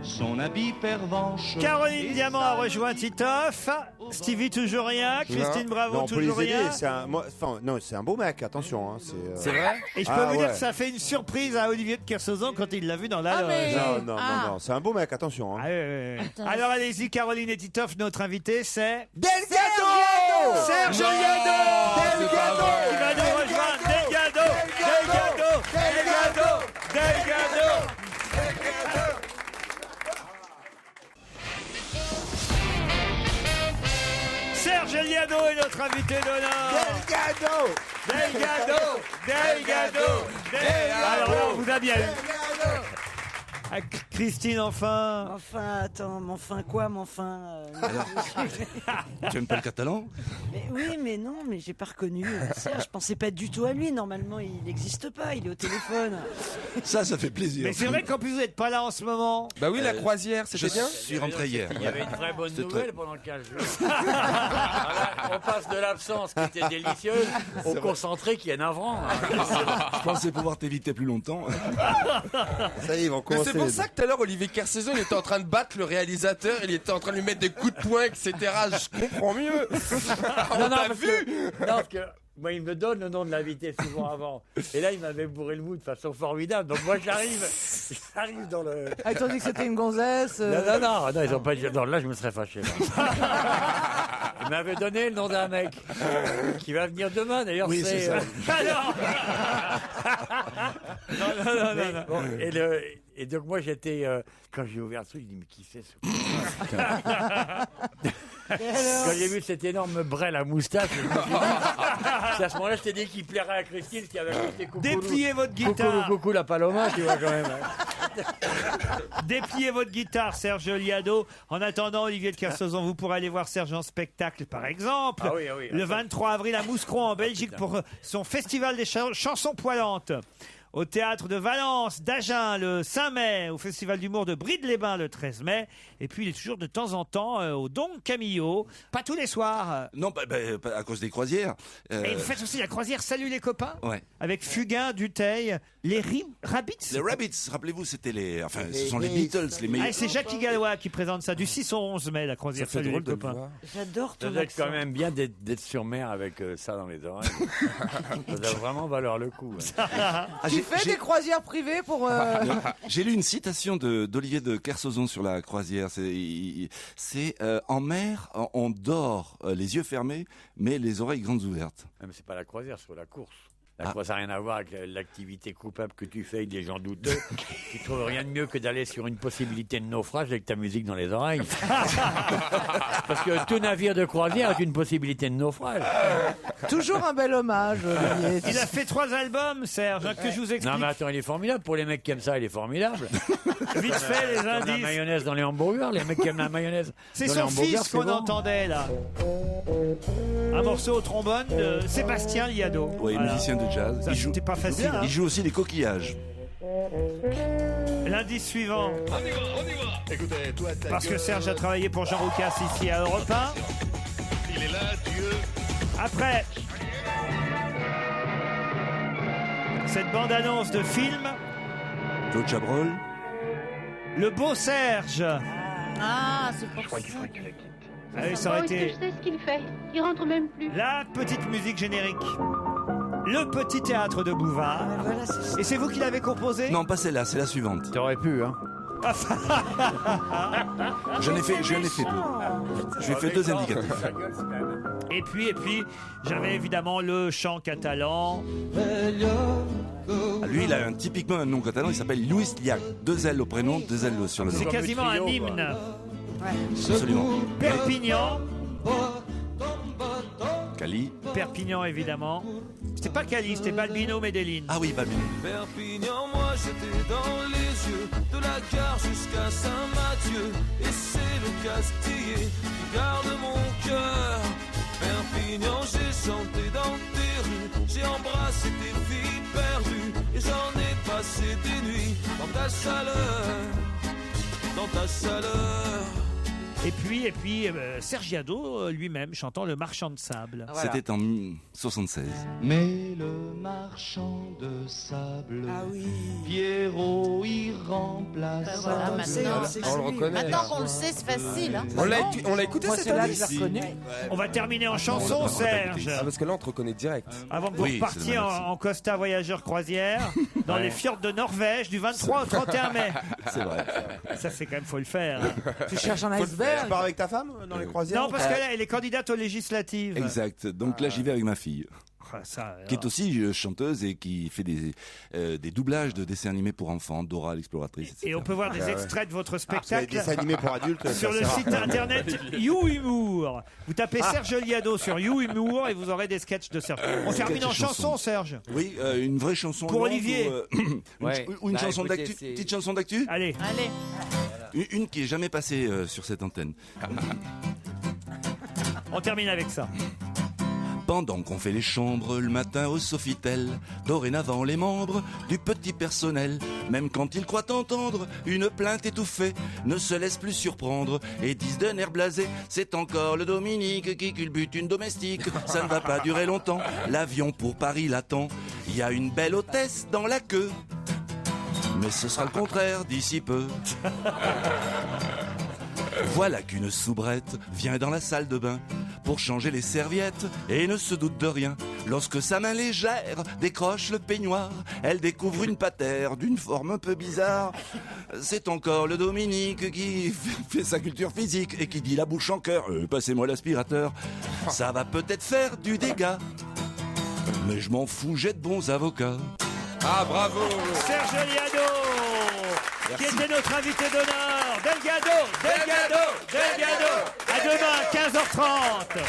son habit pervenche. Caroline Diamant a rejoint Titoff. Stevie, toujours rien. Christine Bravo, Non, on peut toujours les aider. rien. C'est un beau mec, attention. Hein, C'est vrai? Et je peux vous dire que ça a fait une surprise à Olivier de Kersauzon quand il l'a vu dans la loge. Non, c'est un beau mec, attention. Hein. Ah, ouais. Alors allez-y, Caroline et Titoff, notre invité c'est Delgado Serge Liado qui va nous rejoindre. Delgado. Serge Liado est notre invité d'honneur. Delgado. Alors là, on vous a bien eu. Ah, Christine, enfin. Enfin, attends, mais enfin quoi, mais enfin. Tu aimes pas le catalan? Mais oui, mais non, mais j'ai pas reconnu Serge. Je pensais pas du tout à lui. Normalement, il n'existe pas. Il est au téléphone. Ça fait plaisir. Mais c'est vrai qu'en plus vous n'êtes pas là en ce moment. Bah oui, la croisière, c'était bien. Je suis rentré hier. Il y avait une vraie bonne C'était nouvelle très- pendant 15 jours. On passe de l'absence qui était délicieuse au concentré qui est navrant. Je pensais pouvoir t'éviter plus longtemps. Ça y est, ils vont Mais commencer. c'est pour ça que tout à l'heure, Olivier Kersauzon, il était en train de battre le réalisateur, il était en train de lui mettre des coups de poing, etc. Je comprends mieux. On t'a parce vu que, non, parce que moi, il me donne le nom de l'invité souvent avant. Et là, il m'avait bourré le mou de façon formidable. Donc moi, j'arrive dans le... Ah, ils t'ont dit que c'était une gonzesse. Non, ils ont pas dit... Non, là, je me serais fâché. Là. Il m'avait donné le nom d'un mec qui va venir demain. D'ailleurs, Oui, c'est ça. Non. Bon, et donc moi, j'étais... quand j'ai ouvert le truc, je dis, mais qui c'est ce Quand j'ai vu cette énorme brêle à moustache, je me suis dit, c'est à ce moment-là, je t'ai dit qu'il plairait à Christine, qui avait acheté coucou. Dépliez votre guitare. Coucou la Paloma, tu vois quand même. Dépliez votre guitare, Serge Liado. En attendant, Olivier de Kersauzon, vous pourrez aller voir Serge en spectacle, par exemple, Ah oui, le 23 avril à Mouscron, en Belgique, pour son festival des chansons poilantes. Au théâtre de Valence, d'Agen, le 5 mai, au festival d'humour de Bride-les-Bains, le 13 mai. Et puis, il est toujours de temps en temps au Don Camillo. Pas tous les soirs. Non, à cause des croisières. Et vous faites aussi la croisière Salut les copains, Ouais. avec Fugain, Dutheil, les Rabbits. Les Rabbits, rappelez-vous, c'était les. Enfin, ce sont les Beatles, les meilleurs. Ah, et c'est Jackie Gallois qui présente ça du 6 au 11 mai, la croisière Ça fait Salut les drôle de le copains. voir. J'adore Ça ton doit être accent. quand même bien d'être sur mer avec ça dans les oreilles. Ça doit vraiment valoir le coup. Ouais. Tu fais des croisières privées pour. J'ai lu une citation d'Olivier de Kersauzon sur la croisière. C'est en mer, on dort les yeux fermés, mais les oreilles grandes ouvertes. Mais c'est pas la croisière, c'est la course. La croisière, ça n'a rien à voir avec l'activité coupable que tu fais avec des gens douteux qui trouvent rien de mieux que d'aller sur une possibilité de naufrage avec ta musique dans les oreilles. Parce que tout navire de croisière est une possibilité de naufrage. Toujours un bel hommage, Olivier. Il a fait 3 albums, Serge, que je vous explique. Non mais attends, il est formidable. Pour les mecs qui aiment ça, il est formidable. Vite fait, les Comme la indices. mayonnaise dans les hamburgers, les mecs qui aiment la mayonnaise C'est dans les son hamburgers, fils c'est qu'on bon. entendait, là. Un morceau au trombone de Sébastien Liado. Oui, Voilà. musicien de jazz. Ça, c'était pas facile. hein. Il joue aussi les coquillages. L'indice suivant. On y va. Écoutez, toi, ta Parce que gueule. Serge a travaillé pour Jean Roucas ici à Europe 1. Il est là, Dieu. Après cette bande-annonce de film, Claude Chabrol. le beau Serge. Ah, c'est pour ça. Ah oui, ça aurait Est-ce que été je sais ce qu'il fait? Il rentre même plus. la petite musique générique. Le petit théâtre de Bouvard. Et c'est vous qui l'avez composé? Non, pas celle-là, c'est la suivante. T'aurais pu, hein. J'en ai fait deux. Je lui ai fait 2 indicatifs. Et puis, j'avais évidemment le chant catalan. Ah, lui, il a typiquement un nom catalan, il s'appelle Luis Llach. 2 L au prénom, 2 L sur le nom. C'est quasiment un hymne. Absolument. Perpignan. Cali. Perpignan, évidemment. C'était pas Cali, c'était Balbino Medellin. Ah oui, Balbino. Perpignan, moi j'étais dans les yeux de la gare jusqu'à Saint-Mathieu. Et c'est le Castillé qui garde mon cœur. Perpignan, j'ai chanté dans tes rues, j'ai embrassé tes filles perdues. Et j'en ai passé des nuits dans ta chaleur, dans ta chaleur. Et puis Serge Liado lui-même chantant Le Marchand de Sable. C'était en 76. Mais le marchand de sable, Ah oui. Pierrot y remplace. Ben voilà, maintenant, On le reconnaît. Maintenant qu'on le sait, c'est facile. Hein. On l'a écouté Moi, cette c'est là année. que je l'ai reconnu. On va terminer en chanson, Serge. Ah, parce que là, on te reconnaît direct. Avant que vous Oui, c'est repartiez dommage, en Costa Voyageur Croisière dans les fjords de Norvège du 23 au 31 mai. C'est vrai. Ça, c'est quand même, faut le faire. hein. Tu cherches un Tu iceberg. pars avec ta femme dans les croisières Non, parce qu'elle est candidate aux législatives. Exact. Donc là, j'y vais avec ma fille. Qui est aussi chanteuse et qui fait des doublages de dessins animés pour enfants, Dora l'exploratrice, etc. Et on peut voir des extraits de votre spectacle des dessins animés pour adultes, sur ça le sert. site internet YouHumour. Vous tapez Serge Liado sur YouHumour et vous aurez des sketchs de Serge. On termine en chanson, Serge. Oui, une vraie chanson Pour longue Olivier. ou une chanson écoutez, d'actu, c'est- petite chanson d'actu. Allez. Une qui est jamais passée sur cette antenne. On termine avec ça. Pendant qu'on fait les chambres le matin au Sofitel, dorénavant les membres du petit personnel, même quand ils croient entendre une plainte étouffée, ne se laissent plus surprendre et disent d'un air blasé, c'est encore le Dominique qui culbute une domestique, ça ne va pas durer longtemps, l'avion pour Paris l'attend, il y a une belle hôtesse dans la queue, mais ce sera le contraire d'ici peu. Voilà qu'une soubrette vient dans la salle de bain pour changer les serviettes et ne se doute de rien. Lorsque sa main légère décroche le peignoir, elle découvre une patère d'une forme un peu bizarre. C'est encore le Dominique qui fait sa culture physique et qui dit la bouche en cœur, passez-moi l'aspirateur. Ça va peut-être faire du dégât, mais je m'en fous, j'ai de bons avocats. Ah, bravo Serge Liado, qui était notre invité d'honneur. Delgado. À demain, 15h30.